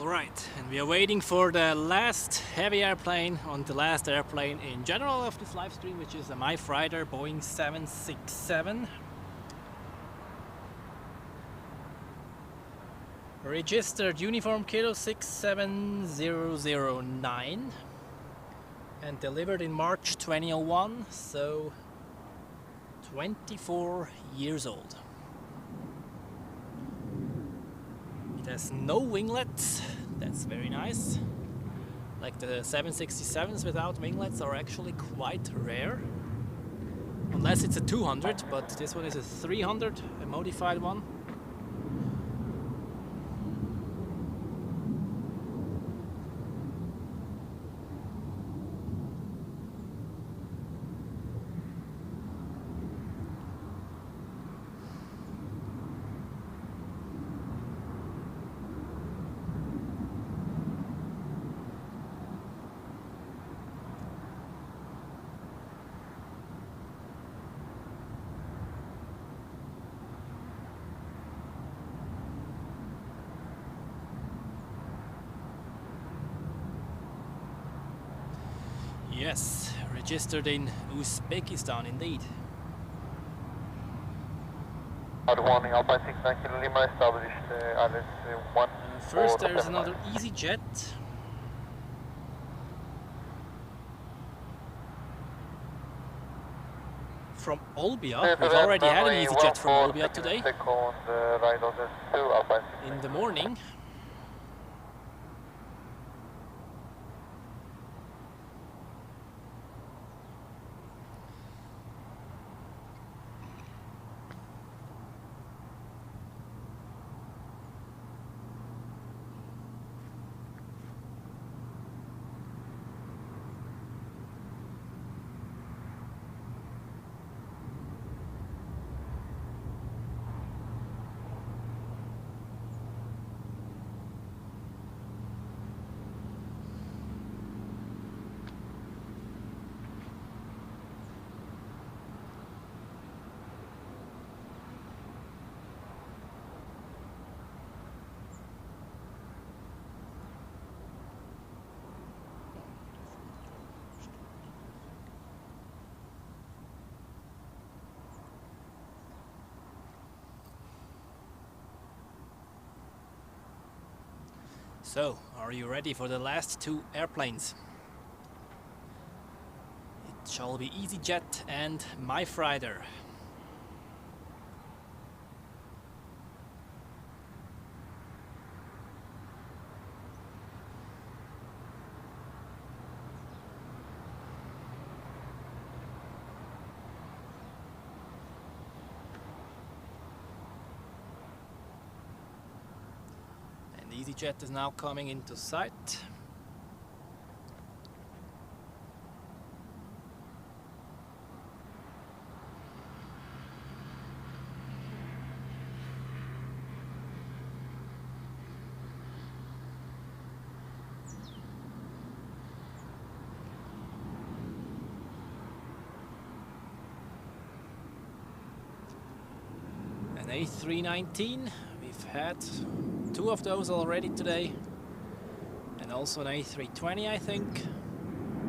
Alright, and we are waiting for the last heavy airplane on the last airplane in general of this live stream, which is a MyFreighter Boeing 767. Registered uniform kilo 67009 and delivered in March 2001, so 24 years old. It has no winglets, that's very nice. Like the 767s without winglets are actually quite rare. Unless it's a 200, but this one is a 300, a modified one. Yes, registered in Uzbekistan indeed. Warning, Alpine 69 Kilo Lima, established Alice 1. First there is another EasyJet from Olbia. We've already had an EasyJet from Olbia today in the morning. So, are you ready for the last two airplanes? It shall be EasyJet and MyFreighter. EasyJet is now coming into sight. An A319, we've had two of those already today, and also an A320, I think.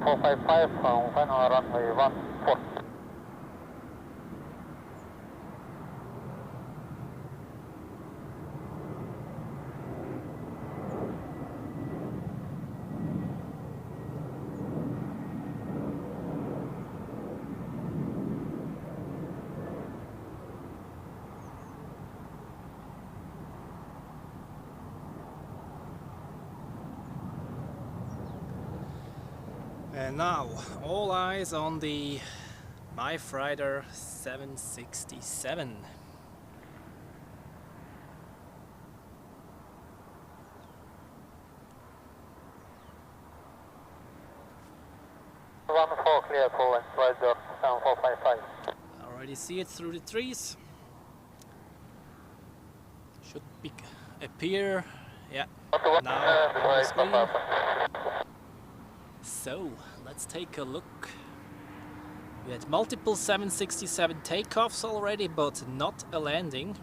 455 from final runway 14. And now, all eyes on the MyFreighter 767. Run 4 clear, full and right door, 7455. Already see it through the trees. Should appear, yeah, now on the screen. So, let's take a look. We had multiple 767 takeoffs already, but not a landing.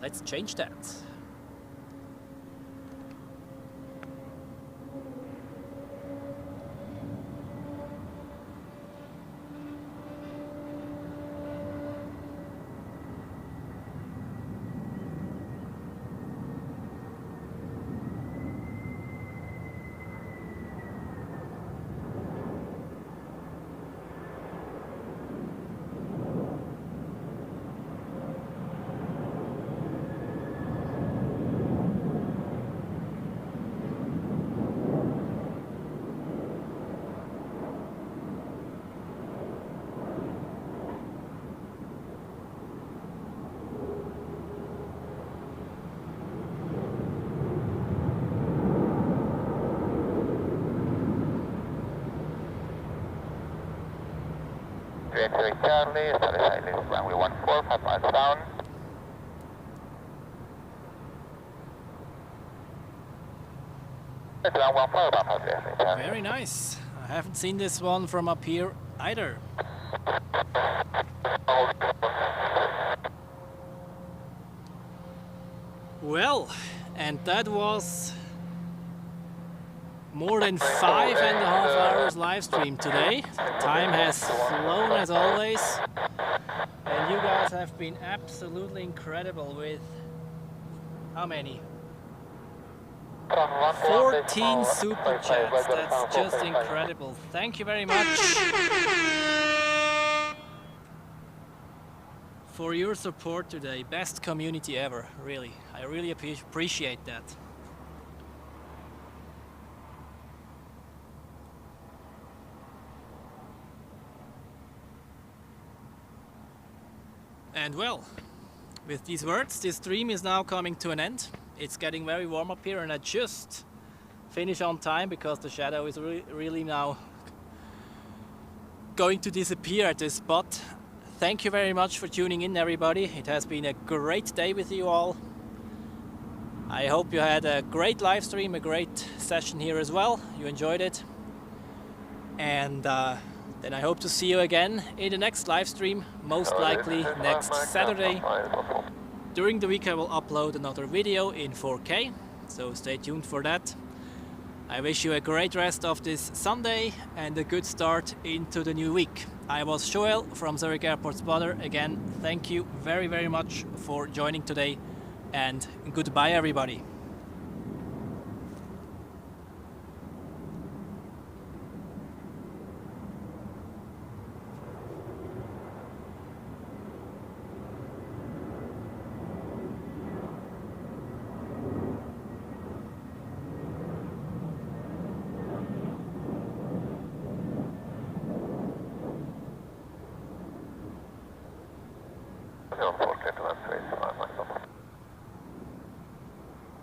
Let's change that. Zurich Charlie, Starlight is runway 14, 5 miles down. It's around 14, Very nice. I haven't seen this one from up here either. Well, and that was more than 5.5 hours live stream today. Time has flown as always, and you guys have been absolutely incredible with how many? 14 super chats. That's just incredible. Thank you very much for your support today. Best community ever, really. I really appreciate that. And well, with these words, this stream is now coming to an end. It's getting very warm up here, and I just finish on time because the shadow is really now going to disappear at this spot. Thank you very much for tuning in, everybody. It has been a great day with you all. I hope you had a great live stream, a great session here as well. You enjoyed it. And then I hope to see you again in the next live stream, most likely next Saturday. During the week I will upload another video in 4K, so stay tuned for that. I wish you a great rest of this Sunday and a good start into the new week. I was Joel from Zurich Airport Spotter. Again, thank you very much for joining today, and goodbye everybody.